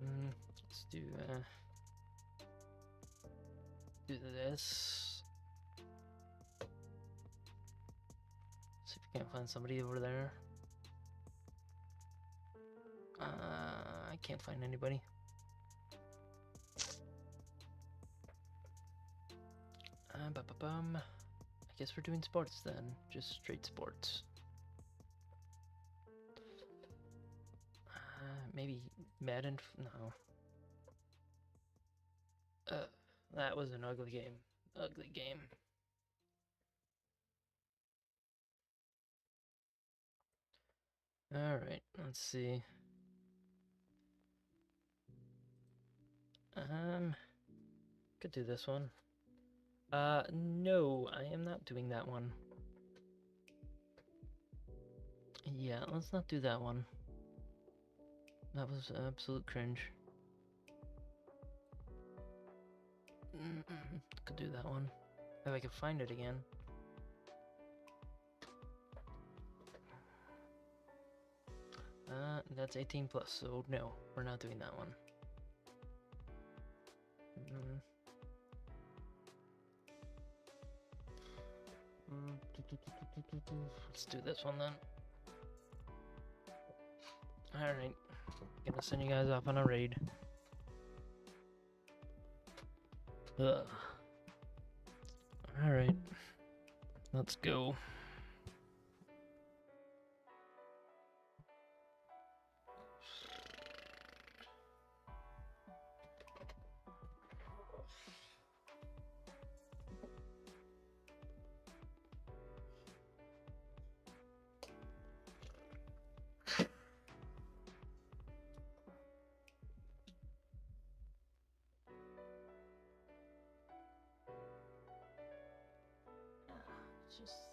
Let's do this. See if we can't find somebody over there. I can't find anybody. I guess we're doing sports then. Just straight sports. Maybe Madden? No. That was an ugly game. Ugly game. Alright, let's see. Could do this one. No, I am not doing that one. Yeah, let's not do that one. That was absolute cringe. Could do that one. If I could find it again. That's 18 plus, so no, we're not doing that one. Let's do this one then. Alright, gonna send you guys off on a raid. Alright, let's go. Just